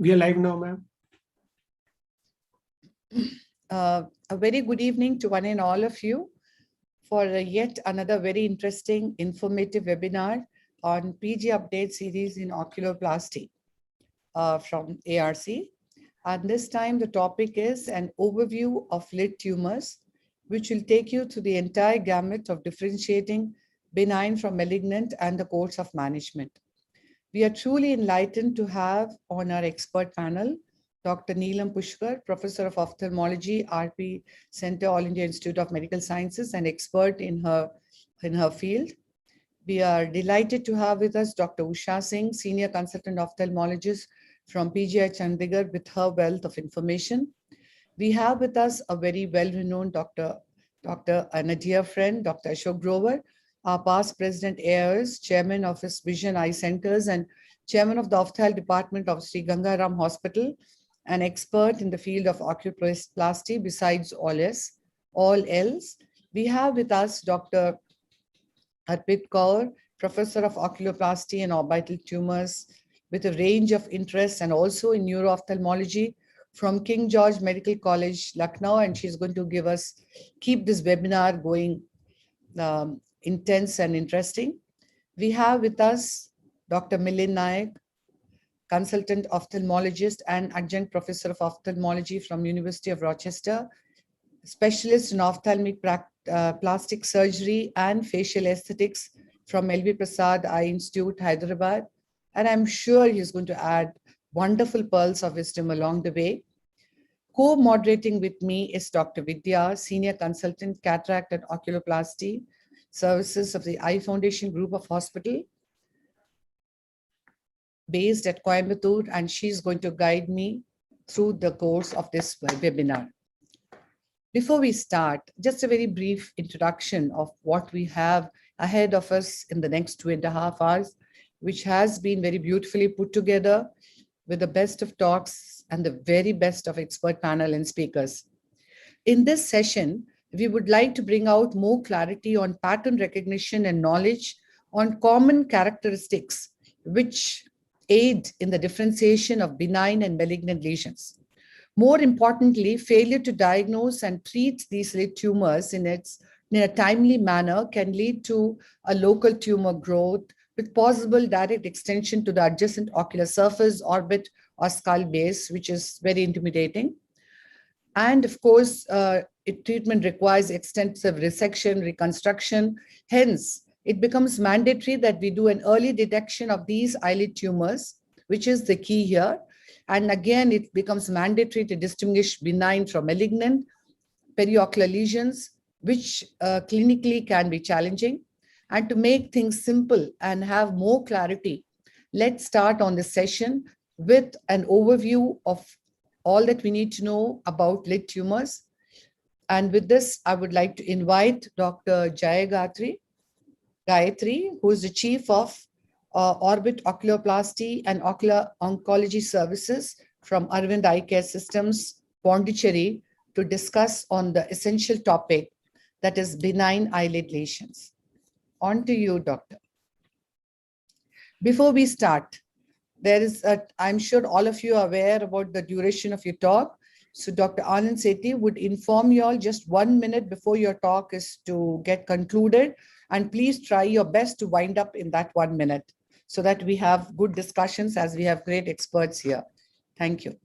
We are live now, ma'am. A very good evening to one and all of you for yet another very interesting, informative webinar on PG update series in oculoplasty from ARC. And this time the topic is an overview of lid tumors, which will take you through the entire gamut of differentiating benign from malignant and the course of management. We are truly enlightened to have on our expert panel Dr. Neelam Pushkar, Professor of Ophthalmology, RP Center, All India Institute of Medical Sciences, and expert in her field. We are delighted to have with us Dr. Usha Singh, Senior Consultant Ophthalmologist from PGI Chandigarh, with her wealth of information. We have with us a very well-renowned doctor and a dear friend, Dr. Ashok Grover, our past President AIOS, Chairman of his Vision Eye Centers, and Chairman of the Ophthalmology Department of Sri Gangaram Hospital, an expert in the field of oculoplasty besides all else. We have with us Dr. Arpit Kaur, Professor of Oculoplasty and Orbital Tumors, with a range of interests and also in neuro-ophthalmology from King George Medical College, Lucknow, and she's going to keep this webinar going intense and interesting. We have with us Dr. Milind Nayak, Consultant Ophthalmologist and Adjunct Professor of Ophthalmology from University of Rochester, Specialist in Ophthalmic Plastic Surgery and Facial Aesthetics from LV Prasad Eye Institute, Hyderabad. And I'm sure he's going to add wonderful pearls of wisdom along the way. Co-moderating with me is Dr. Vidya, Senior Consultant, Cataract and Oculoplasty Services of the Eye Foundation Group of Hospital, based at Coimbatore, and she's going to guide me through the course of this webinar. Before we start, just a very brief introduction of what we have ahead of us in the next 2.5 hours, which has been very beautifully put together with the best of talks and the very best of expert panel and speakers. In this session, we would like to bring out more clarity on pattern recognition and knowledge on common characteristics which aid in the differentiation of benign and malignant lesions. More importantly, failure to diagnose and treat these lid tumors in a timely manner can lead to a local tumor growth with possible direct extension to the adjacent ocular surface, orbit, or skull base, which is very intimidating. And of course, treatment requires extensive resection, reconstruction. Hence, it becomes mandatory that we do an early detection of these eyelid tumors, which is the key here. And again, it becomes mandatory to distinguish benign from malignant periocular lesions, which clinically can be challenging. And to make things simple and have more clarity, let's start on this session with an overview of all that we need to know about lid tumors. And with this, I would like to invite Dr. Gayatri, who is the Chief of Orbit Oculoplasty and Ocular Oncology Services from Arvind Eye Care Systems, Pondicherry, to discuss on the essential topic, that is benign eyelid lesions. On to you, Doctor. Before we start, I'm sure all of you are aware about the duration of your talk. So Dr. Anand Sethi would inform you all just 1 minute before your talk is to get concluded. And please try your best to wind up in that 1 minute so that we have good discussions, as we have great experts here. Thank you.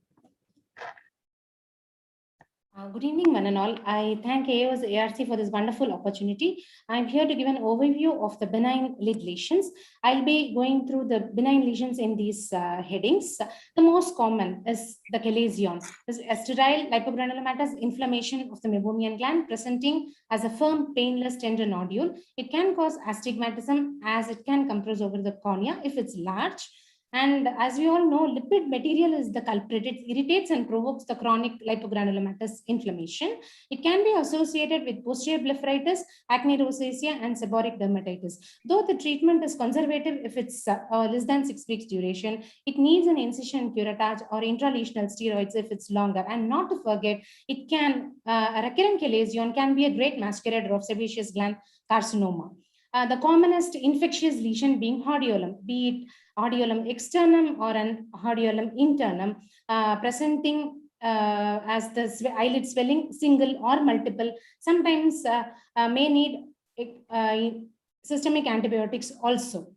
Good evening, one and all. I thank AIOS ARC for this wonderful opportunity. I'm here to give an overview of the benign lid lesions. I'll be going through the benign lesions in these headings. The most common is the chalazion. This is sterile lipogranulomatous inflammation of the meibomian gland presenting as a firm, painless, tender nodule. It can cause astigmatism as it can compress over the cornea if it's large. And as we all know, lipid material is the culprit. It irritates and provokes the chronic lipogranulomatous inflammation. It can be associated with posterior blepharitis, acne rosacea, and seborrheic dermatitis. Though the treatment is conservative if it's less than 6 weeks duration, it needs an incision curettage or intralesional steroids if it's longer. And not to forget, it can a recurrent chalazion can be a great masquerader of sebaceous gland carcinoma. The commonest infectious lesion being hordeolum, be it hordeolum externum or an hordeolum internum, presenting as the eyelid swelling, single or multiple. Sometimes may need systemic antibiotics also.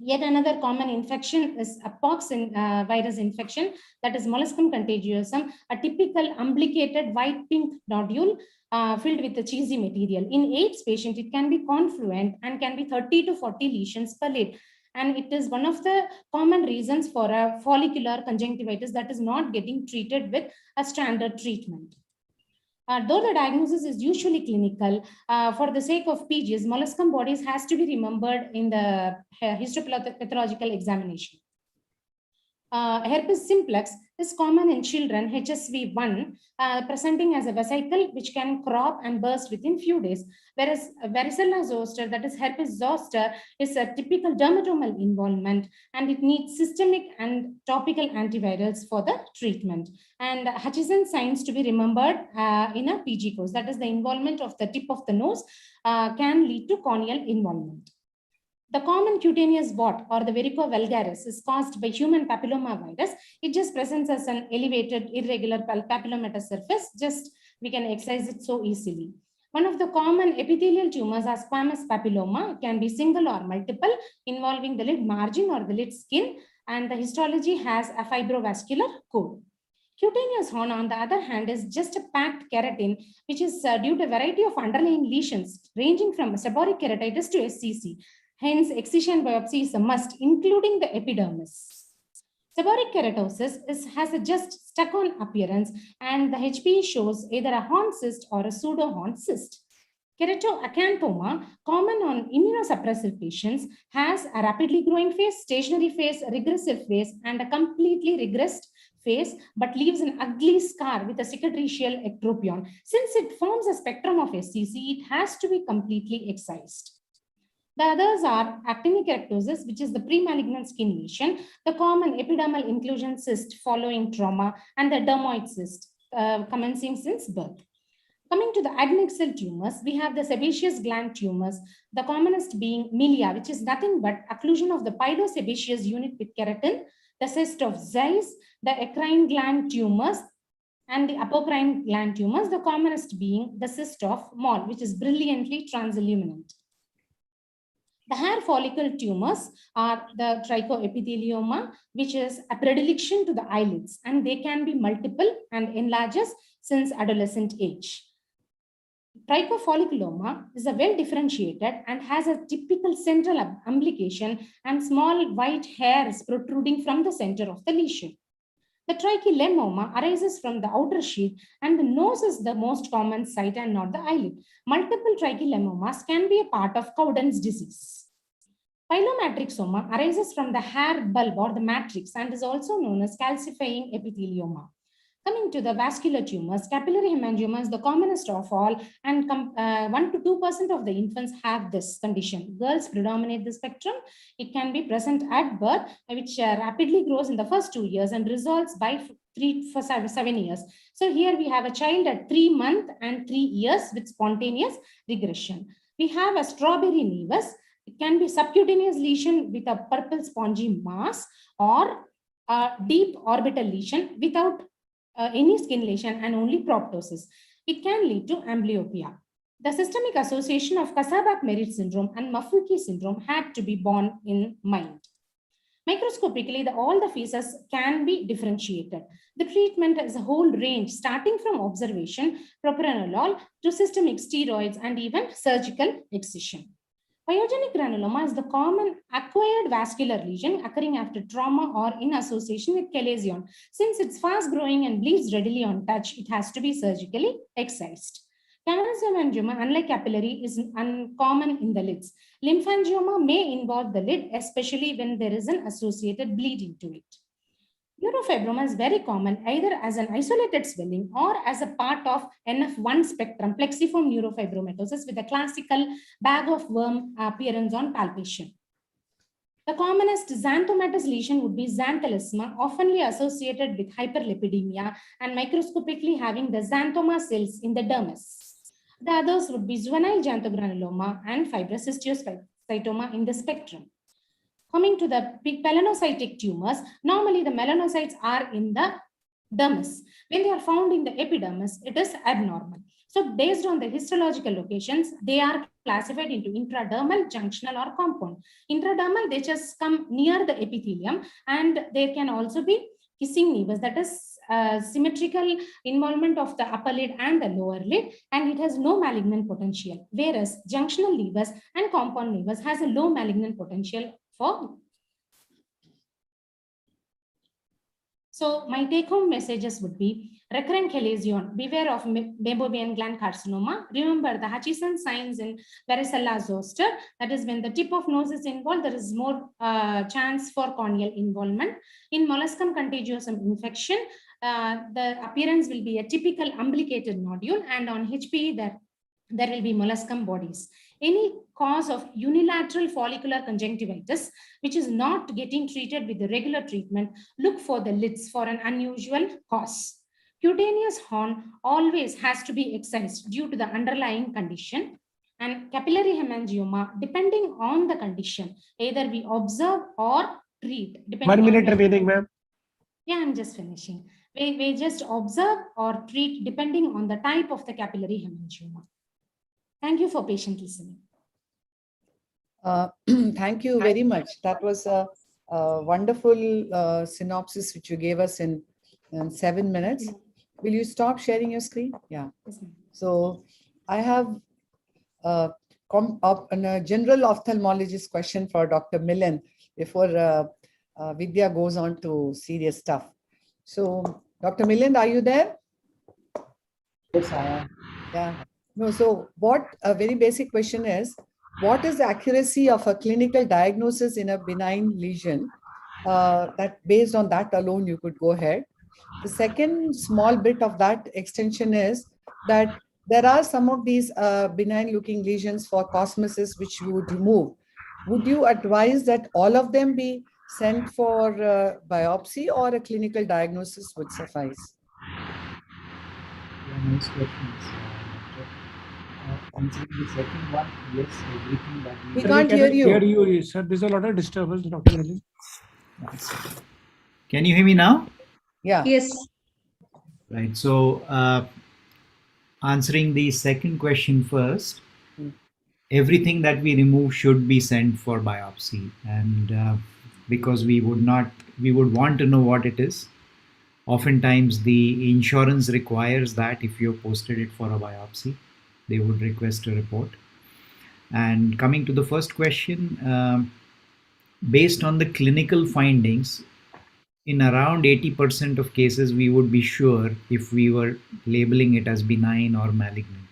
Yet another common infection is a pox virus infection, that is molluscum contagiosum, a typical umbilicated white pink nodule filled with a cheesy material. In AIDS patient, it can be confluent and can be 30 to 40 lesions per lid. And it is one of the common reasons for a follicular conjunctivitis that is not getting treated with a standard treatment. Though the diagnosis is usually clinical, for the sake of PGs, molluscum bodies has to be remembered in the histopathological examination. Herpes simplex is common in children, HSV1, presenting as a vesicle which can crop and burst within few days, whereas varicella zoster, that is herpes zoster, is a typical dermatomal involvement and it needs systemic and topical antivirals for the treatment. And Hutchinson signs to be remembered in a PG course, that is the involvement of the tip of the nose can lead to corneal involvement. The common cutaneous wart or the varico vulgaris is caused by human papillomavirus. It just presents as an elevated irregular papillomatous surface. Just we can excise it so easily. One of the common epithelial tumors are squamous papilloma, can be single or multiple, involving the lid margin or the lid skin, and the histology has a fibrovascular core. Cutaneous horn, on the other hand, is just a packed keratin, which is due to a variety of underlying lesions ranging from seborrheic keratitis to SCC. Hence, excision biopsy is a must, including the epidermis. Seborrheic keratosis has a just stuck-on appearance, and the HPE shows either a horn cyst or a pseudo-horn cyst. Keratoacanthoma, common on immunosuppressive patients, has a rapidly growing phase, stationary phase, regressive phase, and a completely regressed phase, but leaves an ugly scar with a cicatricial ectropion. Since it forms a spectrum of SCC, it has to be completely excised. The others are actinic keratosis, which is the pre-malignant skin lesion, the common epidermal inclusion cyst following trauma, and the dermoid cyst commencing since birth. Coming to the adnexal tumors, we have the sebaceous gland tumors, the commonest being milia, which is nothing but occlusion of the pilosebaceous unit with keratin, the cyst of Zeiss, the eccrine gland tumors, and the apocrine gland tumors, the commonest being the cyst of Moll, which is brilliantly transilluminant. The hair follicle tumors are the trichoepithelioma, which is a predilection to the eyelids, and they can be multiple and enlarges since adolescent age. Trichofolliculoma is a well differentiated and has a typical central umbilication and small white hairs protruding from the center of the lesion. The tricholemoma arises from the outer sheath, and the nose is the most common site and not the eyelid. Multiple tricholemomas can be a part of Cowden's disease. Pilomatrixoma arises from the hair bulb or the matrix and is also known as calcifying epithelioma. Coming to the vascular tumors, capillary hemangioma is the commonest of all, and 1 to 2% of the infants have this condition. Girls predominate the spectrum. It can be present at birth, which rapidly grows in the first 2 years and resolves by 7 years. So here we have a child at 3 months and 3 years with spontaneous regression. We have a strawberry nevus. It can be subcutaneous lesion with a purple spongy mass or a deep orbital lesion without any skin lesion and only proptosis. It can lead to amblyopia. The systemic association of Kasabach-Merritt syndrome and Maffucci syndrome had to be borne in mind. Microscopically, all the phases can be differentiated. The treatment is a whole range, starting from observation, propranolol, to systemic steroids, and even surgical excision. Pyogenic granuloma is the common acquired vascular lesion occurring after trauma or in association with chalazion. Since it's fast growing and bleeds readily on touch, it has to be surgically excised. Cavernous hemangioma, unlike capillary, is uncommon in the lids. Lymphangioma may involve the lid, especially when there is an associated bleeding to it. Neurofibroma is very common either as an isolated swelling or as a part of NF1 spectrum, plexiform neurofibromatosis with a classical bag of worm appearance on palpation. The commonest xanthomatous lesion would be xanthelasma, oftenly associated with hyperlipidemia and microscopically having the xanthoma cells in the dermis. The others would be juvenile xanthogranuloma and fibrous histiocytoma in the spectrum. Coming to the melanocytic tumors, normally the melanocytes are in the dermis. When they are found in the epidermis, it is abnormal. So based on the histological locations, they are classified into intradermal, junctional, or compound. Intradermal, they just come near the epithelium, and there can also be kissing nevus, that is symmetrical involvement of the upper lid and the lower lid, and it has no malignant potential, whereas junctional nevus and compound nevus has a low malignant potential for. So my take-home messages would be recurrent chalazion, beware of meibomian gland carcinoma. Remember the Hutchinson signs in varicella zoster, that is when the tip of nose is involved, there is more chance for corneal involvement. In molluscum contagiosum infection, the appearance will be a typical umbilicated nodule, and on HPE there will be molluscum bodies. Any cause of unilateral follicular conjunctivitis, which is not getting treated with the regular treatment, look for the lids for an unusual cause. Cutaneous horn always has to be excised due to the underlying condition. And capillary hemangioma, depending on the condition, either we observe or treat. 1 minute remaining, ma'am. Yeah, I'm just finishing. We just observe or treat depending on the type of the capillary hemangioma. Thank you for patient listening. Thank you very much. That was a wonderful synopsis which you gave us in 7 minutes. Will you stop sharing your screen? Yeah. Yes, ma'am. So I have a general ophthalmologist question for Dr. Millen before Vidya goes on to serious stuff. So Dr. Millen, are you there? Yes, I am. Yeah. No, so what a very basic question is, what is the accuracy of a clinical diagnosis in a benign lesion? That based on that alone, you could go ahead. The second small bit of that extension is that there are some of these benign looking lesions for cosmesis which you would remove. Would you advise that all of them be sent for biopsy, or a clinical diagnosis would suffice? Yeah, nice questions, Doctor. Answering the second one, yes, everything that We Sir, can't hear you. Hear you, sir. There's a lot of disturbance, Dr. Millen. Can you hear me now? Yeah. Yes. Right. So, answering the second question first, everything that we remove should be sent for biopsy, and because we would want to know what it is. Oftentimes, the insurance requires that if you posted it for a biopsy, they would request a report. And coming to the first question, based on the clinical findings, in around 80% of cases, we would be sure if we were labeling it as benign or malignant.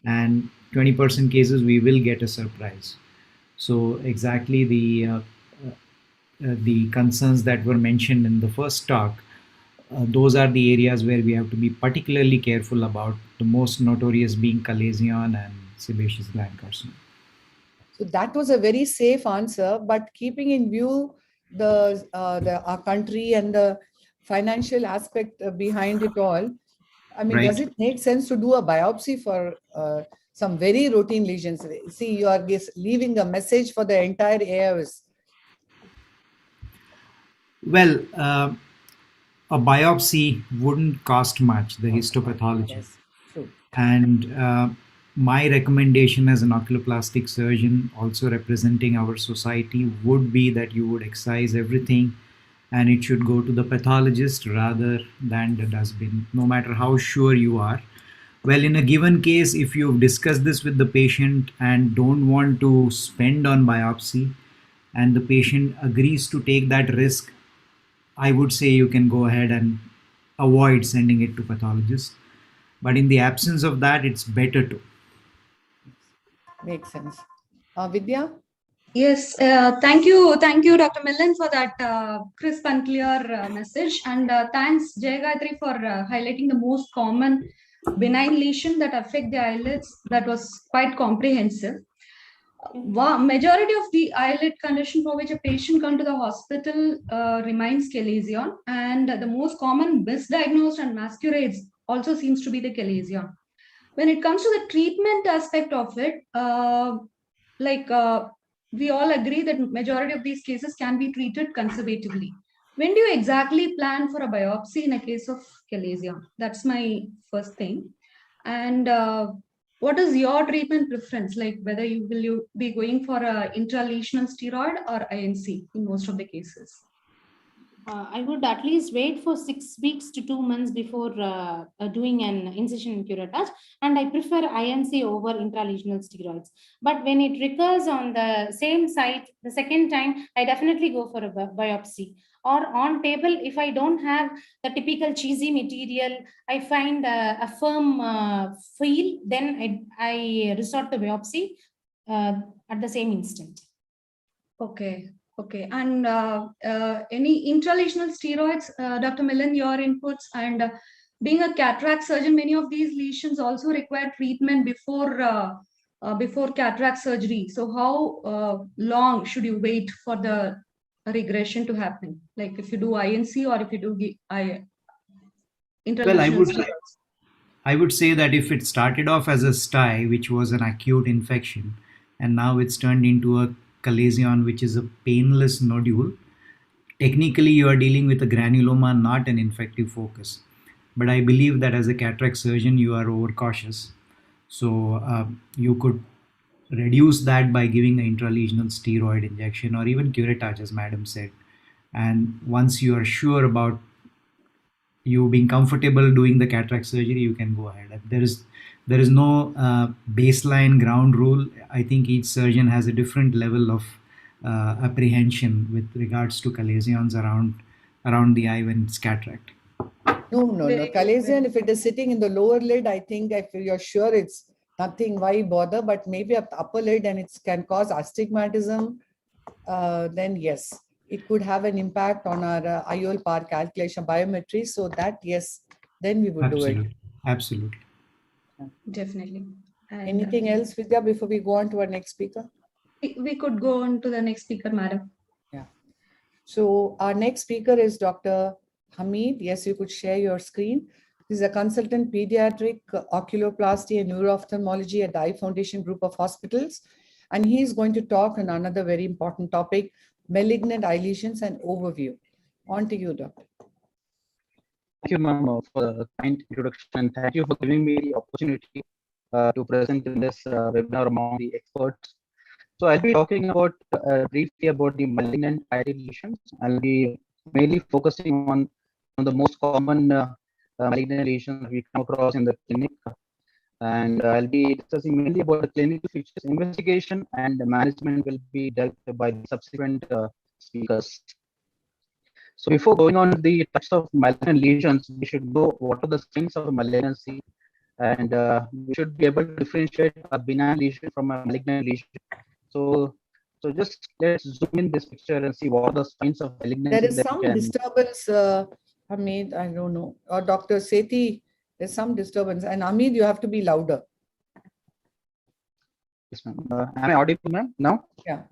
And 20% cases, we will get a surprise. So exactly the concerns that were mentioned in the first talk, those are the areas where we have to be particularly careful about, the most notorious being chalazion and sebaceous gland carcinoma. So that was a very safe answer, but keeping in view our country and the financial aspect behind it all, I mean, Right. does it make sense to do a biopsy for some very routine lesions? See, you are leaving a message for the entire AIOS. Well, a biopsy wouldn't cost much, the histopathology. Yes, true. And my recommendation as an oculoplastic surgeon, also representing our society, would be that you would excise everything and it should go to the pathologist rather than the dustbin, no matter how sure you are. Well, in a given case, if you've discussed this with the patient and don't want to spend on biopsy, and the patient agrees to take that risk, I would say you can go ahead and avoid sending it to pathologist. But in the absence of that, it's better to. Makes sense. Vidya? Yes, thank you, Dr. Millen, for that crisp and clear message. And thanks, Jay Gayatri, for highlighting the most common benign lesion that affect the eyelids. That was quite comprehensive. Majority of the eyelid condition for which a patient come to the hospital remains chalazion, and the most common misdiagnosed and masquerades also seems to be the chalazion. When it comes to the treatment aspect of it, we all agree that majority of these cases can be treated conservatively. When do you exactly plan for a biopsy in a case of chalazion? That's my first thing. And what is your treatment preference? Like whether you be going for a intralesional steroid or INC in most of the cases? I would at least wait for 6 weeks to 2 months before doing an incision in curettage, and I prefer INC over intralesional steroids. But when it recurs on the same site the second time, I definitely go for a biopsy. Or on table, if I don't have the typical cheesy material, I find a firm feel, then I resort to biopsy at the same instant. Okay. Okay. And any intralesional steroids, Dr. Millen, your inputs, and being a cataract surgeon, many of these lesions also require treatment before cataract surgery. So how long should you wait for the regression to happen? Like if you do INC or if you do intralesional steroids? I would say that if it started off as a sty, which was an acute infection, and now it's turned into a chalazion, which is a painless nodule, technically you are dealing with a granuloma, not an infective focus. But I believe that as a cataract surgeon, you are overcautious. So you could reduce that by giving an intralesional steroid injection or even curettage, as madam said. And once you are sure about you being comfortable doing the cataract surgery, you can go ahead. There is no baseline ground rule. I think each surgeon has a different level of apprehension with regards to chalazions around the eye when it's cataract. No. Chalazion, if it is sitting in the lower lid, I think if you're sure it's nothing, why bother? But maybe up the upper lid and it can cause astigmatism, then yes, it could have an impact on our IOL power calculation biometry. So that, yes, then we would do it. Absolutely. Definitely. And, anything else, Vidya, before we go on to our next speaker? We could go on to the next speaker, madam. Yeah. So our next speaker is Dr. Hamid. Yes, you could share your screen. He's a consultant pediatric oculoplasty and neuro-ophthalmology at the Eye Foundation Group of Hospitals. And he's going to talk on another very important topic, malignant eye lesions and overview. On to you, doctor. Thank you, ma'am, for the kind introduction. Thank you for giving me the opportunity to present in this webinar among the experts. So I'll be talking about briefly about the malignant eye lesions. I'll be mainly focusing on the most common malignant lesions we come across in the clinic. And I'll be discussing mainly about the clinical features. Investigation and management will be dealt by the subsequent speakers. So before going on to the types of malignant lesions, we should know what are the signs of malignancy, and we should be able to differentiate a benign lesion from a malignant lesion. So just let's zoom in this picture and see what are the signs of malignancy. There is some disturbance, Hamid, I don't know, or Dr. Sethi, there's some disturbance. And Hamid, you have to be louder. Yes, ma'am. Am I audible, ma'am, now? Yeah.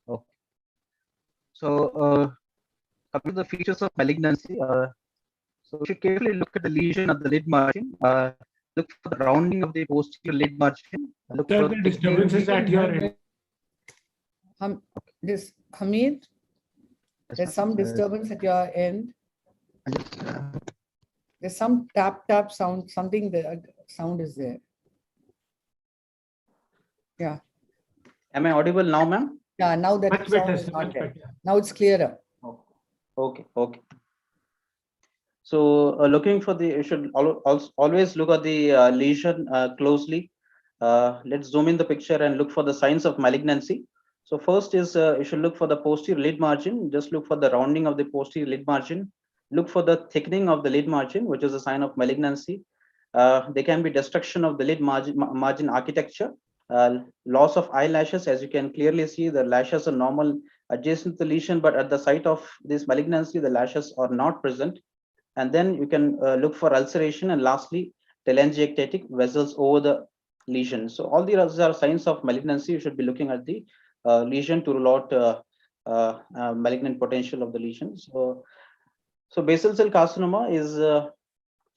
Okay. So coming to the features of malignancy, so we should carefully look at the lesion of the lid margin. Look for the rounding of the posterior lid margin. Look for the disturbances at your end. This Hamid, there's some disturbance at your end. There's some tap sound, something the sound is there. Yeah. Am I audible now, ma'am? Yeah, now that Much sound better, is sir, not much there. better. Now it's clearer. Okay. So looking for the, you should always look at the lesion closely. Let's zoom in the picture and look for the signs of malignancy. So first is you should look for the posterior lid margin. Just look for the rounding of the posterior lid margin. Look for the thickening of the lid margin, which is a sign of malignancy. There can be destruction of the lid margin architecture. Loss of eyelashes, as you can clearly see, the lashes are normal adjacent to the lesion, but at the site of this malignancy, the lashes are not present. And then you can look for ulceration, and lastly, telangiectatic vessels over the lesion. So all these are signs of malignancy. You should be looking at the lesion to rule out malignant potential of the lesion. So basal cell carcinoma is a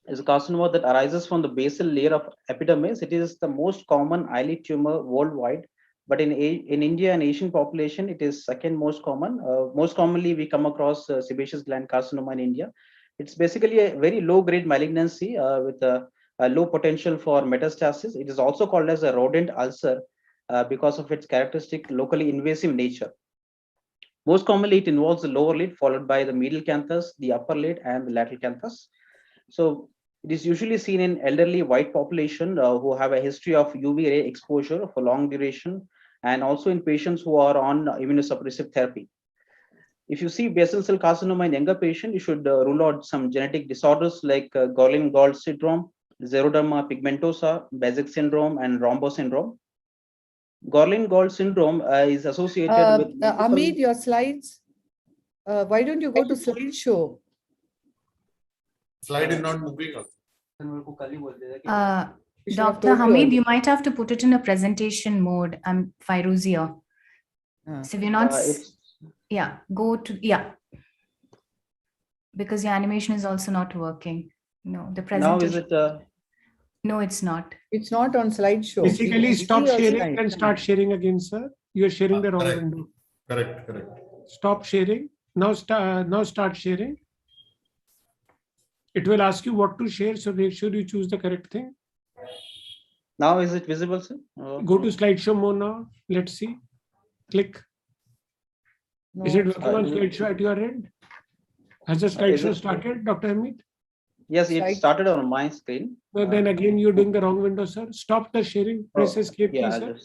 carcinoma that arises from the basal layer of epidermis. It is the most common eyelid tumor worldwide, but in India and Asian population, it is second most common. Most commonly, we come across sebaceous gland carcinoma in India. It's basically a very low-grade malignancy with a low potential for metastasis. It is also called as a rodent ulcer because of its characteristic locally invasive nature. Most commonly, it involves the lower lid, followed by the medial canthus, the upper lid, and the lateral canthus. So it is usually seen in elderly white population who have a history of UV ray exposure for long duration, and also in patients who are on immunosuppressive therapy. If you see basal cell carcinoma in younger patient, you should rule out some genetic disorders like Gorlin-Gall syndrome, xeroderma pigmentosa, Bézic syndrome, and Rombo syndrome. Gorlin-Gall syndrome is associated with Amit, your slides. Why don't you go to slideshow? Slide is not moving. You should have Dr. told you Hamid, earlier. you might have to put it in a presentation mode. I'm Fairuzia. So we're not, yeah, go to, yeah. Because your animation is also not working. No, the now presentation. is it? No, it's not. It's not on slideshow. Basically, You stop see your sharing slide. and start sharing again, sir. You're sharing the wrong Correct. window. Correct. Stop sharing. Now start sharing. It will ask you what to share, so make sure you choose the correct thing. Now is it visible, sir? Go to slideshow mode now. Let's see. Click. No, Is it working on is it- slideshow at your end? Has the Is slideshow it- started, Dr. Hamid? Yes, it Slide- started on my screen. No, then again, you're doing the wrong window, sir. Stop the sharing. Press escape key, Yeah, sir.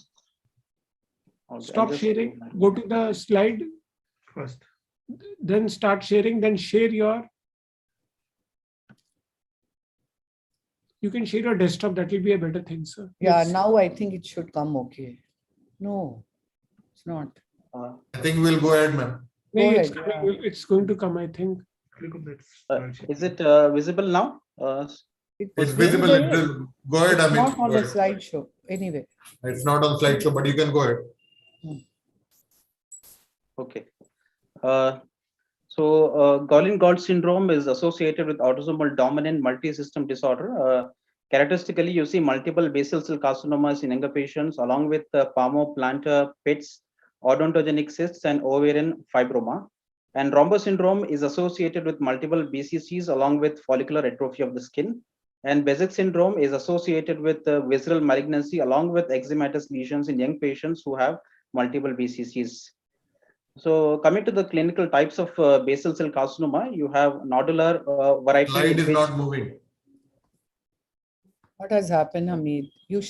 I'll Stop just- sharing. Go to the slide first. Then start sharing. Then share your. You can share your desktop. That will be a better thing, sir. Yeah, Let's see. now I think it should come okay. No, it's not. I think we'll go ahead, ma'am. No, Go it's ahead, coming. It's going to come, I think. Click on that. Is it visible now? It's visible. Go ahead, It's not Amit. on Go the ahead. slideshow. Anyway, It's not on slideshow, but you can go ahead. Okay. Gorlin-Gall syndrome is associated with autosomal dominant multi-system disorder. Characteristically, you see multiple basal cell carcinomas in younger patients, along with palmoplantar pits, odontogenic cysts, and ovarian fibroma. And Rombo syndrome is associated with multiple BCCs, along with follicular atrophy of the skin. And Bézic syndrome is associated with visceral malignancy, along with eczematous lesions in young patients who have multiple BCCs. So coming to the clinical types of basal cell carcinoma, you have nodular variety. Slide in is which- not moving. what has happened, Hamid? You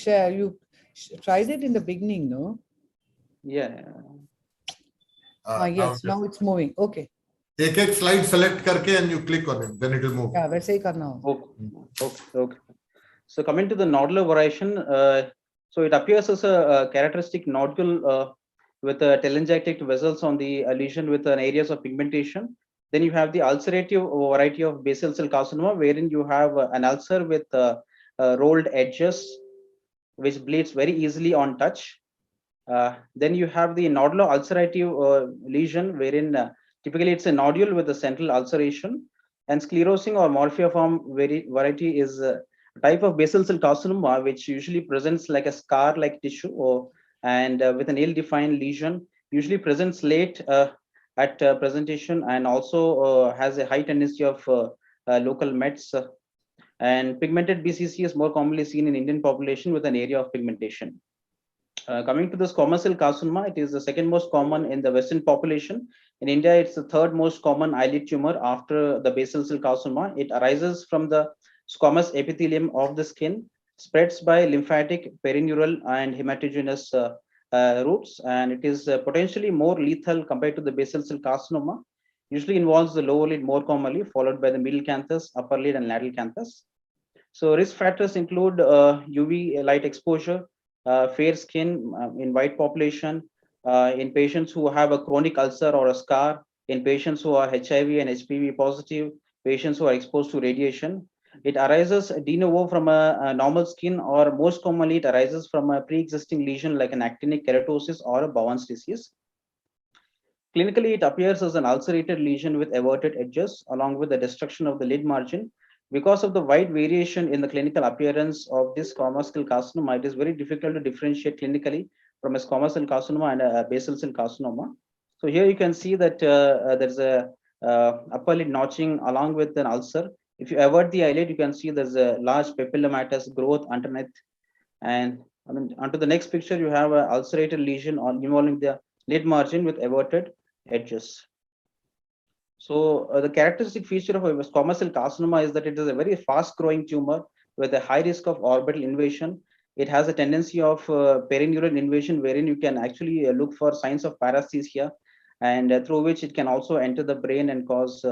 tried it in the beginning, no? Yeah. Yes, now it's moving. Okay. एक slide select करके and you click on it, then it will move. Yeah, वैसे ही करना होगा. Okay. So coming to the nodular variation, so it appears as a characteristic nodule with telangiectatic vessels on the lesion with an areas of pigmentation. Then you have the ulcerative variety of basal cell carcinoma, wherein you have an ulcer with rolled edges, which bleeds very easily on touch. Then you have the nodular ulcerative lesion, wherein typically it's a nodule with a central ulceration. And sclerosing or morphiform variety is a type of basal cell carcinoma, which usually presents like a scar-like tissue and with an ill-defined lesion, usually presents late at presentation, and also has a high tendency of local mets. And pigmented BCC is more commonly seen in Indian population with an area of pigmentation. Coming to the squamous cell carcinoma, it is the second most common in the Western population. In India, it's the third most common eyelid tumor after the basal cell carcinoma. It arises from the squamous epithelium of the skin, spreads by lymphatic, perineural, and hematogenous routes, and it is potentially more lethal compared to the basal cell carcinoma. Usually involves the lower lid more commonly, followed by the middle canthus, upper lid, and lateral canthus. So risk factors include UV light exposure, fair skin in white population, in patients who have a chronic ulcer or a scar, in patients who are HIV and HPV positive, patients who are exposed to radiation. It arises de novo from a normal skin, or most commonly it arises from a pre-existing lesion like an actinic keratosis or a Bowen's disease. Clinically, it appears as an ulcerated lesion with everted edges, along with the destruction of the lid margin. Because of the wide variation in the clinical appearance of this squamous cell carcinoma, it is very difficult to differentiate clinically from a squamous cell carcinoma and a basal cell carcinoma. So here you can see that there's a upper lid notching along with an ulcer. If you avert the eyelid, you can see there's a large papillomatous growth underneath. And onto the next picture, you have an ulcerated lesion involving the lid margin with averted edges. So the characteristic feature of a squamous cell carcinoma is that it is a very fast-growing tumor with a high risk of orbital invasion. It has a tendency of perineural invasion, wherein you can actually look for signs of paresthesia, and through which it can also enter the brain and cause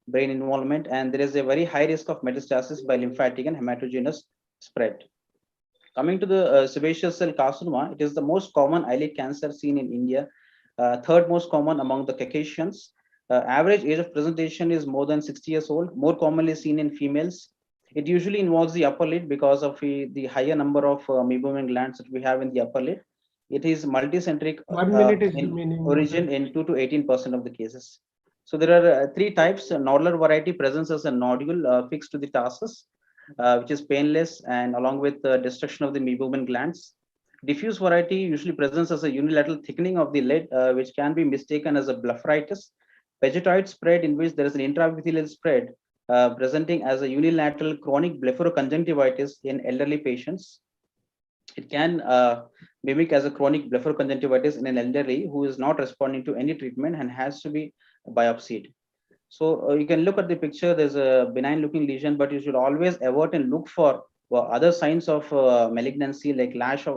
brain involvement. And there is a very high risk of metastasis by lymphatic and hematogenous spread. Coming to the sebaceous cell carcinoma, it is the most common eyelid cancer seen in India, third most common among the Caucasians. Average age of presentation is more than 60 years old, more commonly seen in females. It usually involves the upper lid because of the higher number of meibomian glands that we have in the upper lid. It is multicentric in origin in 2 to 18% of the cases. So there are three types. Nodular variety presents as a nodule fixed to the tarsus, which is painless and along with the destruction of the meibomian glands. Diffuse variety usually presents as a unilateral thickening of the lid, which can be mistaken as a blepharitis. Vegetoid spread, in which there is an intraepithelial spread presenting as a unilateral chronic blepharoconjunctivitis in elderly patients. It can mimic as a chronic blepharoconjunctivitis in an elderly who is not responding to any treatment and has to be biopsied. So you can look at the picture, there's a benign looking lesion, but you should always avert and look for other signs of malignancy like lash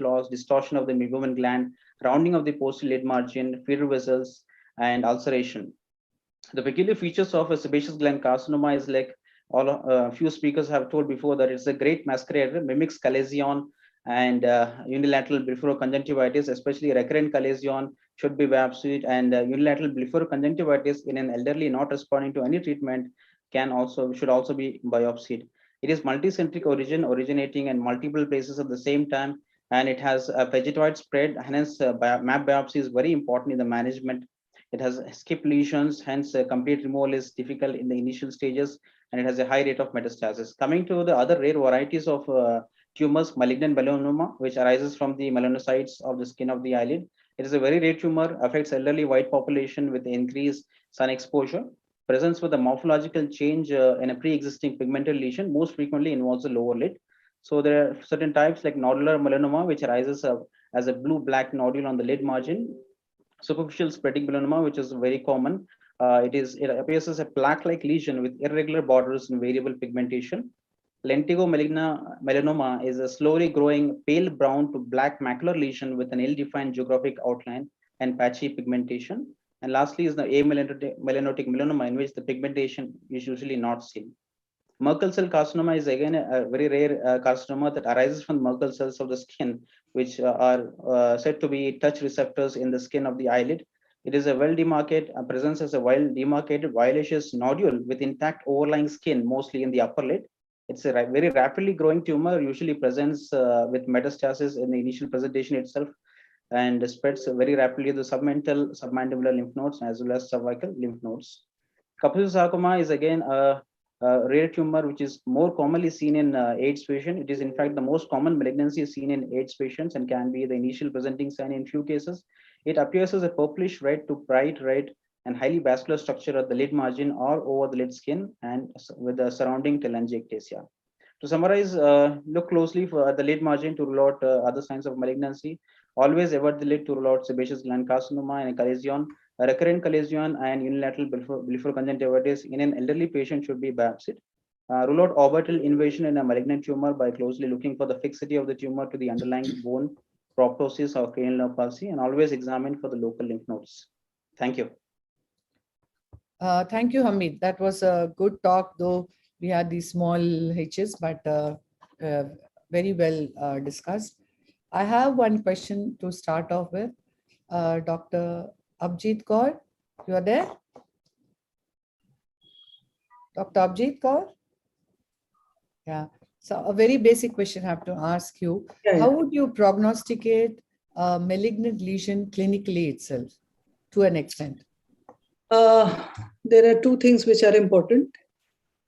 loss, distortion of the meibomian gland, rounding of the posterior lid margin, feeder vessels, and ulceration. The peculiar features of a sebaceous gland carcinoma is like few speakers have told before that it's a great masquerader, mimics chalazion and unilateral blepharoconjunctivitis, especially recurrent chalazion should be biopsied, and unilateral blepharoconjunctivitis in an elderly not responding to any treatment should also be biopsied. It is multicentric origin, originating in multiple places at the same time, and it has a vegetoid spread. Hence, map biopsy is very important in the management. It has skip lesions, hence complete removal is difficult in the initial stages, and it has a high rate of metastasis. Coming to the other rare varieties of tumors, malignant melanoma, which arises from the melanocytes of the skin of the eyelid. It is a very rare tumor, affects elderly white population with increased sun exposure. Presence with a morphological change in a pre-existing pigmented lesion most frequently involves the lower lid. So there are certain types like nodular melanoma, which arises as a blue-black nodule on the lid margin. Superficial spreading melanoma, which is very common. It appears as a plaque-like lesion with irregular borders and variable pigmentation. Lentigo melanoma is a slowly growing pale brown to black macular lesion with an ill-defined geographic outline and patchy pigmentation. And lastly is the amelanotic melanoma, in which the pigmentation is usually not seen. Merkel cell carcinoma is again a very rare carcinoma that arises from Merkel cells of the skin, which are said to be touch receptors in the skin of the eyelid. It is a well-demarcated, presence as a well-demarcated violaceous nodule with intact overlying skin, mostly in the upper lid. It's a very rapidly growing tumor, usually presents with metastasis in the initial presentation itself, and spreads very rapidly to submental, submandibular lymph nodes as well as cervical lymph nodes. Kaposi sarcoma is again a rare tumor which is more commonly seen in AIDS patients. It is in fact the most common malignancy seen in AIDS patients and can be the initial presenting sign in few cases. It appears as a purplish red to bright red and highly vascular structure at the lid margin or over the lid skin and with the surrounding telangiectasia. To summarize, look closely for the lid margin to rule out other signs of malignancy. Always avert the lid to rule out sebaceous gland carcinoma and a chalazion. A recurrent chalazion and unilateral blepharoconjunctivitis in an elderly patient should be biopsied. Rule out orbital invasion in a malignant tumor by closely looking for the fixity of the tumor to the underlying bone, proptosis or cranial nerve palsy, and always examine for the local lymph nodes. Thank you. Thank you, Hamid. That was a good talk, though we had these small hitches, but very well discussed. I have one question to start off with. Dr. Abhijit Kaur, you are there? Dr. Abhijit Kaur? Yeah. So a very basic question I have to ask you. Yeah. How would you prognosticate a malignant lesion clinically itself to an extent? There are two things which are important.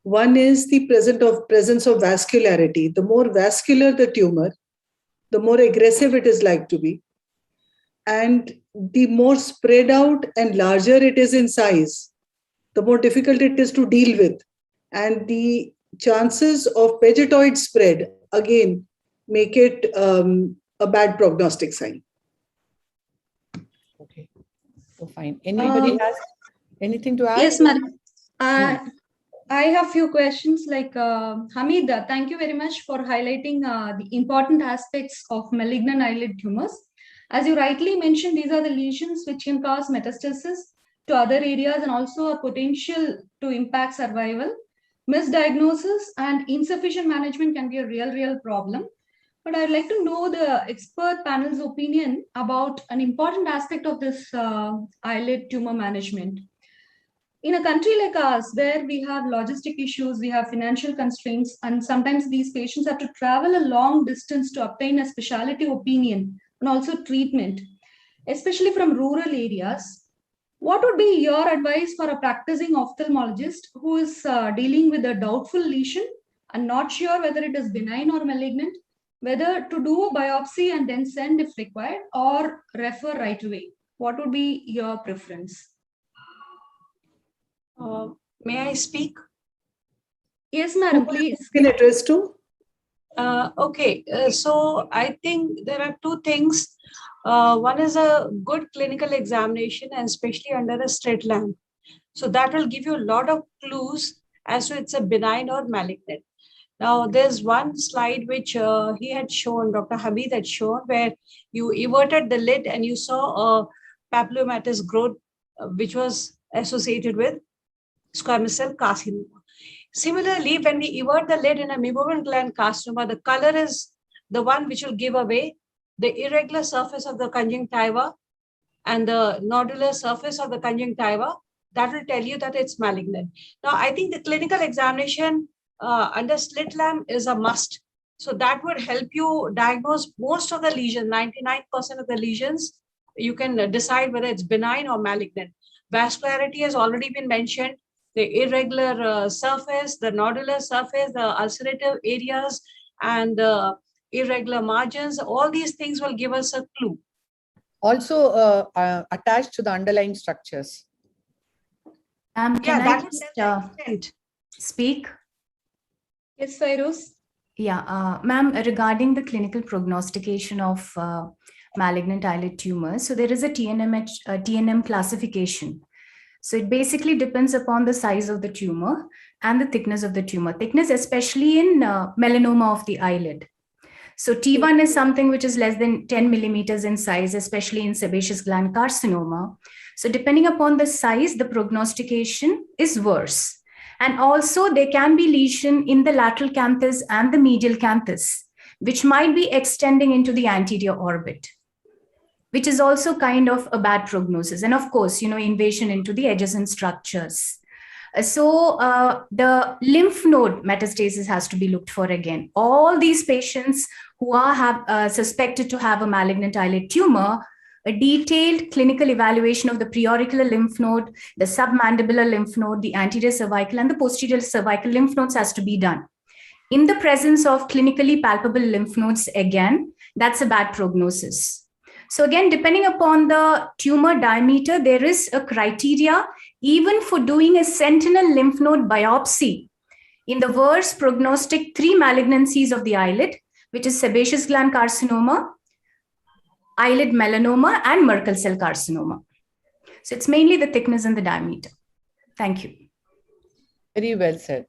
One is the presence of vascularity. The more vascular the tumor, the more aggressive it is like to be. And the more spread out and larger it is in size, the more difficult it is to deal with. And the chances of vegetoid spread, again, make it a bad prognostic sign. Okay, so fine. Anybody has anything to add? Yes, madam. I have few questions like Hamida, thank you very much for highlighting the important aspects of malignant eyelid tumors. As you rightly mentioned, these are the lesions which can cause metastasis to other areas and also a potential to impact survival. Misdiagnosis and insufficient management can be a real problem. But I'd like to know the expert panel's opinion about an important aspect of this eyelid tumor management. In a country like ours, where we have logistic issues, we have financial constraints, and sometimes these patients have to travel a long distance to obtain a specialty opinion and also treatment, especially from rural areas. What would be your advice for a practicing ophthalmologist who is dealing with a doubtful lesion and not sure whether it is benign or malignant, whether to do a biopsy and then send if required or refer right away? What would be your preference? May I speak? Yes, madam, please. You can address to? Okay, so I think there are two things. One is a good clinical examination, and especially under a slit lamp. So that will give you a lot of clues as to it's a benign or malignant. Now, there's one slide which he had shown, Dr. Hamid had shown, where you everted the lid and you saw a papillomatous growth, which was associated with squamous cell carcinoma. Similarly, when we evert the lid in a meibomian gland carcinoma, the color is the one which will give away the irregular surface of the conjunctiva and the nodular surface of the conjunctiva. That will tell you that it's malignant. Now, I think the clinical examination under slit lamp is a must. So that would help you diagnose most of the lesions, 99% of the lesions. You can decide whether it's benign or malignant. Vascularity has already been mentioned. The irregular surface, the nodular surface, the ulcerative areas, and the irregular margins, all these things will give us a clue. Also attached to the underlying structures. Can I just speak? Yes, Feiruz. Yeah, ma'am, regarding the clinical prognostication of malignant eyelid tumors, so there is a TNM classification. So it basically depends upon the size of the tumor and the thickness of the tumor. Thickness, especially in melanoma of the eyelid. So T1 is something which is less than 10 millimeters in size, especially in sebaceous gland carcinoma. So depending upon the size, the prognostication is worse. And also there can be lesion in the lateral canthus and the medial canthus, which might be extending into the anterior orbit, which is also kind of a bad prognosis. And of course, invasion into the adjacent structures. So the lymph node metastasis has to be looked for again. All these patients who are suspected to have a malignant eyelid tumor, a detailed clinical evaluation of the preauricular lymph node, the submandibular lymph node, the anterior cervical and the posterior cervical lymph nodes has to be done. In the presence of clinically palpable lymph nodes, again, that's a bad prognosis. So again, depending upon the tumor diameter, there is a criteria even for doing a sentinel lymph node biopsy in the worst prognostic 3 malignancies of the eyelid, which is sebaceous gland carcinoma, eyelid melanoma, and Merkel cell carcinoma. So it's mainly the thickness and the diameter. Thank you. Very well said.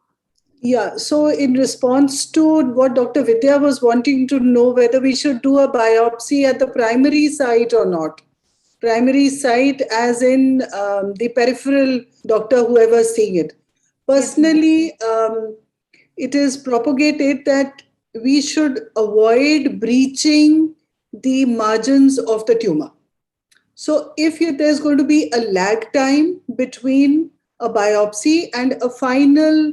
Yeah, so in response to what Dr. Vidya was wanting to know whether we should do a biopsy at the primary site or not. Primary site as in the peripheral doctor, whoever's seeing it. Personally, it is propagated that we should avoid breaching the margins of the tumor. So if there's going to be a lag time between a biopsy and a final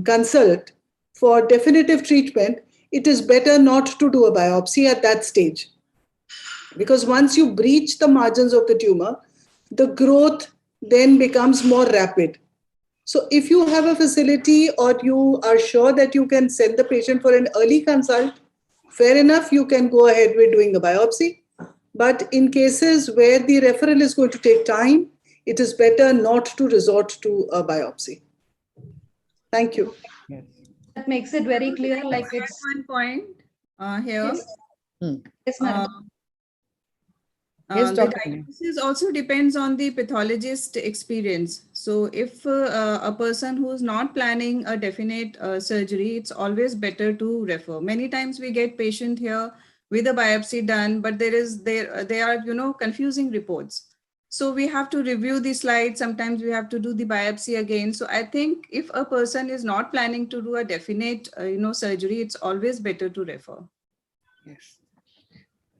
consult for definitive treatment, it is better not to do a biopsy at that stage. Because once you breach the margins of the tumor, the growth then becomes more rapid. So if you have a facility or you are sure that you can send the patient for an early consult, fair enough, you can go ahead with doing a biopsy. But in cases where the referral is going to take time, it is better not to resort to a biopsy. Thank you. Yes. That makes it very clear, like it's one point here. yes, yes, madam. Yes, The Dr. diagnosis also depends on the pathologist experience. So if a person who's not planning a definite surgery, it's always better to refer. Many times we get patient here with a biopsy done, but they are confusing reports. So we have to review the slides. Sometimes we have to do the biopsy again. So I think if a person is not planning to do a definite surgery, it's always better to refer. Yes.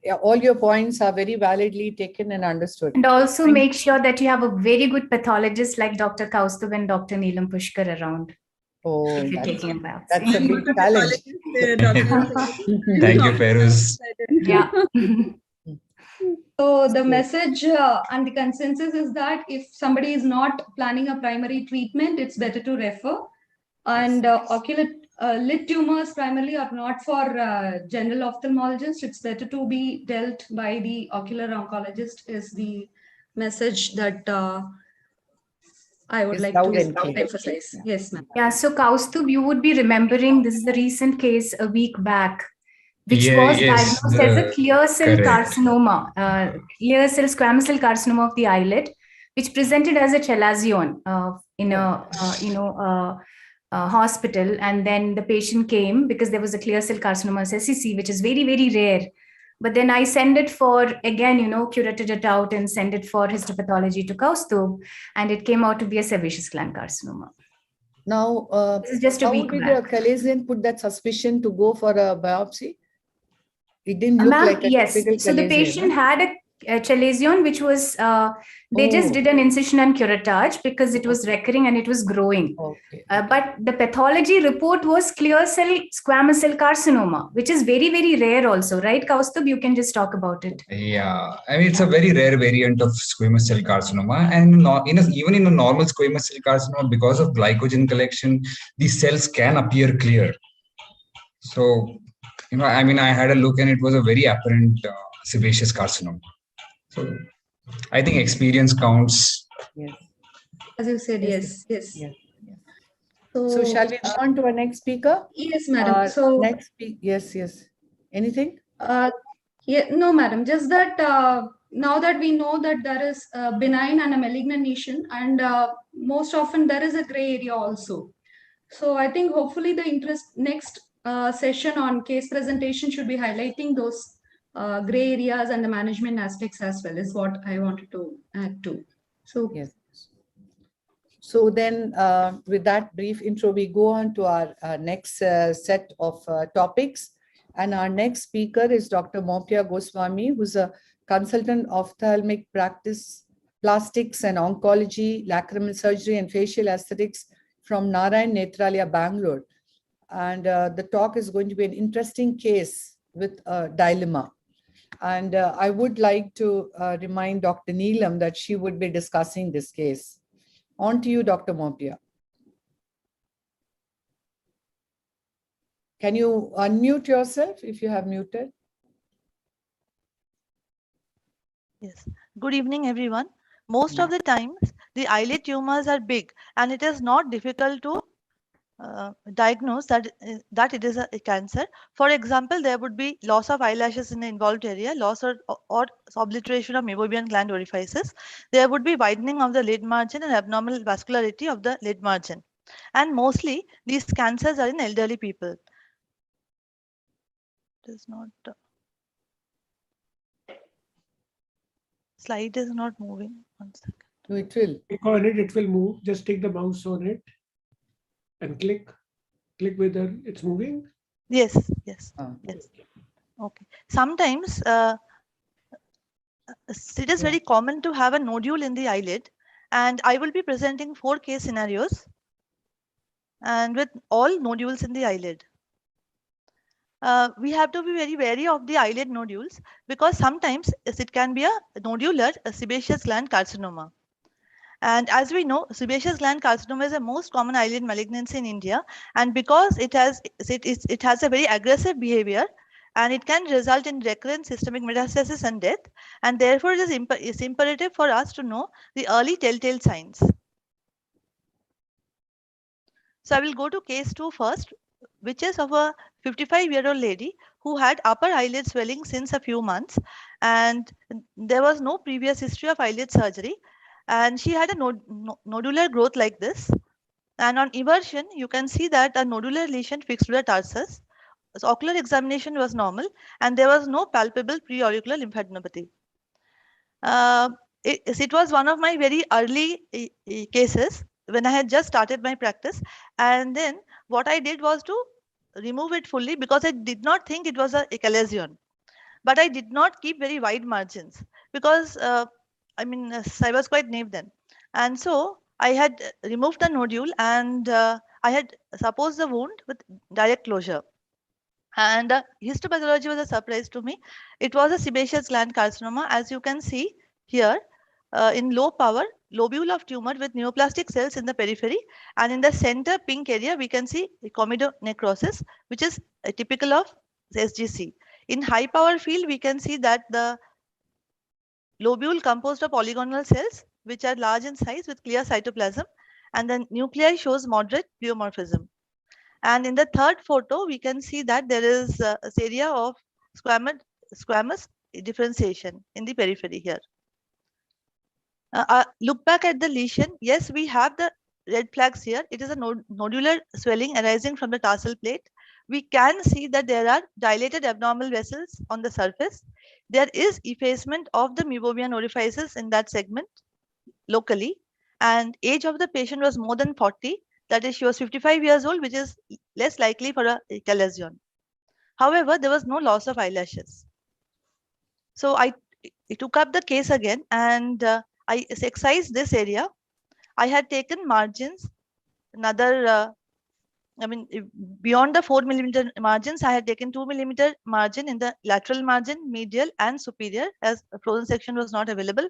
Yeah, all your points are very validly taken and understood. And also make sure that you have a very good pathologist like Dr. Kaustubh and Dr. Neelam Pushkar around. Oh, if you're taking a biopsy. that's a big challenge. Thank you, Peruz. Yeah. So the message and the consensus is that if somebody is not planning a primary treatment, it's better to refer. And ocular lid tumors primarily are not for general ophthalmologist. It's better to be dealt by the ocular oncologist is the message that I would like to emphasize. Yes, ma'am. Yeah, so Kaustubh, you would be remembering this is the recent case a week back, which was diagnosed as a clear cell carcinoma, clear cell squamous cell carcinoma of the eyelid, which presented as a chalazion in a hospital. And then the patient came because there was a clear cell carcinoma SCC, which is very, very rare. But then I send it for, again, curated it out and send it for histopathology to Kaustubh, and it came out to be a sebaceous gland carcinoma. Now, this is just a week did back. Chalasian put that suspicion to go for a biopsy? It didn't look like a typical So the Chalasian, patient had a chalazion, which was, they just did an incision and curettage because it was recurring and it was growing. But the pathology report was clear cell squamous cell carcinoma, which is very, very rare also, right, Kaustubh? You can just talk about it. Yeah, I mean, it's a very rare variant of squamous cell carcinoma. And even in a normal squamous cell carcinoma, because of glycogen collection, the cells can appear clear. So, I mean, I had a look and it was a very apparent sebaceous carcinoma. So I think experience counts. Yes. As you said, yes. So shall we go on to our next speaker? Yes, madam. So next yes. Anything? Yeah, no, madam. Just that now that we know that there is a benign and a malignant lesion, and most often there is a gray area also. So I think hopefully the next session on case presentation should be highlighting those gray areas and the management aspects as well is what I wanted to add to. So yes. So then with that brief intro, we go on to our next set of topics. And our next speaker is Dr. Mopia Goswami, who's a consultant ophthalmic practice, plastics and oncology, lacrimal surgery and facial aesthetics from Narayan Netralia, Bangalore. And the talk is going to be an interesting case with a dilemma. And I would like to remind Dr. Neelam that she would be discussing this case. On to you, Dr. Mopia. Can you unmute yourself if you have muted? Yes. Good evening, everyone. Most of the times, the eyelid tumors are big, and it is not difficult to diagnose that it is a cancer. For example, there would be loss of eyelashes in the involved area, loss or obliteration of meibomian gland orifices. There would be widening of the lid margin and abnormal vascularity of the lid margin. And mostly, these cancers are in elderly people. It is not. Slide is not moving. 1 second. No, it will. Click on it, it will move. Just take the mouse on it and click whether it's moving. Yes. Okay. Sometimes it is very common to have a nodule in the eyelid, and I will be presenting 4 case scenarios and with all nodules in the eyelid. We have to be very wary of the eyelid nodules because sometimes it can be a nodular sebaceous gland carcinoma. And as we know, sebaceous gland carcinoma is the most common eyelid malignancy in India. And because it has a very aggressive behavior, and it can result in recurrent systemic metastasis and death. And therefore, it is imperative for us to know the early telltale signs. So I will go to case 2 first, which is of a 55-year-old lady who had upper eyelid swelling since a few months, and there was no previous history of eyelid surgery, and she had a nodular growth like this. And on eversion, you can see that a nodular lesion fixed to the tarsus. So ocular examination was normal, and there was no palpable preauricular lymphadenopathy. It was one of my very early cases when I had just started my practice. And then what I did was to remove it fully because I did not think it was a lesion. But I did not keep very wide margins because I was quite naive then. And so I had removed the nodule and I had supposed the wound with direct closure. And histopathology was a surprise to me. It was a sebaceous gland carcinoma, as you can see here, in low power lobule of tumor with neoplastic cells in the periphery, and in the center pink area we can see comedonecrosis, which is typical of SGC. In high power field we can see that the lobule composed of polygonal cells which are large in size with clear cytoplasm, and the nuclei shows moderate pleomorphism. And in the third photo, we can see that there is this area of squamous differentiation in the periphery here. Look back at the lesion. Yes, we have the red flags here. It is a nodular swelling arising from the tarsal plate. We can see that there are dilated abnormal vessels on the surface. There is effacement of the meibomian orifices in that segment locally. And age of the patient was more than 40. That is, she was 55 years old, which is less likely for a lesion. However, there was no loss of eyelashes. So I took up the case again and I excised this area. I had taken margins, another, beyond the 4 millimeter margins, I had taken 2 millimeter margin in the lateral margin, medial and superior, as a frozen section was not available.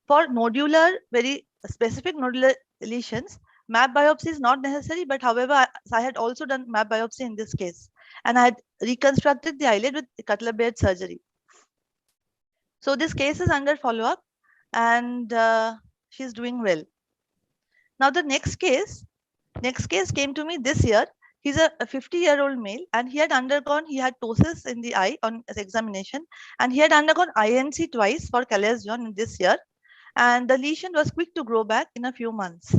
For nodular, very specific nodular lesions, map biopsy is not necessary, but however, I had also done map biopsy in this case, and I had reconstructed the eyelid with Cutler-Baird surgery. So this case is under follow-up, and she's doing well. Now the next case came to me this year. He's a 50-year-old male, and he had ptosis in the eye on examination, and he had undergone INC twice for lesion in this year, and the lesion was quick to grow back in a few months.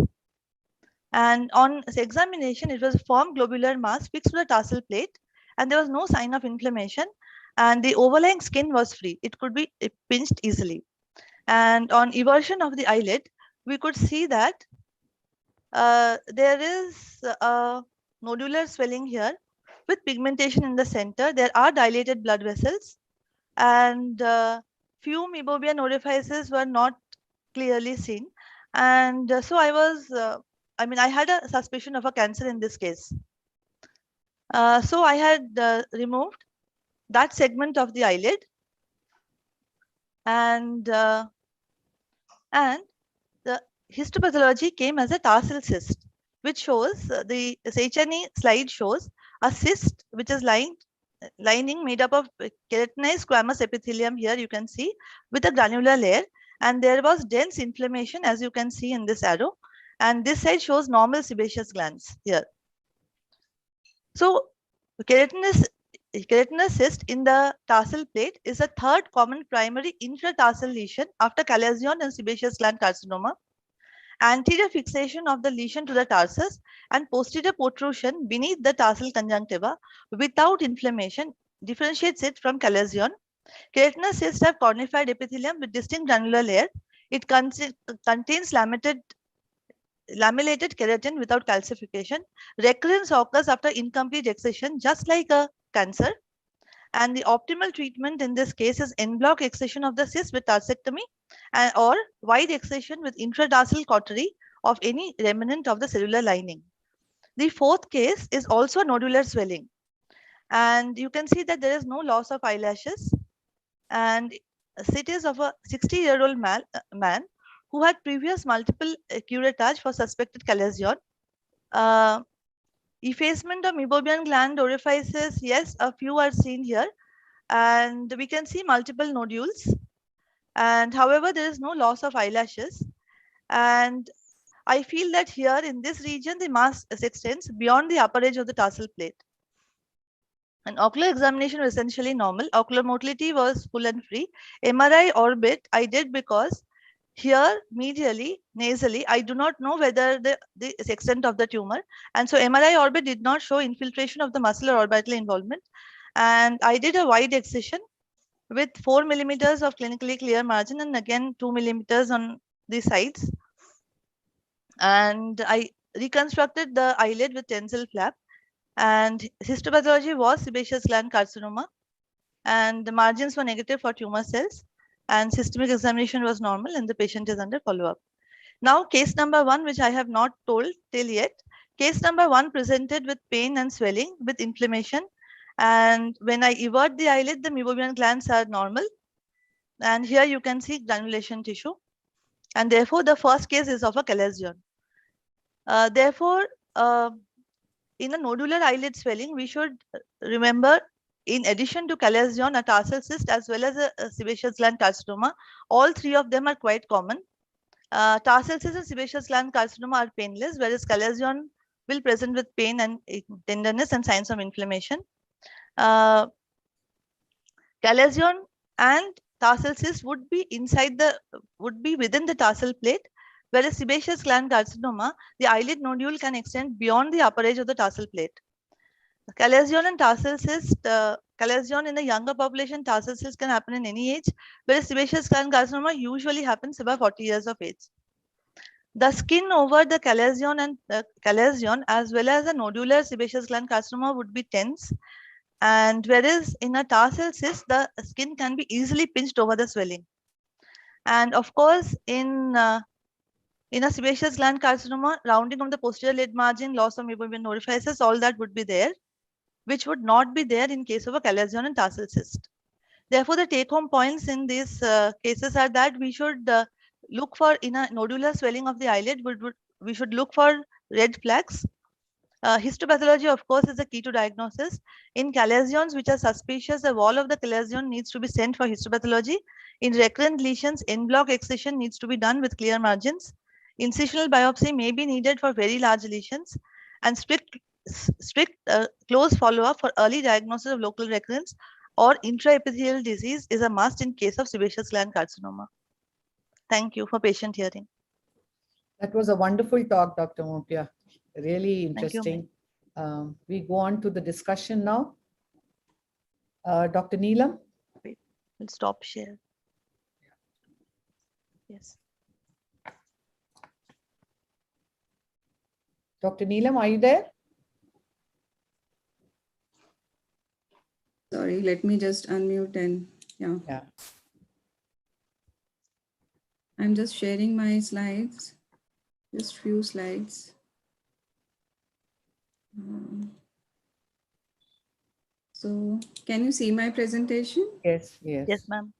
And on examination, it was a firm globular mass fixed to the tarsal plate, and there was no sign of inflammation, and the overlying skin was free. It could be pinched easily. And on eversion of the eyelid, we could see that there is a nodular swelling here with pigmentation in the center. There are dilated blood vessels, and few meibomian orifices were not clearly seen. And so I was, I had a suspicion of a cancer in this case. So I had removed that segment of the eyelid, and the histopathology came as a tarsal cyst, which shows the HNE slide shows a cyst which is lining made up of keratinized squamous epithelium. Here you can see with a granular layer, and there was dense inflammation, as you can see in this arrow, and this side shows normal sebaceous glands here. So keratinous cyst in the tarsal plate is a third common primary intratarsal lesion after lesion and sebaceous gland carcinoma. Anterior fixation of the lesion to the tarsus and posterior protrusion beneath the tarsal conjunctiva without inflammation differentiates it from lesion. Keratinous cysts have cornified epithelium with distinct granular layer. It contains laminated keratin without calcification. Recurrence occurs after incomplete excision, just like a cancer. And the optimal treatment in this case is en bloc excision of the cyst with tarsectomy or wide excision with intratarsal cautery of any remnant of the cellular lining. The fourth case is also nodular swelling. And you can see that there is no loss of eyelashes. And it is of a 60-year-old man who had previous multiple curettage for suspected lesion. Effacement of meibomian gland orifices, yes, a few are seen here, and we can see multiple nodules. And however, there is no loss of eyelashes. And I feel that here in this region, the mass extends beyond the upper edge of the tarsal plate. An ocular examination was essentially normal. Ocular motility was full and free. MRI orbit I did because here medially, nasally, I do not know whether the extent of the tumor. And so MRI orbit did not show infiltration of the muscle or orbital involvement. And I did a wide excision with 4 millimeters of clinically clear margin and again 2 millimeters on the sides. And I reconstructed the eyelid with tensile flap. And histopathology was sebaceous gland carcinoma, and the margins were negative for tumor cells, and systemic examination was normal, and the patient is under follow-up. Now, case number 1, which I have not told till yet. Case number 1 presented with pain and swelling with inflammation, and when I evert the eyelid, the meibomian glands are normal, and here you can see granulation tissue, and therefore the first case is of a chalazion. Therefore, in a nodular eyelid swelling, we should remember, in addition to chalazion, a tarsal cyst as well as a sebaceous gland carcinoma, all three of them are quite common. Tarsal cyst and sebaceous gland carcinoma are painless, whereas chalazion will present with pain and tenderness and signs of inflammation. Chalazion and tarsal cyst would be within the tarsal plate, whereas sebaceous gland carcinoma, the eyelid nodule can extend beyond the upper edge of the tarsal plate. Chalazion and tarsal cyst, chalazion in the younger population, tarsal cyst can happen in any age, whereas sebaceous gland carcinoma usually happens above 40 years of age. The skin over the chalazion and chalazion as well as the nodular sebaceous gland carcinoma would be tense, and whereas in a tarsal cyst, the skin can be easily pinched over the swelling. And of course, in a sebaceous gland carcinoma, rounding of the posterior lid margin, loss of meibomian orifices, all that would be there, which would not be there in case of a chalazion and tarsal cyst. Therefore, the take-home points in these cases are that we should look for, in a nodular swelling of the eyelid, we should look for red flags. Histopathology, of course, is the key to diagnosis. In chalazions which are suspicious, the wall of the chalazion needs to be sent for histopathology. In recurrent lesions, en-bloc excision needs to be done with clear margins. Incisional biopsy may be needed for very large lesions, and strict close follow-up for early diagnosis of local recurrence or intraepithelial disease is a must in case of sebaceous gland carcinoma. Thank you for patient hearing. That was a wonderful talk, Dr. Mopia. Really interesting. We go on to the discussion now. Dr. Neelam? Wait, we'll stop share. Yes. Dr. Neelam, are you there? Sorry, let me just unmute and yeah. I'm just sharing my slides, just few slides. So can you see my presentation? Yes, yes. Yes, ma'am.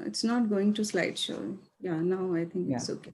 It's not going to slideshow. Yeah, now I think it's okay.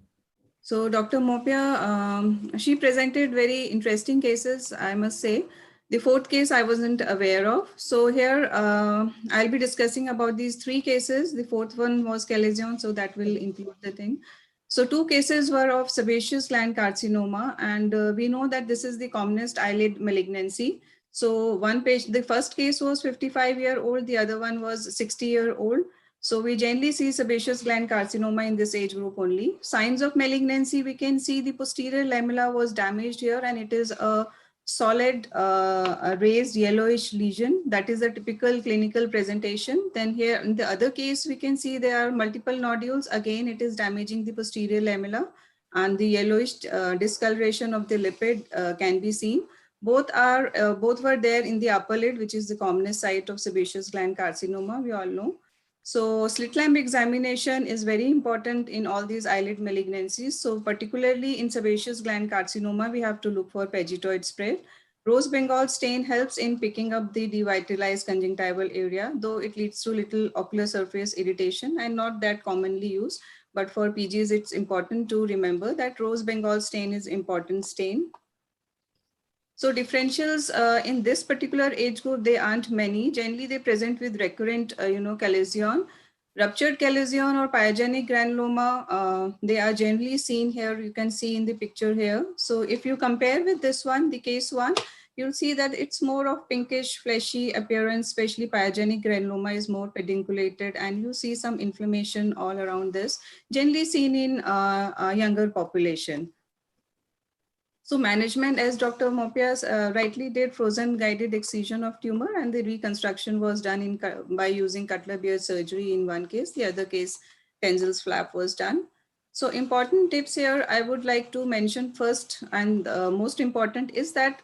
So Dr. Mopia, she presented very interesting cases, I must say. The fourth case I wasn't aware of. So here I'll be discussing about these three cases. The fourth one was chalazion, so that will include the thing. So two cases were of sebaceous gland carcinoma, and we know that this is the commonest eyelid malignancy. So one patient, the first case was 55-year-old, the other one was 60-year-old. So we generally see sebaceous gland carcinoma in this age group only. Signs of malignancy, we can see the posterior lamella was damaged here, and it is a solid a raised yellowish lesion. That is a typical clinical presentation. Then here in the other case, we can see there are multiple nodules. Again, it is damaging the posterior lamella, and the yellowish discoloration of the lipid can be seen. Both were there in the upper lid, which is the commonest site of sebaceous gland carcinoma, we all know. So slit lamp examination is very important in all these eyelid malignancies. So particularly in sebaceous gland carcinoma, we have to look for pagetoid spread. Rose Bengal stain helps in picking up the devitalized conjunctival area, though it leads to little ocular surface irritation and not that commonly used. But for PGs, it's important to remember that Rose Bengal stain is important stain. So differentials in this particular age group, they aren't many. Generally, they present with recurrent, calasion. Ruptured calasion or pyogenic granuloma, they are generally seen here. You can see in the picture here. So if you compare with this one, the case one, you'll see that it's more of pinkish, fleshy appearance, especially pyogenic granuloma is more pedunculated, and you see some inflammation all around this, generally seen in a younger population. So management, as Dr. Mopias rightly did, frozen guided excision of tumor, and the reconstruction was done by using Cutler-Beard surgery in one case. The other case, Tenzel's flap was done. So important tips here I would like to mention first, and most important is that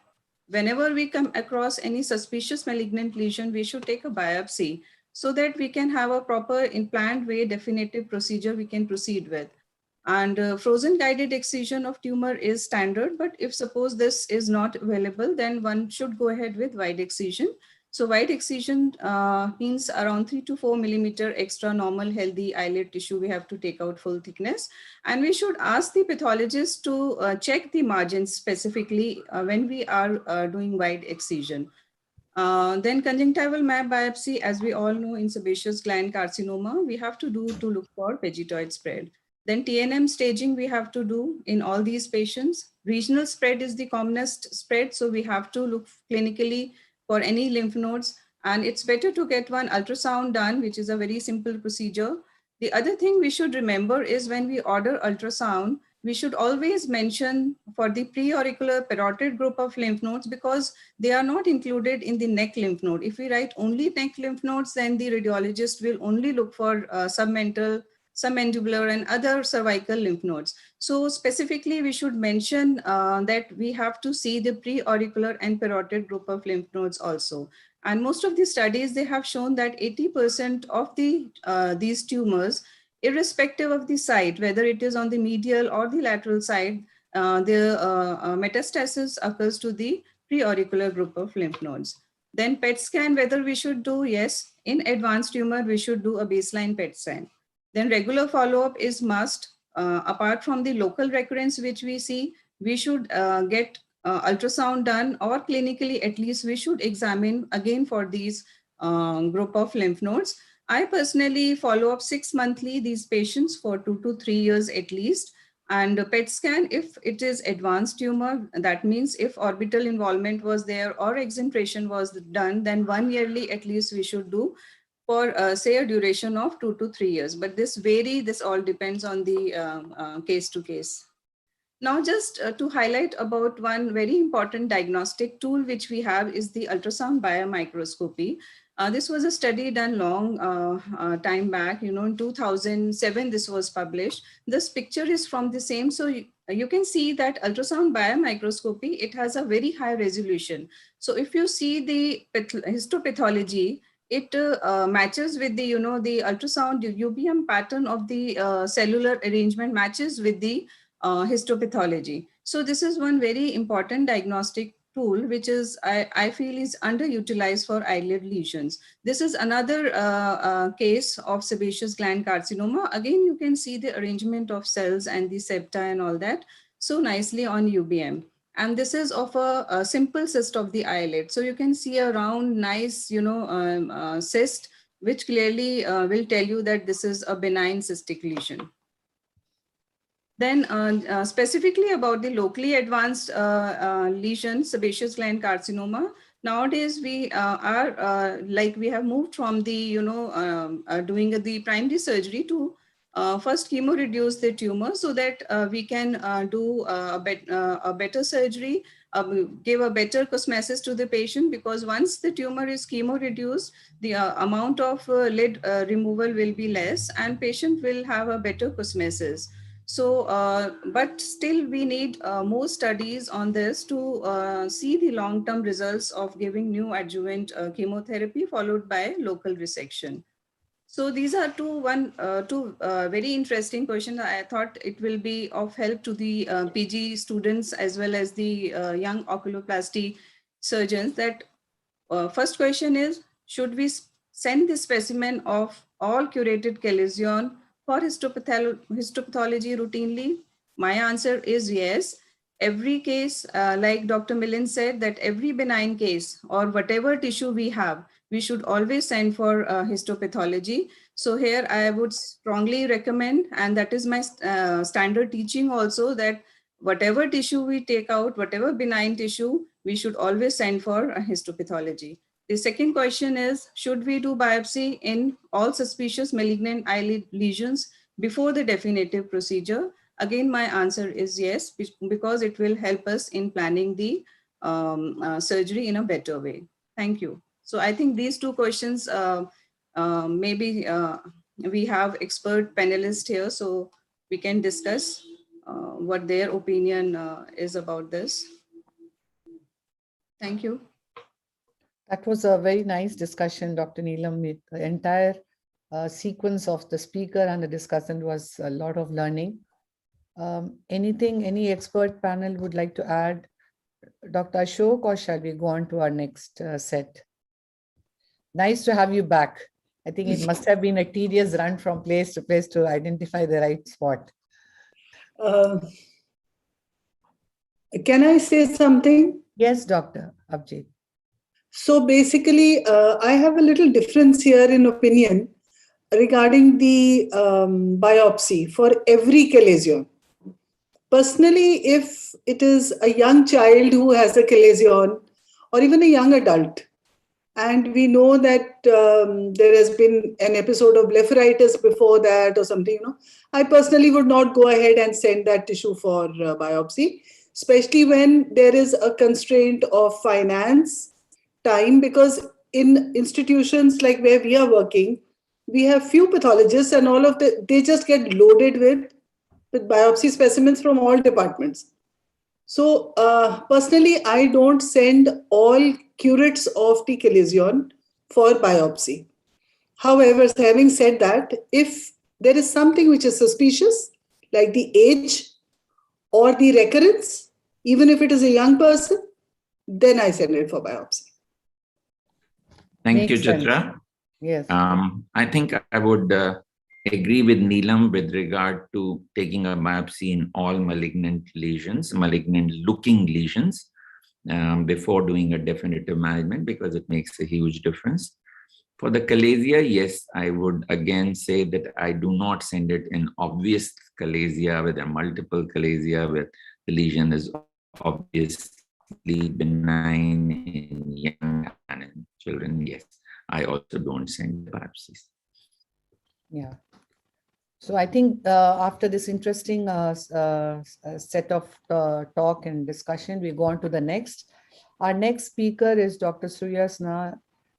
whenever we come across any suspicious malignant lesion, we should take a biopsy so that we can have a proper planned way definitive procedure we can proceed with. And frozen guided excision of tumor is standard, but if suppose this is not available, then one should go ahead with wide excision. So wide excision means around 3 to 4 millimeter extra normal healthy eyelid tissue we have to take out full thickness. And we should ask the pathologist to check the margins specifically when we are doing wide excision. Then conjunctival map biopsy, as we all know, in sebaceous gland carcinoma, we have to do to look for vegetoid spread. Then TNM staging we have to do in all these patients. Regional spread is the commonest spread, so we have to look clinically for any lymph nodes, and it's better to get one ultrasound done, which is a very simple procedure. The other thing we should remember is when we order ultrasound, we should always mention for the preauricular parotid group of lymph nodes, because they are not included in the neck lymph node. If we write only neck lymph nodes, then the radiologist will only look for submental, submandibular, and other cervical lymph nodes. So specifically, we should mention that we have to see the preauricular and parotid group of lymph nodes also. And most of the studies, they have shown that 80% of these tumors, irrespective of the site, whether it is on the medial or the lateral side, the metastasis occurs to the preauricular group of lymph nodes. Then PET scan, whether we should do, yes, in advanced tumor, we should do a baseline PET scan. Then regular follow-up is must. Apart from the local recurrence which we see, we should get ultrasound done, or clinically at least we should examine again for these group of lymph nodes. I personally follow up 6 monthly these patients for 2 to 3 years at least. And PET scan, if it is advanced tumor, that means if orbital involvement was there or exentration was done, then 1 yearly at least we should do for say a duration of 2 to 3 years. But this all depends on the case to case. Now, just to highlight about one very important diagnostic tool which we have is the ultrasound biomicroscopy. This was a study done long time back, in 2007 this was published. This picture is from the same. So you can see that ultrasound biomicroscopy, it has a very high resolution. So if you see the histopathology, it matches with the, the ultrasound UBM pattern of the cellular arrangement matches with the histopathology. So this is one very important diagnostic tool, which is, I feel is underutilized for eyelid lesions. This is another case of sebaceous gland carcinoma. Again, you can see the arrangement of cells and the septa and all that so nicely on UBM. And this is of a simple cyst of the eyelid. So you can see a round, nice, cyst, which clearly will tell you that this is a benign cystic lesion. Then specifically about the locally advanced lesions, sebaceous gland carcinoma, nowadays we we have moved from the, doing the primary surgery to first chemo reduce the tumor so that we can do a better surgery, give a better cosmesis to the patient, because once the tumor is chemo reduced, the amount of lid removal will be less and patient will have a better cosmesis. So, but still we need more studies on this to see the long-term results of giving new adjuvant chemotherapy followed by local resection. So these are two very interesting questions. I thought it will be of help to the PG students as well as the young oculoplasty surgeons. That first question is, should we send the specimen of all curated lesion for histopathology routinely? My answer is yes. every case, like Dr. Millen said, that every benign case or whatever tissue we have, we should always send for histopathology. So here I would strongly recommend, and that is my standard teaching also, that whatever tissue we take out, whatever benign tissue, we should always send for a histopathology. The second question is, should we do biopsy in all suspicious malignant eyelid lesions before the definitive procedure? Again, my answer is yes, because it will help us in planning the surgery in a better way. Thank you. So I think these two questions, maybe we have expert panelists here, so we can discuss what their opinion is about this. Thank you. That was a very nice discussion, Dr. Neelam. The entire sequence of the speaker and the discussion was a lot of learning. Any expert panel would like to add? Dr. Ashok, or shall we go on to our next set? Nice to have you back. I think it must have been a tedious run from place to place to identify the right spot. Can I say something? Yes, Dr. Abjit. So basically, I have a little difference here in opinion regarding the biopsy for every chalazion. Personally, if it is a young child who has a chalazion or even a young adult, and we know that there has been an episode of blepharitis before that or something, I personally would not go ahead and send that tissue for biopsy, especially when there is a constraint of finance, time, because in institutions like where we are working, we have few pathologists and all of they just get loaded with biopsy specimens from all departments. So personally, I don't send all curates of the chalazion for biopsy. However, having said that, if there is something which is suspicious, like the age or the recurrence, even if it is a young person, then I send it for biopsy. Thank you, Chitra. Yes. I think I would agree with Neelam with regard to taking a biopsy in all malignant lesions, malignant looking lesions, before doing a definitive management, because it makes a huge difference. For the chalasia, yes, I would again say that I do not send it in obvious chalasia with a multiple chalasia where the lesion is obviously benign in young and in children. Yes, I also don't send biopsies. Yeah. So I think after this interesting set of talk and discussion, we go on to the next. Our next speaker is Dr. Suryasna.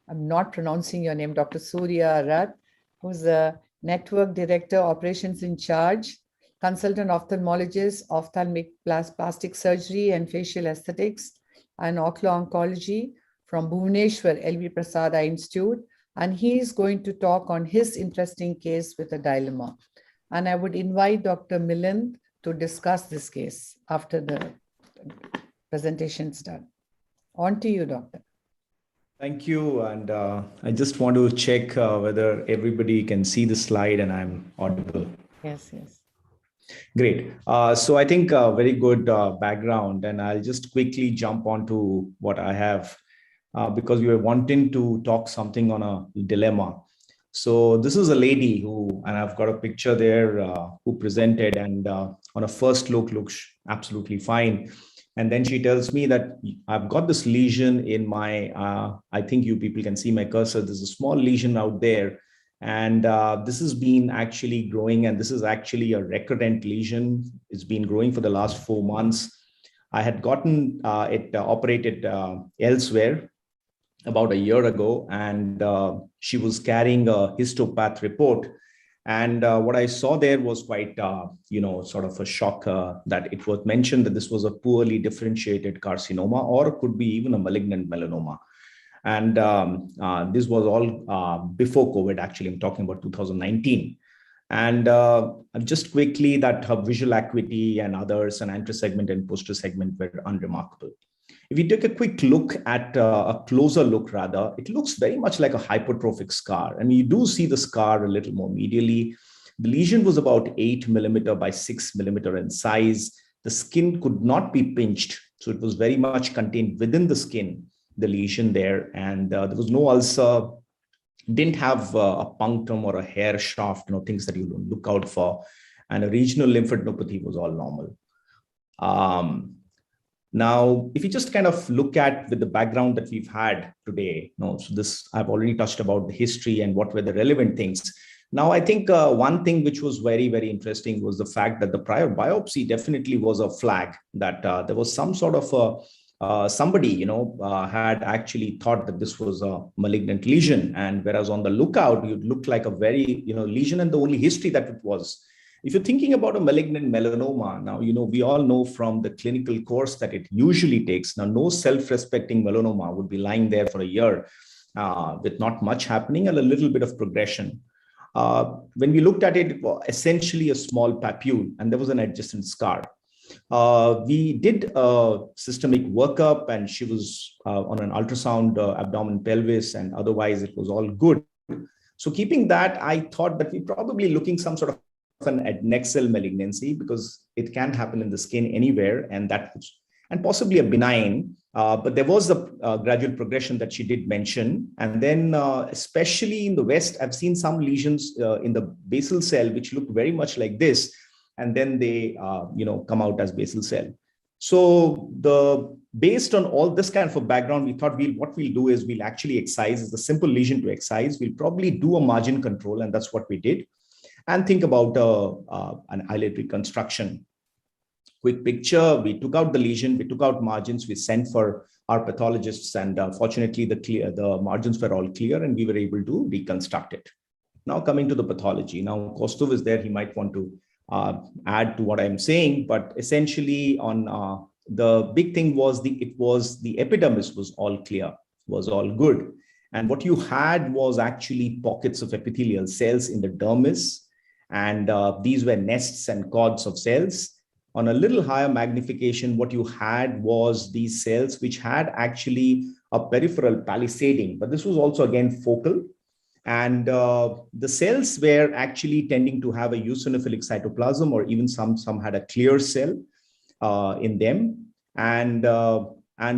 I'm not pronouncing your name, Dr. Surya Rat, who's the Network Director, Operations in Charge, Consultant Ophthalmologist, Ophthalmic Plastic Surgery and Facial Aesthetics, and Oculo-Oncology from Bhubaneswar LV Prasad Eye Institute. And he is going to talk on his interesting case with a dilemma. And I would invite Dr. Millen to discuss this case after the presentation is done. On to you, Doctor. Thank you. And I just want to check whether everybody can see the slide and I'm audible. Yes, yes. Great. So I think a very good background, and I'll just quickly jump onto what I have because we were wanting to talk something on a dilemma. So this is a lady who, and I've got a picture there, who presented, and on a first look looks absolutely fine. And then she tells me that I've got this lesion in my, I think you people can see my cursor. There's a small lesion out there. And this has been actually growing, and this is actually a recurrent lesion. It's been growing for the last 4 months. I had gotten it operated elsewhere about a year ago, and she was carrying a histopath report. And what I saw there was quite, sort of a shock that it was mentioned that this was a poorly differentiated carcinoma, or it could be even a malignant melanoma. And this was all before COVID, actually. I'm talking about 2019. And just quickly, that her visual acuity and others, and anterior segment and posterior segment, were unremarkable. If you take a quick look at a closer look, rather, it looks very much like a hypertrophic scar. And you do see the scar a little more medially. The lesion was about 8 mm by 6 mm in size. The skin could not be pinched. So it was very much contained within the skin, the lesion there. And there was no ulcer, didn't have a punctum or a hair shaft, things that you don't look out for. And a regional lymphadenopathy was all normal. Now, if you just kind of look at with the background that we've had today, so this, I've already touched about the history and what were the relevant things. Now, I think one thing which was very, very interesting was the fact that the prior biopsy definitely was a flag that there was some sort of somebody, had actually thought that this was a malignant lesion. And whereas on the lookout, it looked like a very, lesion, and the only history that it was. If you're thinking about a malignant melanoma, now, we all know from the clinical course that it usually takes. Now, no self-respecting melanoma would be lying there for a year with not much happening and a little bit of progression. When we looked at it, it was essentially a small papule, and there was an adjacent scar. We did a systemic workup, and she was on an ultrasound abdomen pelvis, and otherwise it was all good. So keeping that, I thought that we're probably looking some sort of an adnexal malignancy, because it can happen in the skin anywhere, and possibly a benign, but there was a gradual progression that she did mention. And then especially in the West, I've seen some lesions in the basal cell, which look very much like this, and then they come out as basal cell. So based on all this kind of a background, we thought what we'll do is we'll actually excise. It's a simple lesion to excise. We'll probably do a margin control, and that's what we did. And think about an eyelid reconstruction. Quick picture, we took out the lesion, we took out margins, we sent for our pathologists, and fortunately the margins were all clear, and we were able to reconstruct it. Now coming to the pathology. Now Kostov is there, he might want to add to what I'm saying, but essentially on the big thing was the epidermis was all clear, was all good. And what you had was actually pockets of epithelial cells in the dermis, and these were nests and cords of cells. On a little higher magnification, what you had was these cells which had actually a peripheral palisading, but this was also again focal. And the cells were actually tending to have a eosinophilic cytoplasm, or even some had a clear cell in them. And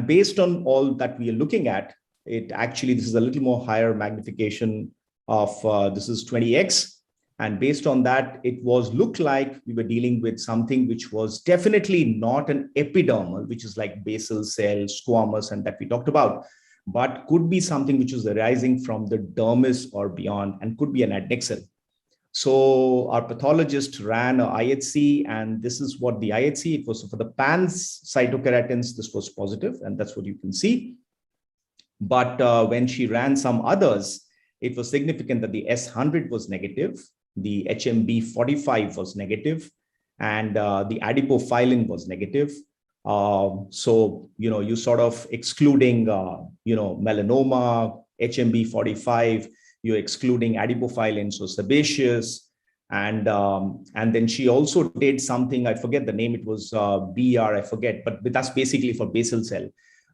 based on all that we are looking at, it actually, this is a little more higher magnification of, this is 20x. And based on that, it looked like we were dealing with something which was definitely not an epidermal, which is like basal cell, squamous, and that we talked about, but could be something which is arising from the dermis or beyond, and could be an adnexal. So our pathologist ran a IHC, and this is what the IHC, it was for the PANS cytokeratins, this was positive, and that's what you can see. But when she ran some others, it was significant that the S100 was negative, the HMB45 was negative, and the adipophyllin was negative. So, you sort of excluding, melanoma, HMB45, you're excluding adipophyllin, so sebaceous. And then she also did something, I forget the name, it was BR, I forget, but that's basically for basal cell.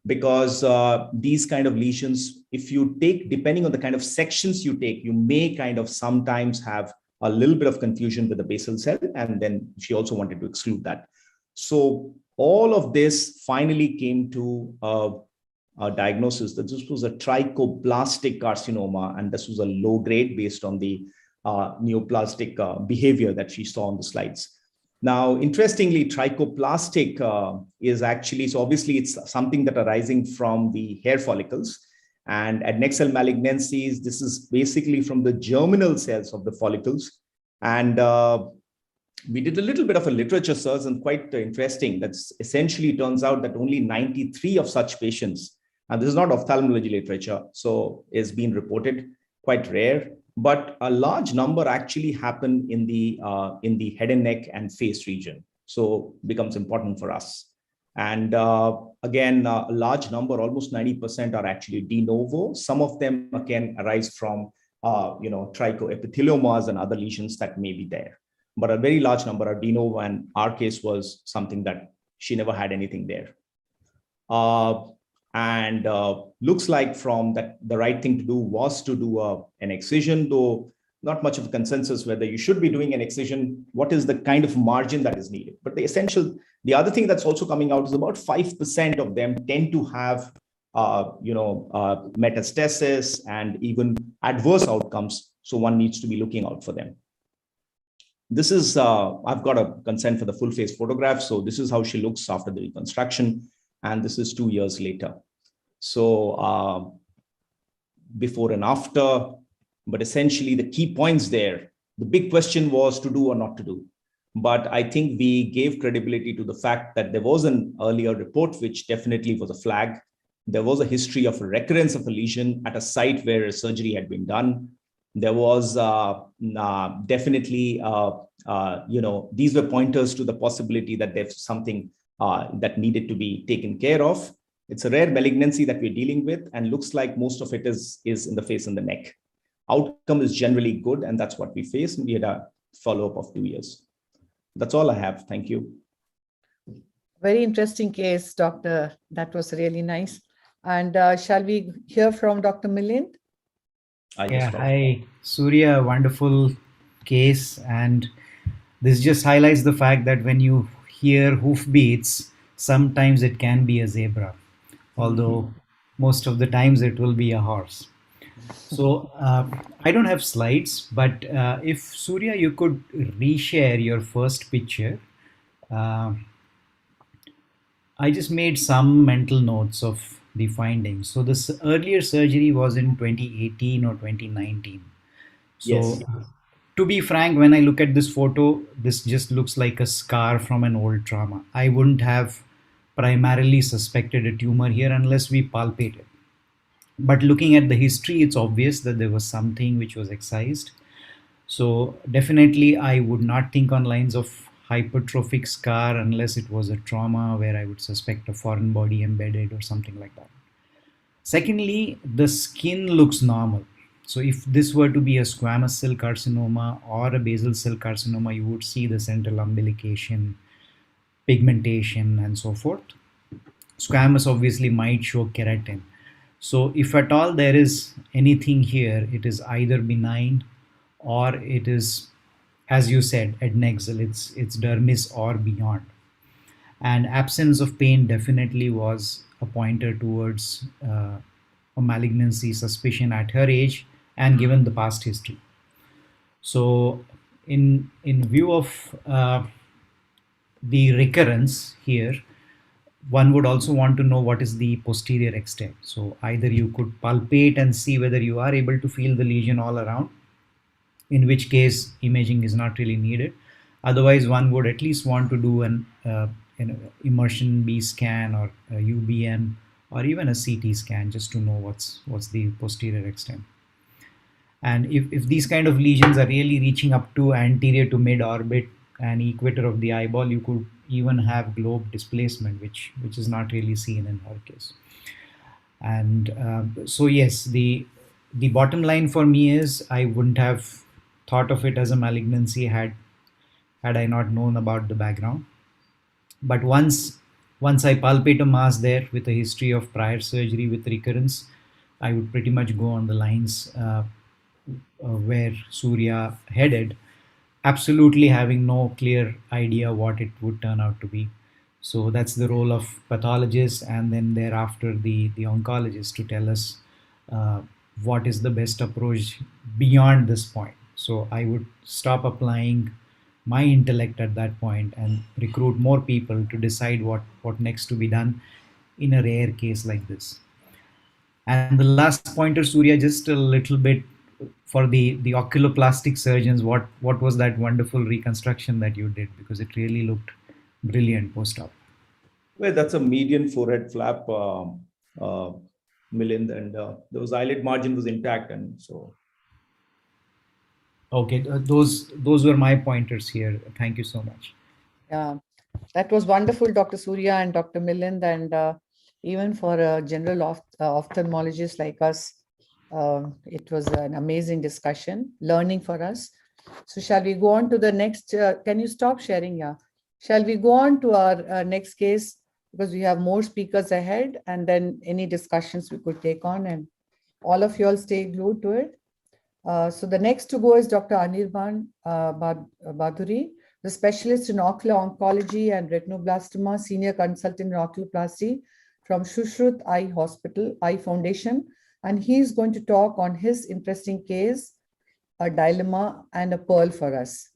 Because these kind of lesions, if you take, depending on the kind of sections you take, you may kind of sometimes have a little bit of confusion with the basal cell, and then she also wanted to exclude that. So all of this finally came to a diagnosis that this was a trichoplastic carcinoma, and this was a low grade based on the neoplastic behavior that she saw on the slides. Now, interestingly, trichoplastic is actually, so obviously it's something that arising from the hair follicles, and adnexal malignancies, this is basically from the germinal cells of the follicles. And we did a little bit of a literature search, and quite interesting. That's essentially turns out that only 93 of such patients, and this is not ophthalmology literature, so it's been reported, quite rare, but a large number actually happen in the head and neck and face region. So becomes important for us. And again, a large number, almost 90% are actually de novo. Some of them can arise from, trichoepitheliomas and other lesions that may be there. But a very large number are de novo, and our case was something that she never had anything there. And looks like from that, the right thing to do was to do an excision, though not much of a consensus whether you should be doing an excision, what is the kind of margin that is needed. But the other thing that's also coming out is about 5% of them tend to have metastasis and even adverse outcomes. So one needs to be looking out for them. This is, I've got a consent for the full face photograph. So this is how she looks after the reconstruction. And this is 2 years later. So before and after, but essentially the key points there, the big question was to do or not to do. But I think we gave credibility to the fact that there was an earlier report, which definitely was a flag. There was a history of a recurrence of a lesion at a site where a surgery had been done. There was definitely, these were pointers to the possibility that there's something that needed to be taken care of. It's a rare malignancy that we're dealing with, and looks like most of it is in the face and the neck. Outcome is generally good, and that's what we face. We had a follow-up of 2 years. That's all I have. Thank you. Very interesting case, Doctor. That was really nice. And shall we hear from Dr. Milind? Yeah, hi, Surya, wonderful case. And this just highlights the fact that when you hear hoofbeats, sometimes it can be a zebra, although most of the times it will be a horse. So I don't have slides, but if Surya, you could reshare your first picture. I just made some mental notes of the findings. So this earlier surgery was in 2018 or 2019. So Yes. To be frank, when I look at this photo, this just looks like a scar from an old trauma. I wouldn't have primarily suspected a tumor here unless we palpate it. But looking at the history, it's obvious that there was something which was excised. So definitely I would not think on lines of hypertrophic scar unless it was a trauma where I would suspect a foreign body embedded or something like that. Secondly, the skin looks normal. So if this were to be a squamous cell carcinoma or a basal cell carcinoma, you would see the central umbilication, pigmentation, and so forth. Squamous obviously might show keratin. So if at all there is anything here, it is either benign or it is, as you said, adnexal, it's dermis or beyond. And absence of pain definitely was a pointer towards a malignancy suspicion at her age and given the past history. So in view of the recurrence here, one would also want to know what is the posterior extent. So either you could palpate and see whether you are able to feel the lesion all around, in which case imaging is not really needed. Otherwise, one would at least want to do an immersion B scan or a UBM or even a CT scan just to know what's the posterior extent. And if these kind of lesions are really reaching up to anterior to mid orbit and equator of the eyeball, you could even have globe displacement, which is not really seen in her case. And so yes, the bottom line for me is I wouldn't have thought of it as a malignancy had I not known about the background. But once I palpate a mass there with a history of prior surgery with recurrence, I would pretty much go on the lines where Surya headed, absolutely having no clear idea what it would turn out to be. So that's the role of pathologist and then thereafter the oncologist to tell us what is the best approach beyond this point. So I would stop applying my intellect at that point and recruit more people to decide what next to be done in a rare case like this. And the last pointer, Surya, just a little bit for the oculoplastic surgeons, what was that wonderful reconstruction that you did? Because it really looked brilliant post-op. Well, that's a median forehead flap, Milind, and those eyelid margin was intact, and so. Okay, those were my pointers here. Thank you so much. Yeah, that was wonderful, Dr. Surya and Dr. Milind, and even for a general ophthalmologist like us, it was an amazing discussion, learning for us. So shall we go on to the next, can you stop sharing? Yeah. Shall we go on to our next case, because we have more speakers ahead, and then any discussions we could take on, and all of you all stay glued to it. So the next to go is Dr. Anirban Baduri, the specialist in ocular oncology and retinoblastoma, senior consultant in oculoplasty from Shushrut Eye Foundation. And he is going to talk on his interesting case, a dilemma and a pearl for us.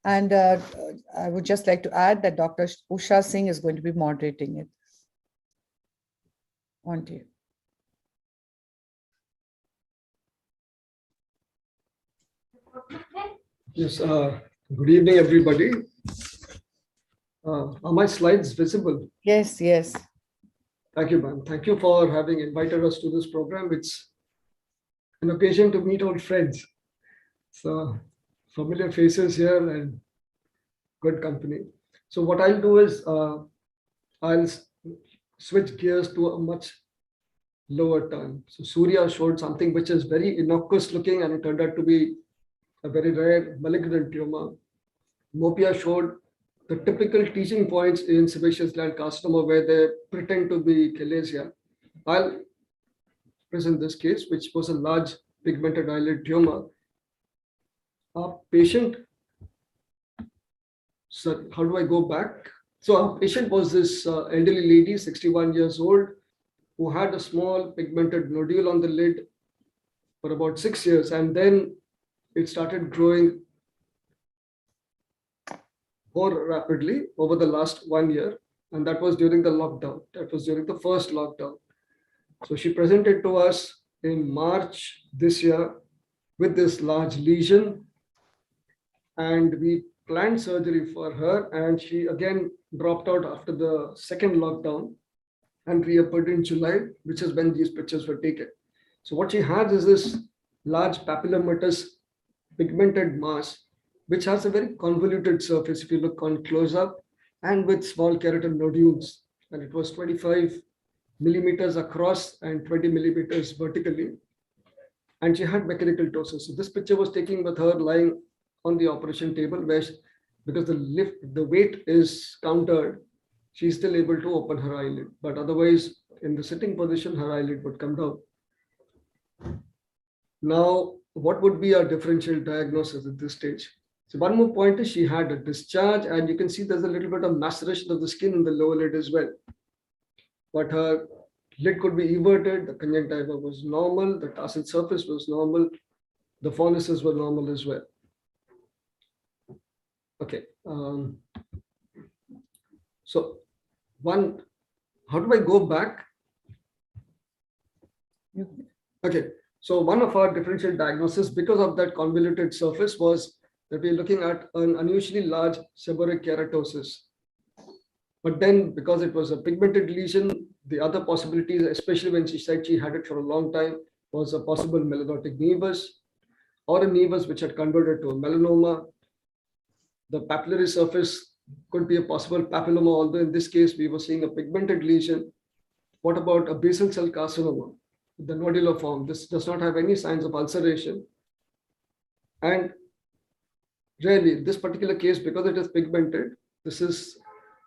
And I would just like to add that Dr. Usha Singh is going to be moderating it. On to you. Yes, good evening, everybody. Are my slides visible? Yes, yes. Thank you, ma'am. Thank you for having invited us to this program. It's an occasion to meet old friends. So familiar faces here and good company. So what I'll do is I'll switch gears to a much lower term. So Surya showed something which is very innocuous looking, and it turned out to be a very rare malignant tumor. Mopia showed the typical teaching points in sebaceous gland carcinoma where they pretend to be chalasia. I'll present this case, which was a large pigmented eyelid tumor. Our patient, so how do I go back? So our patient was this elderly lady, 61 years old, who had a small pigmented nodule on the lid for about 6 years, and then it started growing more rapidly over the last 1 year, and that was during the lockdown. That was during the first lockdown. So she presented to us in March this year with this large lesion, and we planned surgery for her, and she again dropped out after the second lockdown and reappeared in July, which is when these pictures were taken. So what she has is this large papillomatous pigmented mass, which has a very convoluted surface if you look on close up, and with small keratin nodules. And it was 25 millimeters across and 20 millimeters vertically. And she had mechanical ptosis. So this picture was taken with her lying on the operation table, where because the weight is countered, she's still able to open her eyelid. But otherwise, in the sitting position, her eyelid would come down. Now, what would be our differential diagnosis at this stage? So one more point is she had a discharge, and you can see there's a little bit of maceration of the skin in the lower lid as well. But her lid could be everted, the conjunctiva was normal, the tarsal surface was normal, the fornices were normal as well. Okay. So how do I go back? Okay. So one of our differential diagnosis, because of that convoluted surface, was that we're looking at an unusually large seborrheic keratosis. But then, because it was a pigmented lesion, the other possibilities, especially when she said she had it for a long time, was a possible melanotic nevus or a nevus which had converted to a melanoma. The papillary surface could be a possible papilloma, although in this case we were seeing a pigmented lesion. What about a basal cell carcinoma? The nodular form. This does not have any signs of ulceration. And really, this particular case, because it is pigmented, this is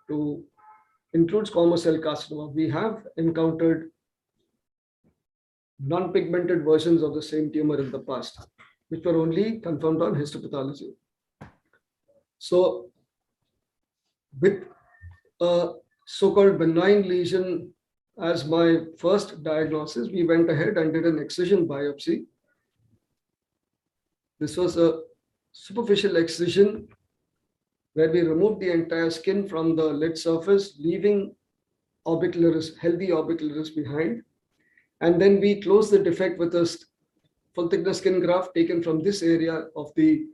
to include squamous cell carcinoma. We have encountered non-pigmented versions of the same tumor in the past, which were only confirmed on histopathology. So with a so-called benign lesion as my first diagnosis, we went ahead and did an excision biopsy. This was a superficial excision where we removed the entire skin from the lid surface, leaving orbicularis, healthy orbicularis behind. And then we closed the defect with a full thickness skin graft taken from this area of the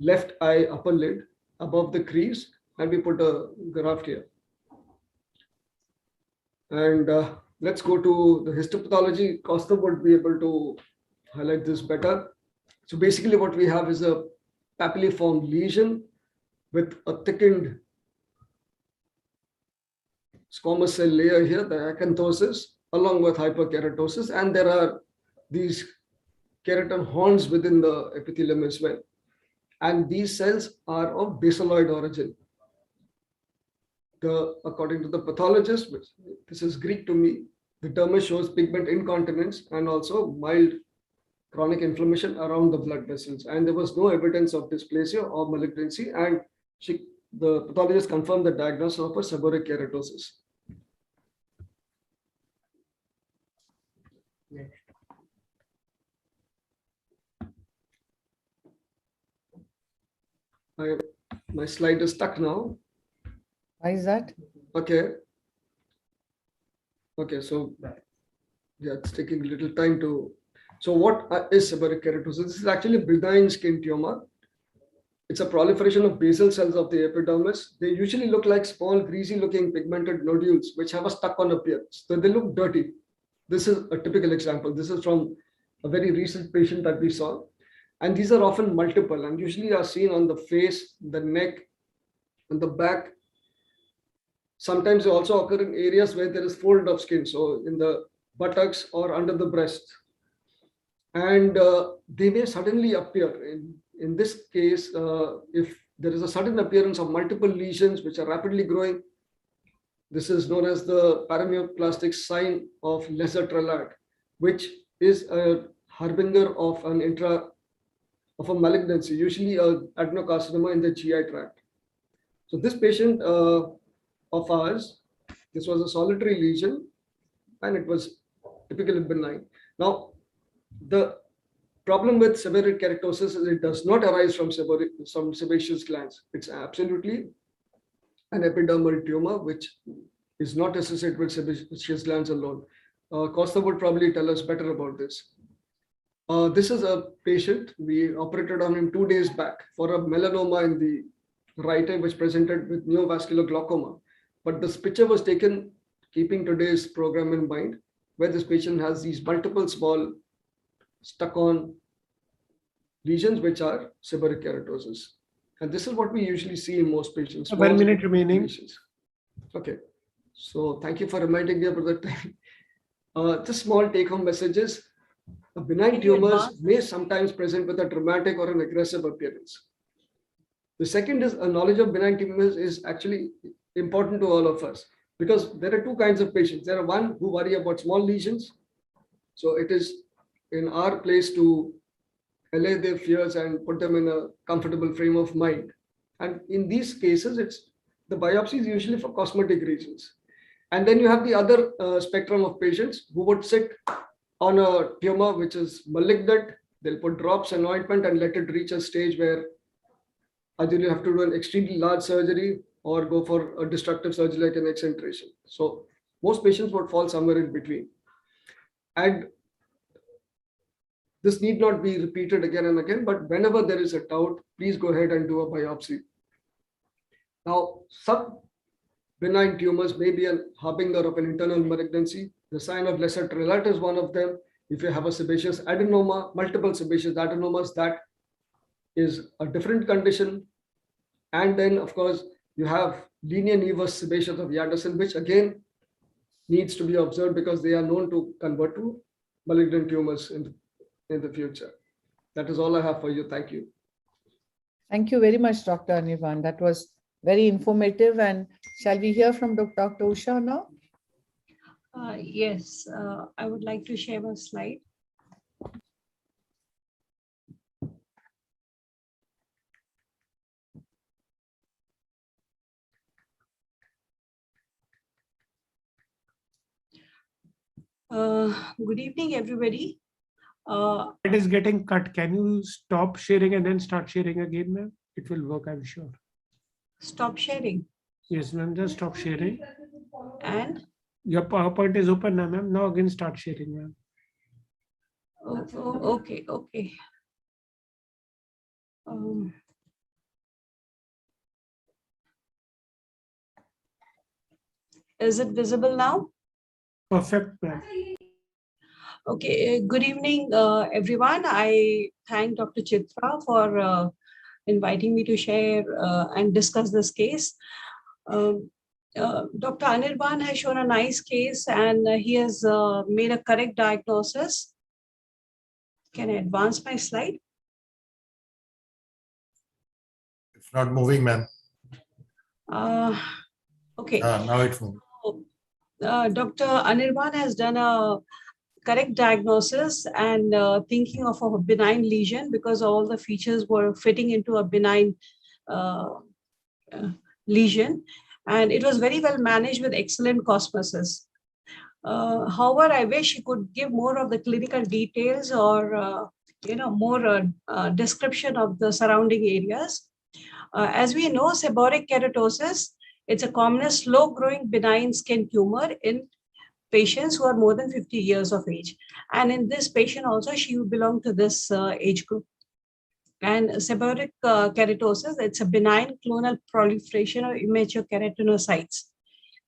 left eye upper lid above the crease, and we put a graft here. And let's go to the histopathology. Costa would be able to highlight this better. So basically what we have is a papilliform lesion with a thickened squamous cell layer here, the acanthosis, along with hyperkeratosis, and there are these keratin horns within the epithelium as well. And these cells are of basaloid origin. According to the pathologist, which this is Greek to me, the dermis shows pigment incontinence and also mild chronic inflammation around the blood vessels, and there was no evidence of dysplasia or malignancy, and the pathologist confirmed the diagnosis of a seborrheic keratosis. My slide is stuck now. Why is that? Okay. Okay, so yeah, it's taking a little time to. So what is seborrheic keratosis? This is actually a benign skin tumor. It's a proliferation of basal cells of the epidermis. They usually look like small, greasy-looking pigmented nodules, which have a stuck-on appearance. So they look dirty. This is a typical example. This is from a very recent patient that we saw. And these are often multiple and usually are seen on the face, the neck, and the back. Sometimes they also occur in areas where there is fold of skin, so in the buttocks or under the breast. And they may suddenly appear. In this case, if there is a sudden appearance of multiple lesions which are rapidly growing, this is known as the paraneoplastic sign of lesser trellat, which is a harbinger of a malignancy, usually an adenocarcinoma in the GI tract. So this patient of ours, this was a solitary lesion, and it was typically benign. Now, the problem with seborrheic keratosis is it does not arise from sebaceous glands. It's absolutely an epidermal tumor, which is not associated with sebaceous glands alone. Costa would probably tell us better about this. This is a patient. We operated on him 2 days back for a melanoma in the right eye, which presented with neovascular glaucoma. But this picture was taken keeping today's program in mind, where this patient has these multiple small stuck-on lesions, which are seborrheic keratosis. And this is what we usually see in most patients. 1 minute remaining. Lesions. Okay. So thank you for reminding me about that time. Just small take-home messages. Benign tumors may sometimes present with a dramatic or an aggressive appearance. The second is a knowledge of benign tumors is actually important to all of us, because there are two kinds of patients. There are one who worry about small lesions. So it is in our place to allay their fears and put them in a comfortable frame of mind. And in these cases, the biopsy is usually for cosmetic reasons. And then you have the other spectrum of patients who would sit on a tumor which is malignant. They'll put drops and ointment and let it reach a stage where either you have to do an extremely large surgery or go for a destructive surgery like an excision. So most patients would fall somewhere in between. And this need not be repeated again and again, but whenever there is a doubt, please go ahead and do a biopsy. Now, some benign tumors may be a harbinger of an internal malignancy. The sign of lesser trellat is one of them. If you have a sebaceous adenoma, multiple sebaceous adenomas, that is a different condition. And then, of course, you have linear nevus sebaceous of Yanderson, which again needs to be observed because they are known to convert to malignant tumors in the future. That is all I have for you. Thank you. Thank you very much, Dr. Anirban. That was very informative. And shall we hear from Dr. Usha now? Yes, I would like to share a slide. Good evening, everybody. It is getting cut. Can you stop sharing and then start sharing again, ma'am? It will work, I'm sure. Stop sharing. Yes, ma'am. Just stop sharing. And? Your PowerPoint is open now, ma'am. Now again start sharing, ma'am. Okay, okay. Is it visible now? Perfect, ma'am. Okay, good evening, everyone. I thank Dr. Chitra for inviting me to share and discuss this case. Dr. Anirban has shown a nice case and he has made a correct diagnosis. Can I advance my slide? It's not moving, ma'am. Okay. Now it's moving. Dr. Anirban has done a correct diagnosis and thinking of a benign lesion because all the features were fitting into a benign lesion, and it was very well managed with excellent cosmosis. However, I wish you could give more of the clinical details or more description of the surrounding areas. As we know, seborrheic keratosis, it's a common slow-growing benign skin tumor in patients who are more than 50 years of age. And in this patient also, she would belong to this age group. And seborrheic keratosis, it's a benign clonal proliferation of immature keratinocytes.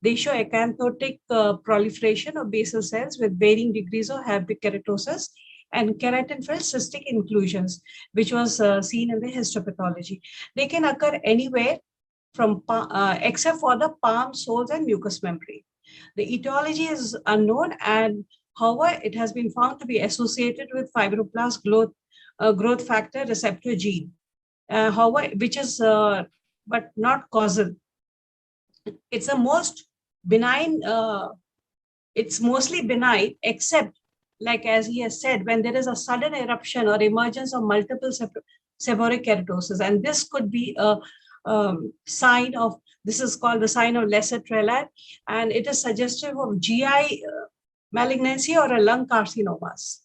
They show acanthotic proliferation of basal cells with varying degrees of keratosis and keratin-filled cystic inclusions, which was seen in the histopathology. They can occur anywhere from except for the palm, soles, and mucous membrane. The etiology is unknown, and however, it has been found to be associated with fibroblast growth factor receptor gene, however, which is but not causal. It's a most benign, it's mostly benign, except, like as he has said, when there is a sudden eruption or emergence of multiple seborrheic keratosis, and this could be a sign of, this is called the sign of lesser trellat, and it is suggestive of GI malignancy or a lung carcinomas.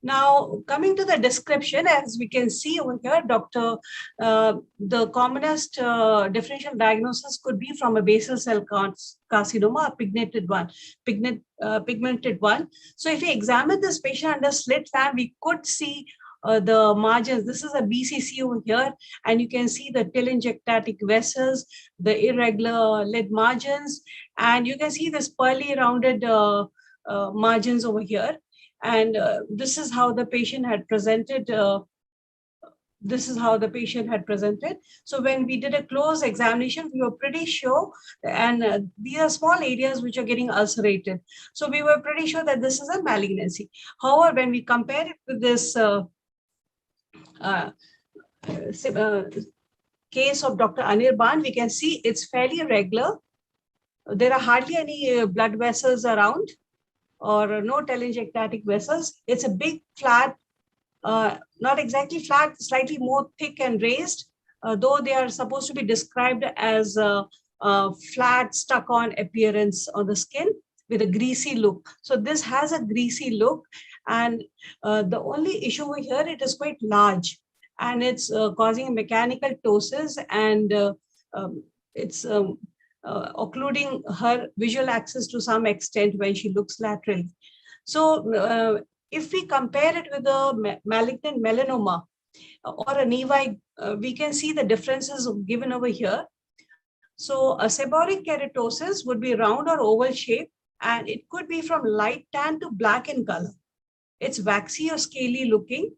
Now, coming to the description, as we can see over here, the commonest differential diagnosis could be from a basal cell carcinoma, a pigmented one. So if we examine this patient under slit lamp, we could see the margins. This is a BCC over here, and you can see the telangiectatic vessels, the irregular lid margins, and you can see this pearly rounded margins over here. And this is how the patient had presented. So when we did a close examination, we were pretty sure, and these are small areas which are getting ulcerated. So we were pretty sure that this is a malignancy. However, when we compare it with this case of Dr. Anirban, we can see it's fairly regular. There are hardly any blood vessels around, or no telangiectatic vessels. It's a big, flat, not exactly flat, slightly more thick and raised, though they are supposed to be described as a flat, stuck-on appearance on the skin with a greasy look. So this has a greasy look, and the only issue over here, it is quite large, and it's causing mechanical ptosis, and it's occluding her visual axis to some extent when she looks laterally. So if we compare it with a malignant melanoma or a nevi, we can see the differences given over here. So a seborrheic keratosis would be round or oval shape, and it could be from light tan to black in color. It's waxy or scaly looking,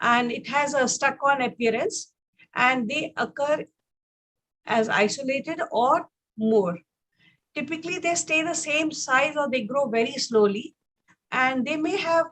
and it has a stuck-on appearance, and they occur as isolated or more. Typically, they stay the same size or they grow very slowly, and they may have,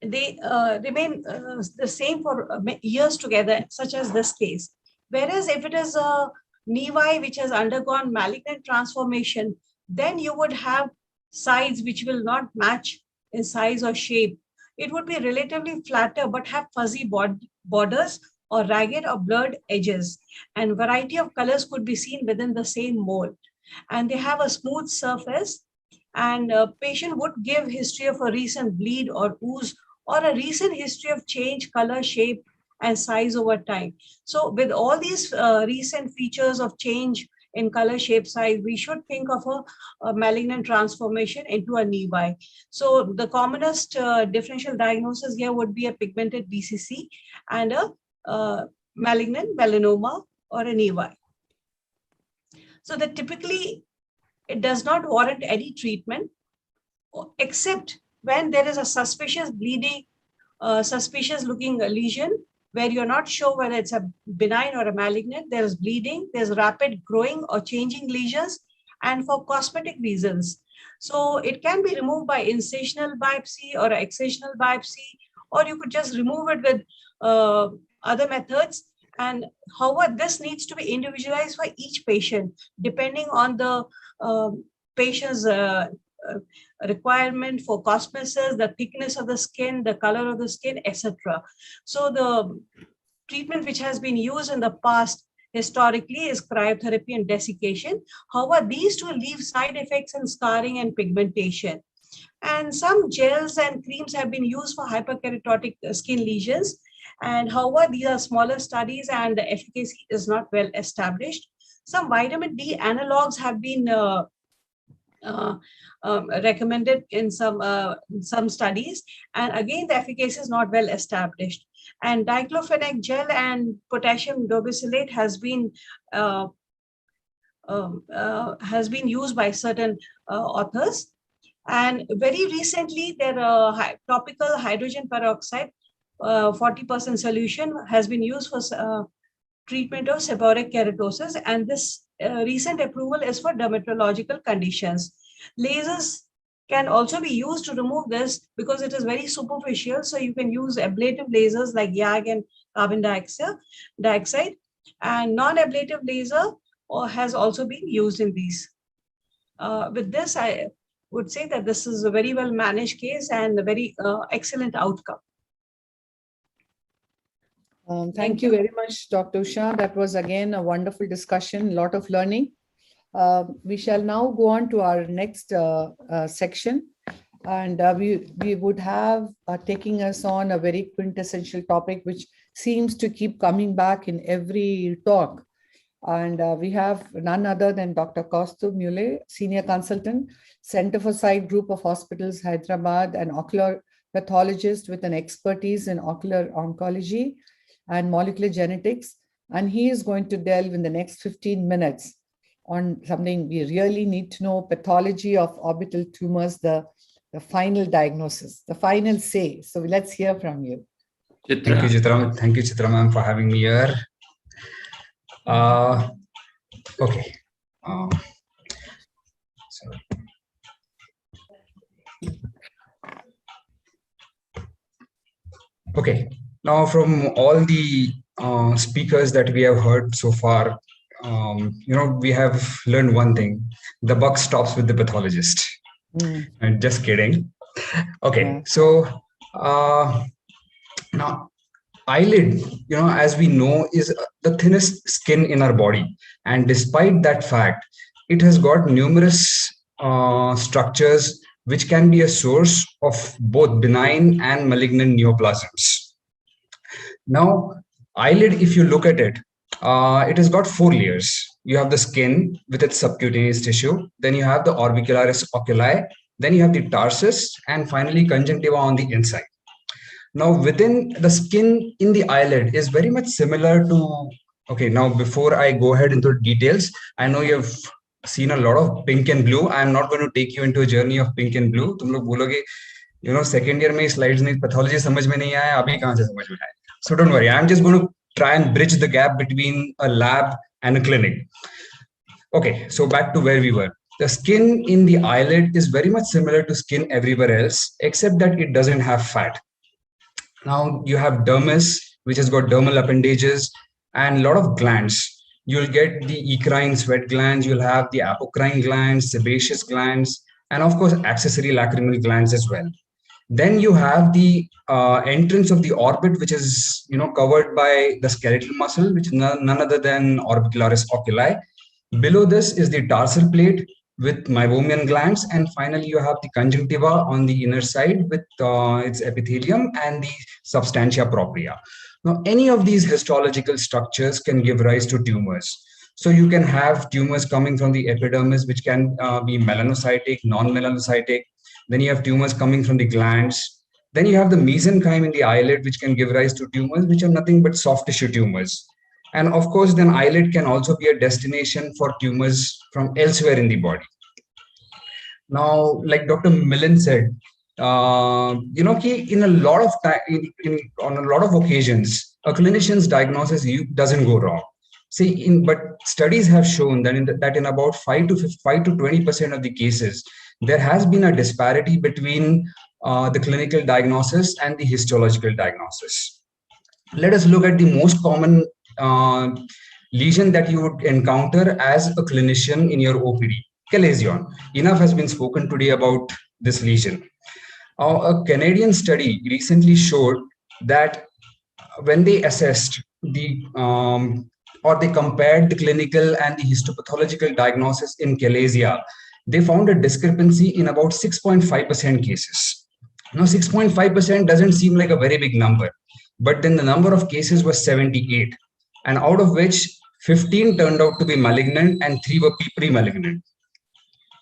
they remain the same for years together, such as this case. Whereas if it is a nevi which has undergone malignant transformation, then you would have sides which will not match in size or shape. It would be relatively flatter but have fuzzy borders or ragged or blurred edges, and variety of colors could be seen within the same mold. And they have a smooth surface, and a patient would give history of a recent bleed or ooze, or a recent history of change, color, shape, and size over time. So with all these recent features of change in color, shape, size, we should think of a malignant transformation into a nevi. So the commonest differential diagnosis here would be a pigmented BCC and a malignant melanoma or a nevi. So that typically it does not warrant any treatment, except when there is a suspicious bleeding, suspicious looking lesion where you're not sure whether it's a benign or a malignant. There is bleeding, there's rapid growing or changing lesions, and for cosmetic reasons. So it can be removed by incisional biopsy or excisional biopsy, or you could just remove it with other methods. And however, this needs to be individualized for each patient, depending on the patient's requirement for cosmesis, the thickness of the skin, the color of the skin, etc. So the treatment which has been used in the past historically is cryotherapy and desiccation. However, these two leave side effects in scarring and pigmentation. And some gels and creams have been used for hyperkeratotic skin lesions. And however, these are smaller studies and the efficacy is not well established. Some vitamin D analogs have been recommended in some studies, and again the efficacy is not well established. And diclofenac gel and potassium dorbicillate has been used by certain authors. And very recently, their topical hydrogen peroxide 40% solution has been used for treatment of seborrheic keratosis, and this recent approval is for dermatological conditions. Lasers can also be used to remove this because it is very superficial. So you can use ablative lasers like YAG and carbon dioxide, and non-ablative laser has also been used in these. With this, I would say that this is a very well managed case and a very excellent outcome. Thank you very much, Dr. Usha. That was again a wonderful discussion, a lot of learning. We shall now go on to our next section, and we would have taking us on a very quintessential topic which seems to keep coming back in every talk. And we have none other than Dr. Kaustubh Mule, Senior Consultant, Center for Sight Group of Hospitals, Hyderabad, an ocular pathologist with an expertise in ocular oncology and molecular genetics. And he is going to delve in the next 15 minutes on something we really need to know, pathology of orbital tumors, the final diagnosis, the final say. So let's hear from you. Thank you, Chitra. Thank you, Chitra ma'am, for having me here. Okay. Sorry. Okay. Now, from all the speakers that we have heard so far, we have learned one thing: the buck stops with the pathologist. And just kidding. Okay. So now, eyelid, as we know, is the thinnest skin in our body, and despite that fact, it has got numerous structures which can be a source of both benign and malignant neoplasms. Now, eyelid, if you look at it, it has got 4 layers. You have the skin with its subcutaneous tissue, then you have the orbicularis oculi, then you have the tarsus, and finally conjunctiva on the inside. Now, within the skin in the eyelid is very much similar to, okay, now before I go ahead into details, I know you've seen a lot of pink and blue. I'm not going to take you into a journey of pink and blue. Tum log bologe, second year mein slides mein pathology samajh mein nahi aaya, abhi kahan se samajh mein aaya. So don't worry, I'm just going to try and bridge the gap between a lab and a clinic. Okay, so back to where we were. The skin in the eyelid is very much similar to skin everywhere else, except that it doesn't have fat. Now you have dermis, which has got dermal appendages and a lot of glands. You'll get the eccrine sweat glands, you'll have the apocrine glands, sebaceous glands, and of course, accessory lacrimal glands as well. Then you have the entrance of the orbit, which is covered by the skeletal muscle, which is none other than orbicularis oculi. Below this is the tarsal plate with meibomian glands, and finally you have the conjunctiva on the inner side with its epithelium and the substantia propria. Now, any of these histological structures can give rise to tumors. So you can have tumors coming from the epidermis, which can be melanocytic, non-melanocytic. Then you have tumors coming from the glands. Then you have the mesenchyme in the eyelid, which can give rise to tumors, which are nothing but soft tissue tumors. And of course, then eyelid can also be a destination for tumors from elsewhere in the body. Now, like Dr. Millen said, in a lot of time, on a lot of occasions, a clinician's diagnosis doesn't go wrong. But studies have shown that in about 5 to 20% of the cases, there has been a disparity between the clinical diagnosis and the histological diagnosis. Let us look at the most common lesion that you would encounter as a clinician in your OPD. Chalazion. Enough has been spoken today about this lesion. A Canadian study recently showed that when they assessed the or they compared the clinical and the histopathological diagnosis in chalasia, they found a discrepancy in about 6.5% cases. Now, 6.5% doesn't seem like a very big number, but then the number of cases was 78, and out of which 15 turned out to be malignant and 3 were pre-malignant.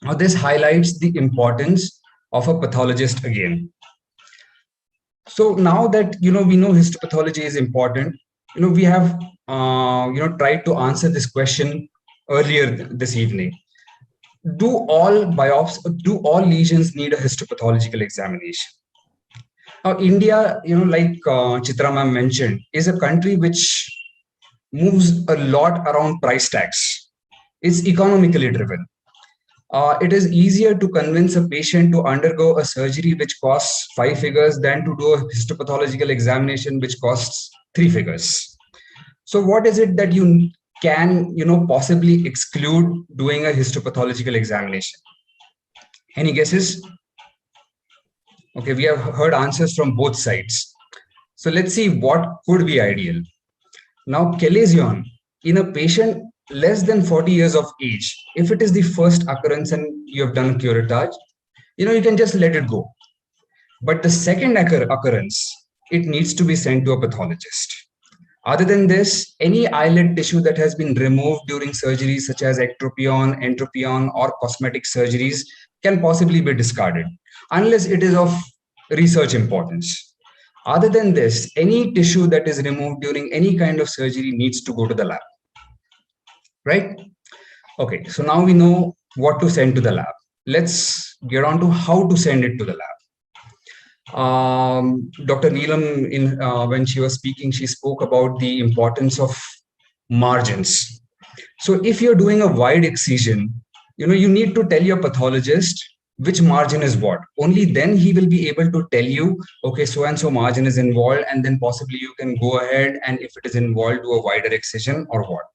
Now, this highlights the importance of a pathologist again. So now that we know histopathology is important, we have tried to answer this question earlier this evening. Do all lesions need a histopathological examination? Now, India, like Chitra ma'am mentioned, is a country which moves a lot around price tags. It's economically driven. It is easier to convince a patient to undergo a surgery which costs 5 figures than to do a histopathological examination which costs 3 figures. So what is it that you can possibly exclude doing a histopathological examination? Any guesses? Okay, we have heard answers from both sides. So let's see what could be ideal. Now, chalazion in a patient less than 40 years of age, if it is the first occurrence and you have done curettage, you can just let it go. But the second occurrence, it needs to be sent to a pathologist. Other than this, any eyelid tissue that has been removed during surgeries such as ectropion, entropion, or cosmetic surgeries can possibly be discarded, unless it is of research importance. Other than this, any tissue that is removed during any kind of surgery needs to go to the lab. Right? Okay, so now we know what to send to the lab. Let's get on to how to send it to the lab. Dr. Neelam, when she was speaking, she spoke about the importance of margins. So if you're doing a wide excision, you need to tell your pathologist which margin is what. Only then he will be able to tell you, okay, so and so margin is involved, and then possibly you can go ahead and if it is involved, do a wider excision or what.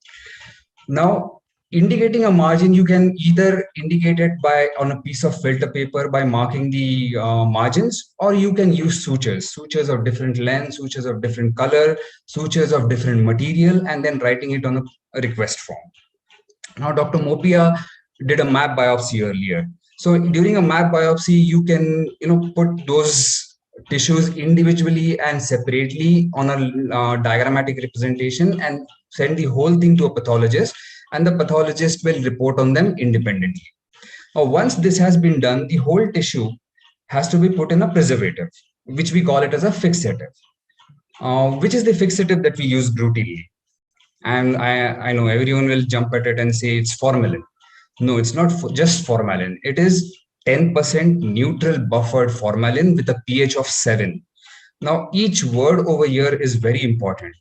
Now, indicating a margin, you can either indicate it on a piece of filter paper by marking the margins, or you can use sutures of different length, sutures of different color, sutures of different material, and then writing it on a request form. Now, Dr. Mopia did a map biopsy earlier. So during a map biopsy, you can put those tissues individually and separately on a diagrammatic representation and send the whole thing to a pathologist, and the pathologist will report on them independently. Now, once this has been done, the whole tissue has to be put in a preservative, which we call it as a fixative. Which is the fixative that we use routinely? And I know everyone will jump at it and say it's formalin. No, it's not just formalin. It is 10% neutral buffered formalin with a pH of 7. Now, each word over here is very important.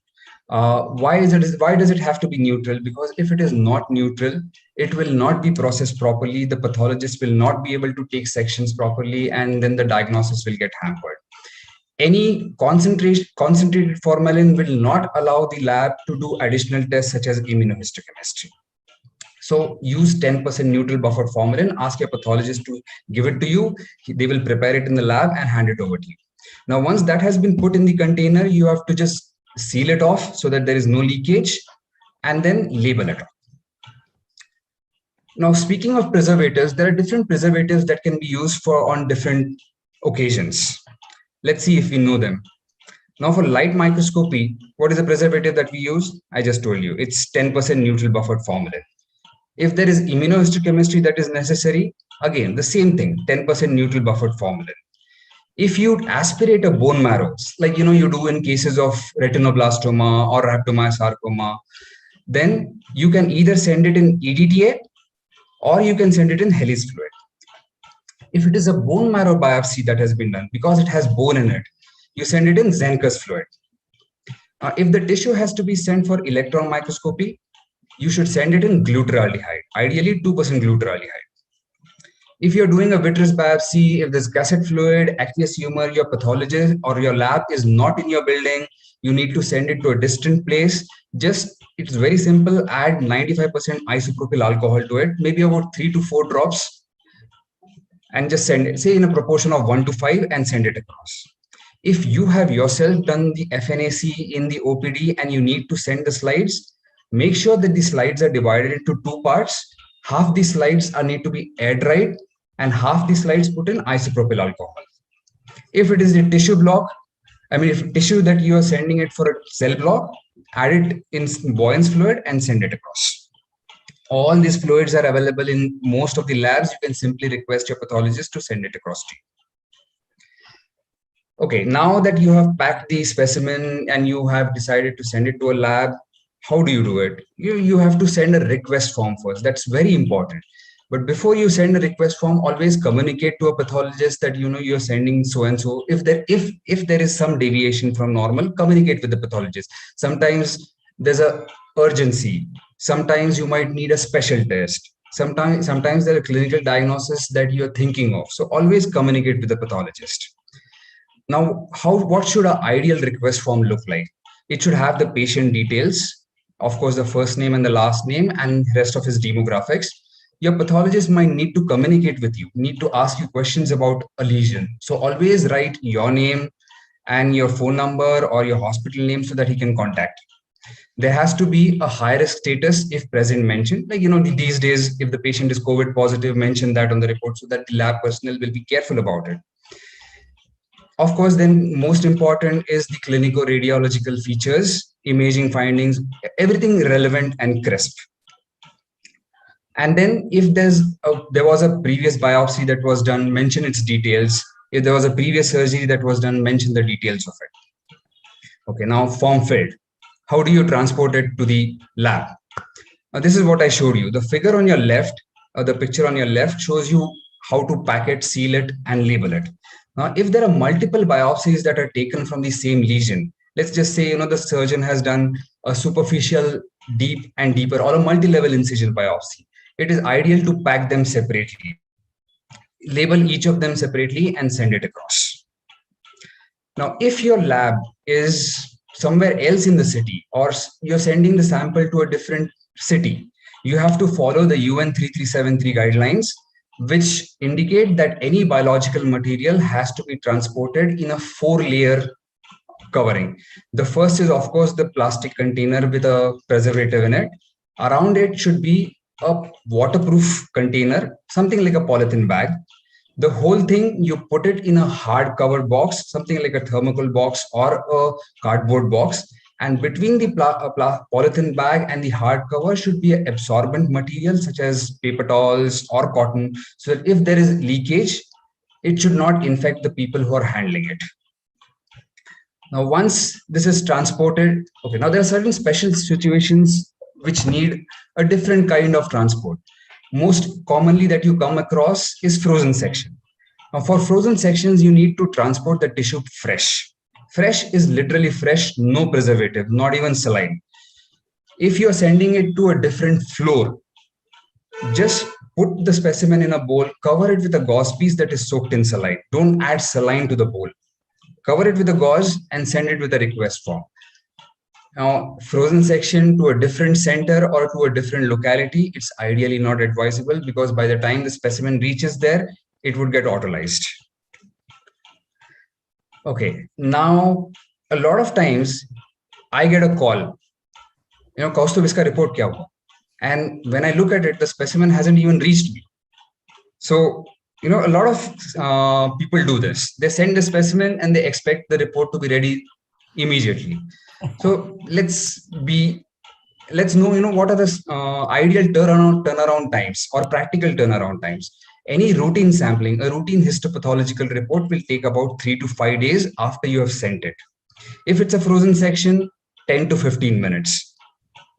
Why does it have to be neutral? Because if it is not neutral, it will not be processed properly. The pathologist will not be able to take sections properly, and then the diagnosis will get hampered. Any concentrated formalin will not allow the lab to do additional tests such as immunohistochemistry. So use 10% neutral buffered formalin, ask your pathologist to give it to you. They will prepare it in the lab and hand it over to you. Now, once that has been put in the container, you have to just seal it off so that there is no leakage, and then label it off. Now, speaking of preservatives, there are different preservatives that can be used on different occasions. Let's see if we know them. Now, for light microscopy, what is the preservative that we use? I just told you, it's 10% neutral buffered formalin. If there is immunohistochemistry that is necessary, again, the same thing, 10% neutral buffered formalin. If you aspirate a bone marrow, like you do in cases of retinoblastoma or rhabdomyosarcoma, then you can either send it in EDTA or you can send it in Helix fluid. If it is a bone marrow biopsy that has been done, because it has bone in it, you send it in Zenker's fluid. If the tissue has to be sent for electron microscopy, you should send it in glutaraldehyde, ideally 2% glutaraldehyde. If you're doing a vitreous biopsy, if there's gusset fluid, aqueous humor, your pathologist or your lab is not in your building, you need to send it to a distant place. Just It's very simple. Add 95% isopropyl alcohol to it, maybe about 3 to 4 drops, and just send it, say in a proportion of 1 to 5, and send it across. If you have yourself done the FNAC in the OPD and you need to send the slides, make sure that the slides are divided into 2 parts. Half the slides need to be air dried and half the slides put in isopropyl alcohol. If it is a tissue block, if tissue that you are sending it for a cell block, add it in buoyance fluid and send it across. All these fluids are available in most of the labs. You can simply request your pathologist to send it across to you. Okay, now that you have packed the specimen and you have decided to send it to a lab, how do you do it? You have to send a request form first. That's very important. But before you send a request form, always communicate to a pathologist that you're sending so and so. If there is some deviation from normal, communicate with the pathologist. Sometimes there's a urgency. Sometimes you might need a special test. Sometimes there are clinical diagnosis that you're thinking of. So always communicate with the pathologist. Now, what should an ideal request form look like? It should have the patient details, of course, the first name and the last name and rest of his demographics. Your pathologist might need to communicate with you, need to ask you questions about a lesion. So always write your name and your phone number or your hospital name so that he can contact you. There has to be a high risk status if present mentioned. Like, these days, if the patient is COVID positive, mention that on the report so that the lab personnel will be careful about it. Of course, then most important is the clinical radiological features, imaging findings, everything relevant and crisp. And then if there was a previous biopsy that was done, mention its details. If there was a previous surgery that was done, mention the details of it. Okay, now form filled. How do you transport it to the lab? This is what I showed you. The figure on your left, the picture on your left shows you how to pack it, seal it, and label it. Now, if there are multiple biopsies that are taken from the same lesion, let's just say, the surgeon has done a superficial, deep and deeper or a multi-level incision biopsy. It is ideal to pack them separately, label each of them separately and send it across. Now, if your lab is somewhere else in the city or you're sending the sample to a different city, you have to follow the UN 3373 guidelines, which indicate that any biological material has to be transported in a 4-layer covering. The first is, of course, the plastic container with a preservative in it. Around it should be a waterproof container, something like a polythene bag. The whole thing, you put it in a hard covered box, something like a thermocol box or a cardboard box. And between the polythene bag and the hard cover should be an absorbent material such as paper towels or cotton, so that if there is leakage, it should not infect the people who are handling it. Now, once this is transported, okay, now there are certain special situations which need a different kind of transport. Most commonly that you come across is frozen section. Now, for frozen sections, you need to transport the tissue fresh. Fresh is literally fresh, no preservative, not even saline. If you're sending it to a different floor, just put the specimen in a bowl, cover it with a gauze piece that is soaked in saline. Don't add saline to the bowl. Cover it with a gauze and send it with a request form. Now, frozen section to a different center or to a different locality, it's ideally not advisable because by the time the specimen reaches there, it would get autolyzed. Okay, now a lot of times I get a call, Kaustubh, iska report kya hua? And when I look at it, the specimen hasn't even reached me. So, a lot of people do this. They send the specimen and they expect the report to be ready immediately. So let's know, what are the ideal turnaround times or practical turnaround times. Any routine sampling, a routine histopathological report will take about 3 to 5 days after you have sent it. If it's a frozen section, 10 to 15 minutes.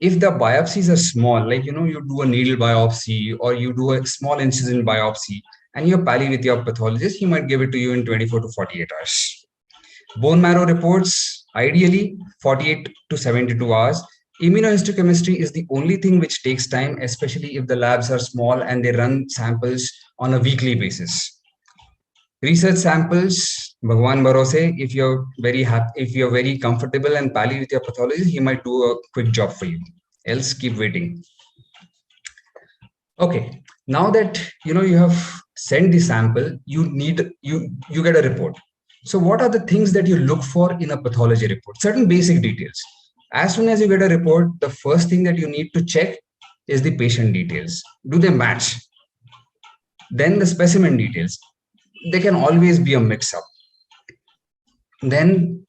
If the biopsies are small, like, you do a needle biopsy or you do a small incision biopsy and you're pally with your pathologist, he might give it to you in 24 to 48 hours. Bone marrow reports, ideally 48 to 72 hours. Immunohistochemistry is the only thing which takes time, especially if the labs are small and they run samples on a weekly basis. Research samples, Bhagwan Bharose, if you're very happy, if you're very comfortable and pally with your pathologist, he might do a quick job for you. else keep waiting. Okay, now that you have sent the sample, you get a report. So what are the things that you look for in a pathology report? Certain basic details. As soon as you get a report, the first thing that you need to check is the patient details. Do they match? Then the specimen details. They can always be a mix-up. Then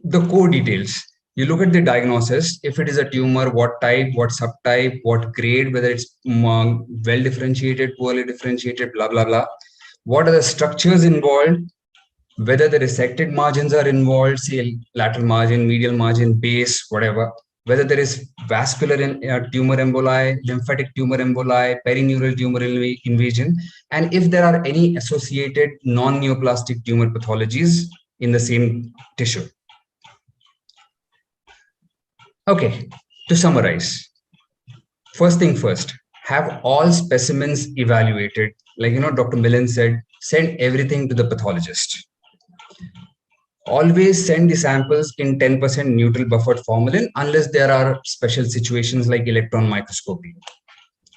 the core details. You look at the diagnosis, if it is a tumor, what type, what subtype, what grade, whether it's well differentiated, poorly differentiated, blah, blah, blah. What are the structures involved, whether the resected margins are involved, say lateral margin, medial margin, base, whatever, whether there is vascular tumor emboli, lymphatic tumor emboli, perineural tumor invasion, and if there are any associated non-neoplastic tumor pathologies in the same tissue. Okay, to summarize, first thing first, have all specimens evaluated. Like, Dr. Millen said, send everything to the pathologist. Always send the samples in 10% neutral buffered formalin unless there are special situations like electron microscopy.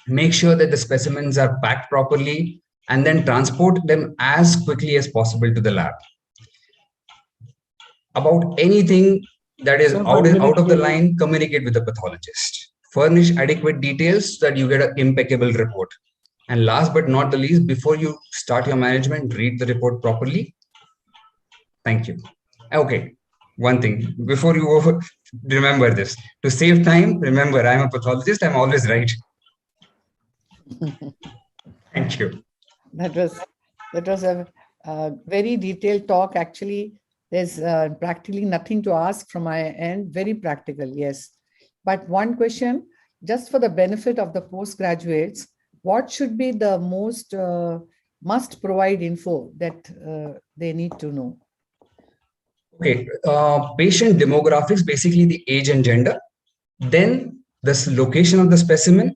Make sure that the specimens are packed properly and then transport them as quickly as possible to the lab. About anything that is out of the line, communicate with the pathologist. Furnish adequate details so that you get an impeccable report. And last but not the least, before you start your management, read the report properly. Thank you. Okay, one thing, before you remember this, to save time, remember, I'm a pathologist, I'm always right. Thank you. That was a very detailed talk. Actually, there's practically nothing to ask from my end. Very practical, yes. But one question, just for the benefit of the postgraduates, what should be the most must provide info that they need to know? Okay, patient demographics, basically the age and gender, then the location of the specimen,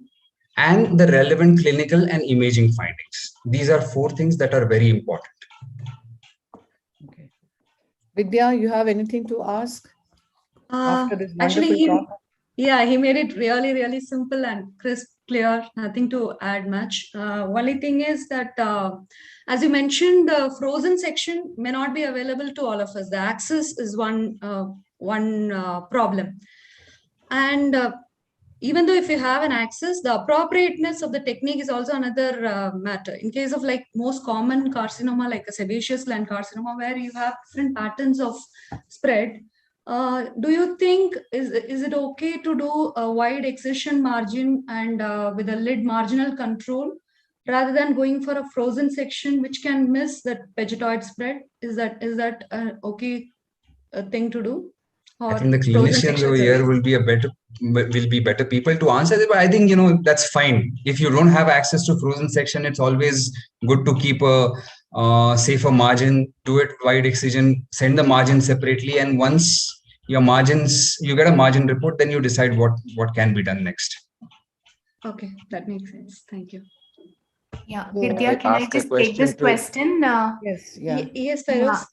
and the relevant clinical and imaging findings. These are 4 things that are very important. Okay. Vidya, you have anything to ask after this wonderful talk? Yeah, he made it really, really simple and crisp, clear, nothing to add much. Only thing is that, as you mentioned, the frozen section may not be available to all of us. The access is one problem. And even though if you have an access, the appropriateness of the technique is also another matter. In case of like most common carcinoma, like a sebaceous gland carcinoma, where you have different patterns of spread, do you think is it okay to do a wide excision margin and with a lid marginal control rather than going for a frozen section which can miss that vegetoid spread? Is that an okay thing to do? Or I think the clinicians over here will be better people to answer it, but I think that's fine. If you don't have access to frozen section, it's always good to keep a safer margin. Do it wide excision, send the margin separately, and once your margins, you get a margin report, then you decide what can be done next. Okay, that makes sense. Thank you. Yeah, Vidya, can I just take this question? Yes, yeah. Yes, Feroz.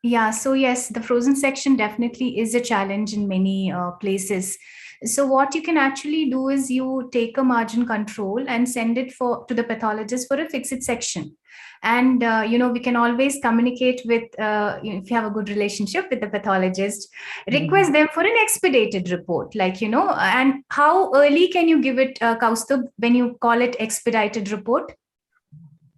Yeah, so yes, the frozen section definitely is a challenge in many places. So what you can actually do is you take a margin control and send it to the pathologist for a fixed section. And, we can always communicate with, if you have a good relationship with the pathologist, request them for an expedited report, and how early can you give it, Kaustubh, when you call it expedited report?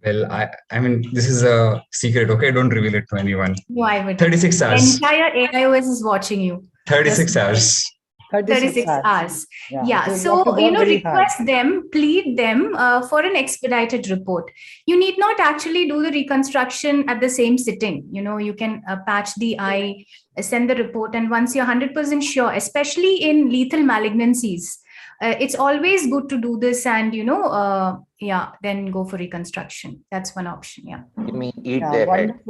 Well, I mean, this is a secret, okay? Don't reveal it to anyone. No, I would. 36 hours. Entire AIOS is watching you. 36 hours. 36 hours. Yeah. So, request them, plead them for an expedited report. You need not actually do the reconstruction at the same sitting. You can patch the eye, send the report. And once you're 100% sure, especially in lethal malignancies, it's always good to do this and, then go for reconstruction. That's one option. Yeah. You mean eat their head?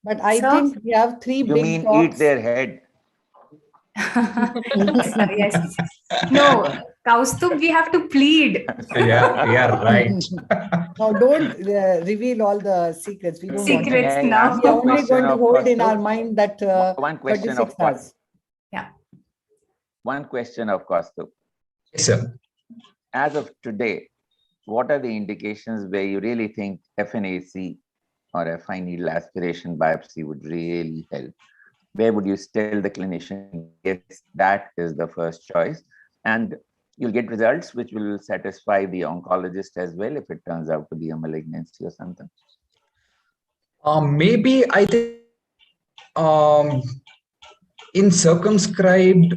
But I think we have 3 big talks. Eat their head? Yes. No, Kaustubh, we have to plead. Yeah, right. Now, don't reveal all the secrets. We don't secrets want now. We are only going to hold in our mind that one question 36 hours. Yeah. One question of Kaustubh. Yes, sir. As of today, what are the indications where you really think FNAC or a fine needle aspiration biopsy would really help? Where would you tell the clinician, yes, that is the first choice? And you'll get results which will satisfy the oncologist as well if it turns out to be a malignancy or something. Maybe I think in circumscribed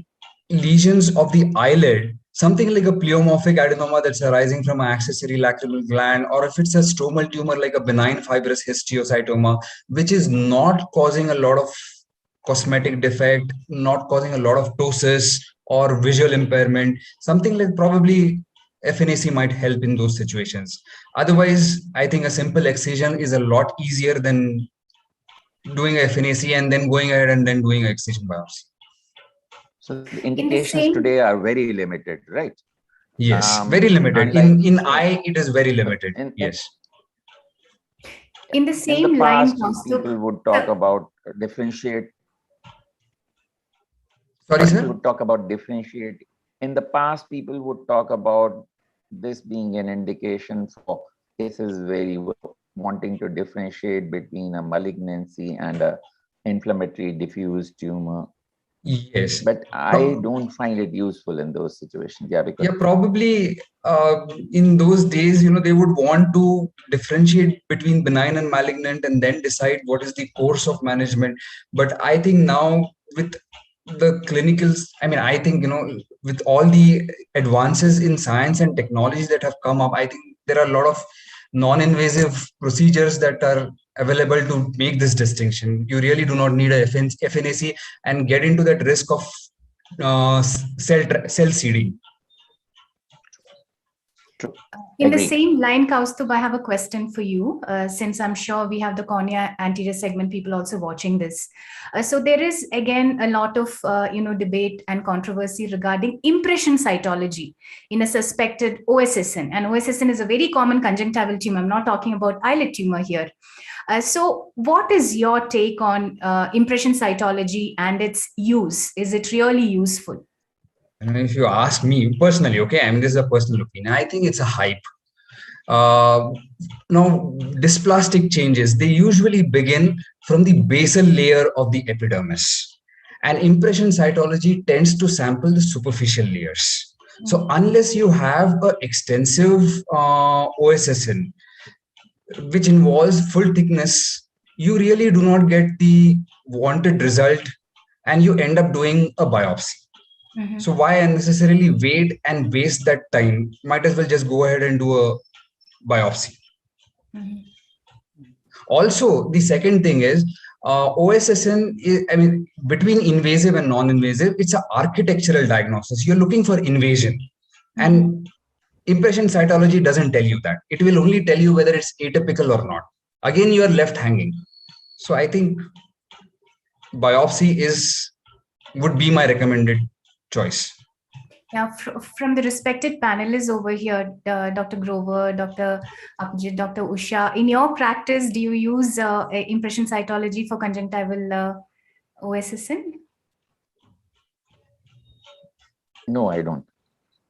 lesions of the eyelid, something like a pleomorphic adenoma that's arising from an accessory lacrimal gland, or if it's a stromal tumor like a benign fibrous histiocytoma, which is not causing a lot of cosmetic defect, not causing a lot of ptosis or visual impairment, something like probably FNAC might help in those situations. Otherwise, I think a simple excision is a lot easier than doing a FNAC and then going ahead and then doing an excision biopsy. So the indications today are very limited, right? Yes, very limited. In eye, it is very limited. Yes. In the In same the line, past, people would talk about differentiate. Sorry, sir? People would talk about differentiate. In the past, people would talk about this being an indication for cases where you were wanting to differentiate between a malignancy and a inflammatory diffuse tumor. Yes. But I don't find it useful in those situations. Yeah, because probably in those days, they would want to differentiate between benign and malignant and then decide what is the course of management. But I think now with the clinicals, I think, with all the advances in science and technology that have come up, I think there are a lot of non-invasive procedures that are available to make this distinction. You really do not need a FNAC and get into that risk of cell seeding. In the same line, Kaustubh, I have a question for you, since I'm sure we have the cornea anterior segment people also watching this. So there is, again, a lot of debate and controversy regarding impression cytology in a suspected OSSN. And OSSN is a very common conjunctival tumor. I'm not talking about eyelid tumor here. So what is your take on impression cytology and its use? Is it really useful? If you ask me personally, okay, this is a personal opinion. I think it's a hype. Now, dysplastic changes, they usually begin from the basal layer of the epidermis. And impression cytology tends to sample the superficial layers. So unless you have an extensive OSSN, which involves full thickness, you really do not get the wanted result and you end up doing a biopsy. So why unnecessarily wait and waste that time? Might as well just go ahead and do a biopsy. Also, the second thing is OSSN is, between invasive and non-invasive, it's an architectural diagnosis. You're looking for invasion. And impression cytology doesn't tell you that. It will only tell you whether it's atypical or not. Again, you are left hanging. So I think biopsy would be my recommended choice. Now, from the respected panelists over here, Dr. Grover, Dr. Abhijit, Dr. Usha, in your practice, do you use impression cytology for conjunctival OSSN? No, I don't.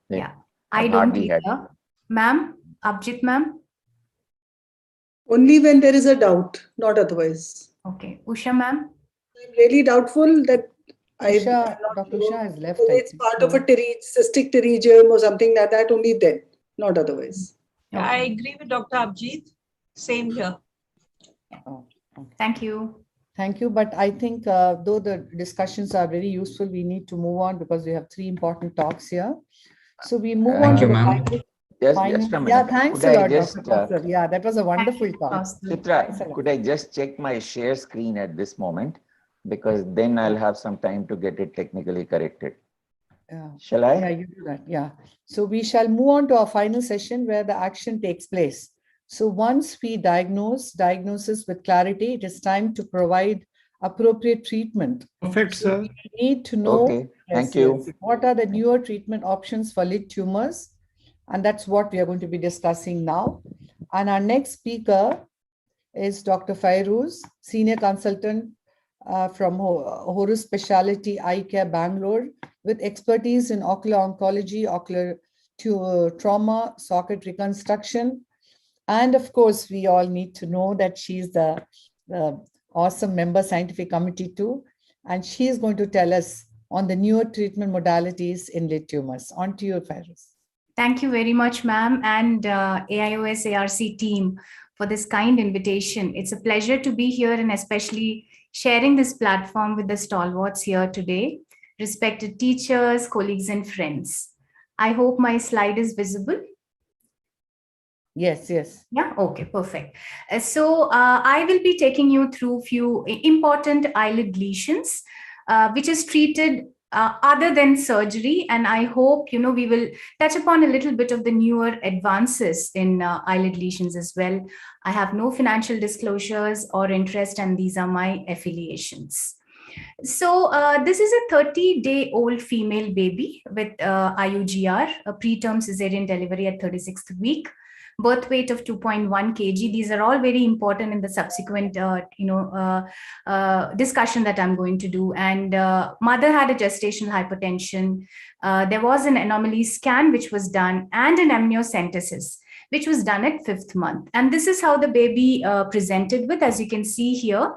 Yeah, I don't either. Ma'am, Abhijit, ma'am? Only when there is a doubt, not otherwise. Okay. Usha, ma'am? I'm really doubtful that Dr. Usha has left. It's part of a cystic pterygium or something like that, only then, not otherwise. Yeah, I agree with Dr. Abhijit. Same here. Thank you. Thank you. But I think though the discussions are very useful, we need to move on because we have 3 important talks here. So we move on to the final. Just a minute. Yeah, thanks Could a lot, I just, Dr. Kaustubh. Yeah, that was a wonderful talk. Chitra, could I just check my share screen at this moment? Because then I'll have some time to get it technically corrected. Yeah. Shall I? Yeah, you do that. Yeah. So we shall move on to our final session where the action takes place. So once we diagnosis with clarity, it is time to provide appropriate treatment. Perfect, so sir. We need to know Okay, thank you. What are the newer treatment options for lid tumors. And that's what we are going to be discussing now. And our next speaker is Dr. Fairouz, Senior Consultant from Horus Specialty Eye Care, Bangalore, with expertise in ocular oncology, ocular trauma, socket reconstruction. And of course, we all need to know that she's the awesome member scientific committee too. And she's going to tell us on the newer treatment modalities in lid tumors. On to you, Fairuz. Thank you very much, ma'am, and AIOS ARC team for this kind invitation. It's a pleasure to be here and especially sharing this platform with the stalwarts here today, respected teachers, colleagues, and friends. I hope my slide is visible. Yes, yes. Yeah, okay, perfect. So I will be taking you through few important eyelid lesions, which is treated other than surgery. And I hope, we will touch upon a little bit of the newer advances in eyelid lesions as well. I have no financial disclosures or interest, and these are my affiliations. So this is a 30-day-old female baby with IUGR, a preterm cesarean delivery at 36th week. Birth weight of 2.1 kg. These are all very important in the subsequent, discussion that I'm going to do. And mother had a gestational hypertension. There was an anomaly scan which was done and an amniocentesis, which was done at 5th month. And this is how the baby presented with, as you can see here,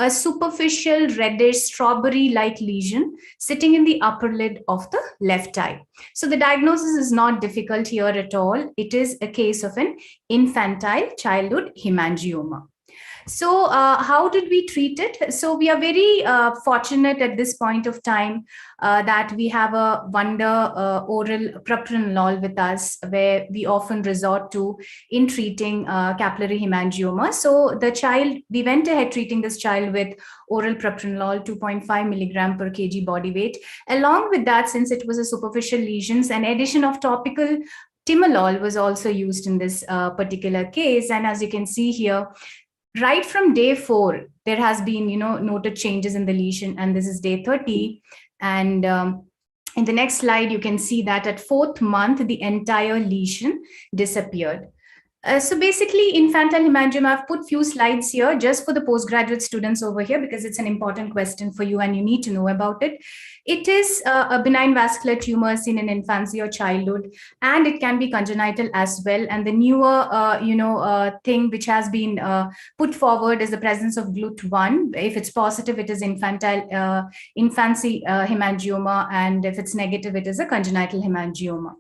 a superficial reddish strawberry-like lesion sitting in the upper lid of the left eye. So the diagnosis is not difficult here at all. It is a case of an infantile childhood hemangioma. So how did we treat it? So we are very fortunate at this point of time that we have a wonder oral propranolol with us, where we often resort to in treating capillary hemangioma. So the child, we went ahead treating this child with oral propranolol, 2.5 milligram per kg body weight. Along with that, since it was a superficial lesions, an addition of topical timolol was also used in this particular case. And as you can see here, right from day 4, there has been, noted changes in the lesion, and this is day 30. And in the next slide, you can see that at 4th month, the entire lesion disappeared. So basically, infantile hemangioma, I've put few slides here just for the postgraduate students over here, because it's an important question for you and you need to know about it. It is a benign vascular tumor seen in infancy or childhood, and it can be congenital as well. And the newer, thing which has been put forward is the presence of GLUT1. If it's positive, it is infancy hemangioma, and if it's negative, it is a congenital hemangioma.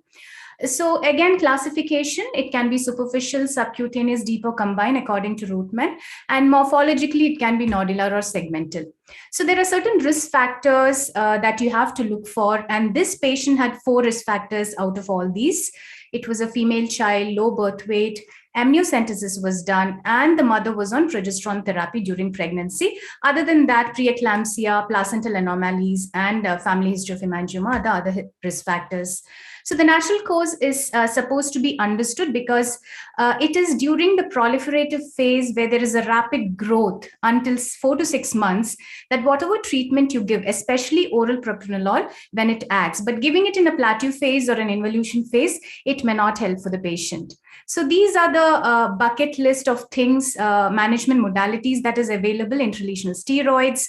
So again, classification, it can be superficial, subcutaneous, deep, or combined according to Rootman. And morphologically, it can be nodular or segmental. So there are certain risk factors that you have to look for. And this patient had 4 risk factors out of all these. It was a female child, low birth weight, amniocentesis was done, and the mother was on progesterone therapy during pregnancy. Other than that, preeclampsia, placental anomalies, and family history of hemangioma are the other risk factors. So the natural cause is supposed to be understood because it is during the proliferative phase where there is a rapid growth until 4 to 6 months that whatever treatment you give, especially oral propranolol, when it acts, but giving it in a plateau phase or an involution phase, it may not help for the patient. So these are the bucket list of things, management modalities that is available: intralesional steroids,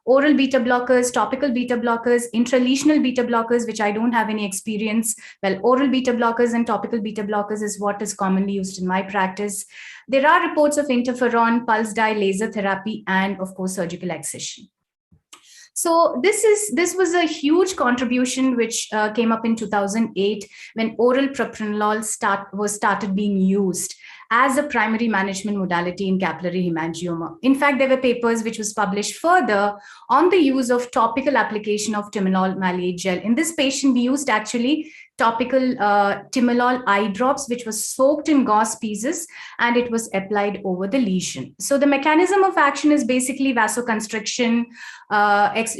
oral beta blockers, topical beta blockers, intralesional beta blockers, which I don't have any experience. Well, oral beta blockers and topical beta blockers is what is commonly used in my practice. There are reports of interferon, pulse dye, laser therapy, and of course, surgical excision. So this was a huge contribution which came up in 2008 when oral propranolol started being used as a primary management modality in capillary hemangioma. In fact, there were papers which was published further on the use of topical application of timolol maleate gel. In this patient, we used actually topical timolol eye drops, which was soaked in gauze pieces, and it was applied over the lesion. So the mechanism of action is basically vasoconstriction,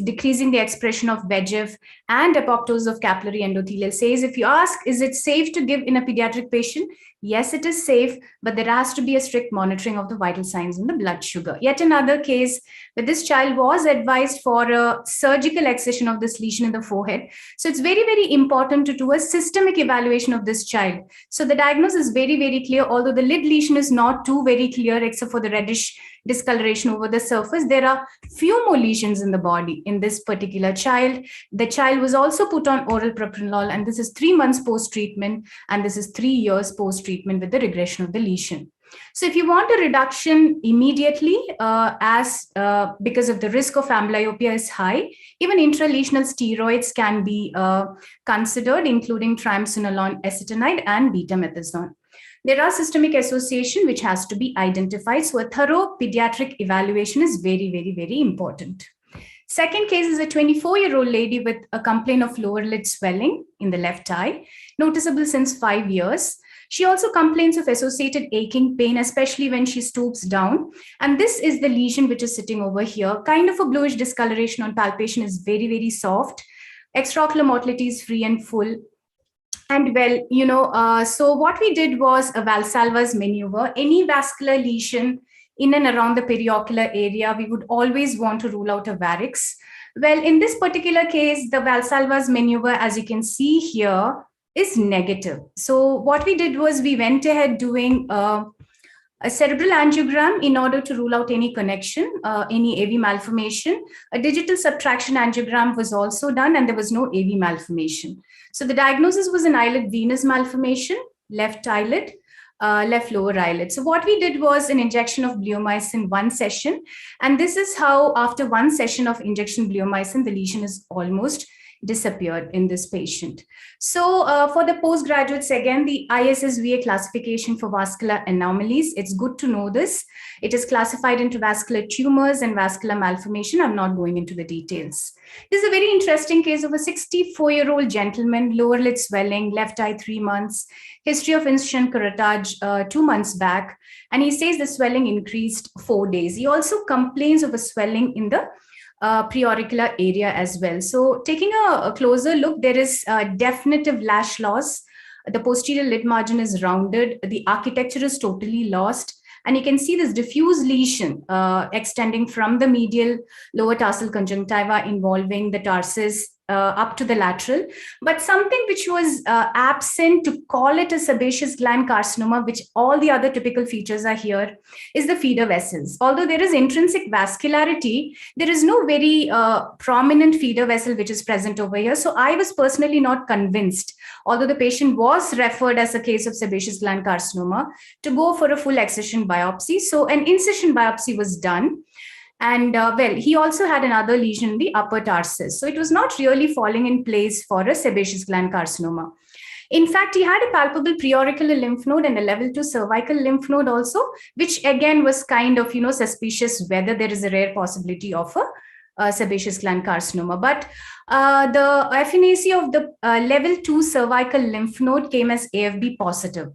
decreasing the expression of VEGF, and apoptosis of capillary endothelial cells. If you ask, is it safe to give in a pediatric patient? Yes, it is safe, but there has to be a strict monitoring of the vital signs in the blood sugar. Yet another case where this child was advised for a surgical excision of this lesion in the forehead. So it's very, very important to do a systemic evaluation of this child. So the diagnosis is very, very clear. Although the lid lesion is not too very clear, except for the reddish discoloration over the surface, there are few more lesions in the body in this particular child. The child was also put on oral propranolol, and this is 3 months post-treatment, and this is 3 years post-treatment with the regression of the lesion. So if you want a reduction immediately, because of the risk of amblyopia is high, even intralesional steroids can be considered, including triamcinolone acetonide and betamethasone. There are systemic association which has to be identified. So a thorough pediatric evaluation is very, very, very important. Second case is a 24-year-old lady with a complaint of lower lid swelling in the left eye, noticeable since 5 years. She also complains of associated aching pain, especially when she stoops down. And this is the lesion which is sitting over here. Kind of a bluish discoloration on palpation, is very, very soft. Extraocular motility is free and full. And well, so what we did was a Valsalva's maneuver. Any vascular lesion in and around the periocular area, we would always want to rule out a varix. Well, in this particular case, the Valsalva's maneuver, as you can see here, is negative. So what we did was we went ahead doing a cerebral angiogram in order to rule out any connection, any AV malformation. A digital subtraction angiogram was also done, and there was no AV malformation. So the diagnosis was an eyelid venous malformation, left eyelid, left lower eyelid. So what we did was an injection of bleomycin 1 session. And this is how, after 1 session of injection bleomycin, the lesion is almost disappeared in this patient. So for the postgraduates, again, the ISSVA classification for vascular anomalies, it's good to know this. It is classified into vascular tumors and vascular malformation. I'm not going into the details. This is a very interesting case of a 64-year-old gentleman, lower lid swelling, left eye 3 months, history of incision curettage 2 months back. And he says the swelling increased 4 days. He also complains of a swelling in the preauricular area as well. So taking a closer look, there is definitive lash loss. The posterior lid margin is rounded. The architecture is totally lost. And you can see this diffuse lesion extending from the medial lower tarsal conjunctiva involving the tarsus up to the lateral. But something which was absent to call it a sebaceous gland carcinoma, which all the other typical features are here, is the feeder vessels. Although there is intrinsic vascularity, there is no very prominent feeder vessel which is present over here. So I was personally not convinced, although the patient was referred as a case of sebaceous gland carcinoma, to go for a full excision biopsy. So an incision biopsy was done. And well, he also had another lesion in the upper tarsus. So it was not really falling in place for a sebaceous gland carcinoma. In fact, he had a palpable preauricular lymph node and a level 2 cervical lymph node also, which again was kind of, suspicious whether there is a rare possibility of a sebaceous gland carcinoma. But the FNAC of the level 2 cervical lymph node came as AFB positive.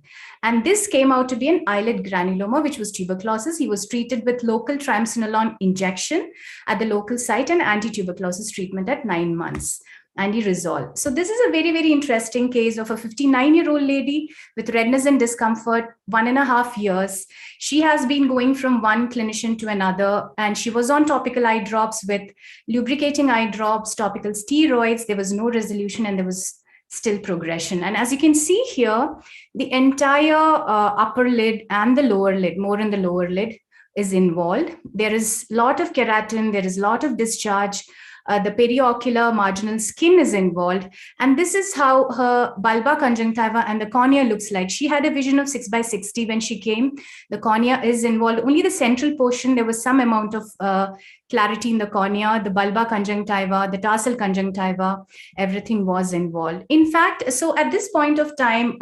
And this came out to be an eyelid granuloma, which was tuberculosis. He was treated with local triamcinolone injection at the local site and anti-tuberculosis treatment at 9 months. And he resolved. So this is a very, very interesting case of a 59-year-old lady with redness and discomfort, 1.5 years. She has been going from one clinician to another, and she was on topical eye drops with lubricating eye drops, topical steroids. There was no resolution, and there was still progression. And as you can see here, the entire upper lid and the lower lid, more in the lower lid, is involved. There is a lot of keratin, there is a lot of discharge. The periocular marginal skin is involved. And this is how her bulbar conjunctiva and the cornea looks like. She had a vision of 6/60 when she came. The cornea is involved. Only the central portion, there was some amount of clarity in the cornea, the bulbar conjunctiva, the tarsal conjunctiva, everything was involved. In fact, so at this point of time,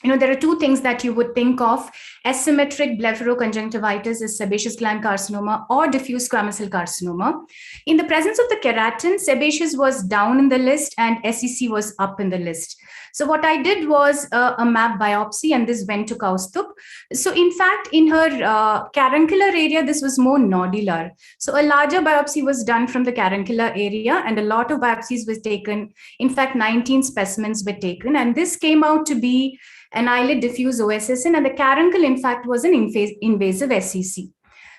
there are two things that you would think of. Asymmetric blepharoconjunctivitis is sebaceous gland carcinoma or diffuse squamous cell carcinoma. In the presence of the keratin, sebaceous was down in the list and SEC was up in the list. So what I did was a map biopsy, and this went to Kaustup. So in fact, in her caruncular area, this was more nodular. So a larger biopsy was done from the caruncular area, and a lot of biopsies was taken. In fact, 19 specimens were taken, and this came out to be an eyelid diffuse OSSN, and the caruncle, in fact, was an invasive SCC.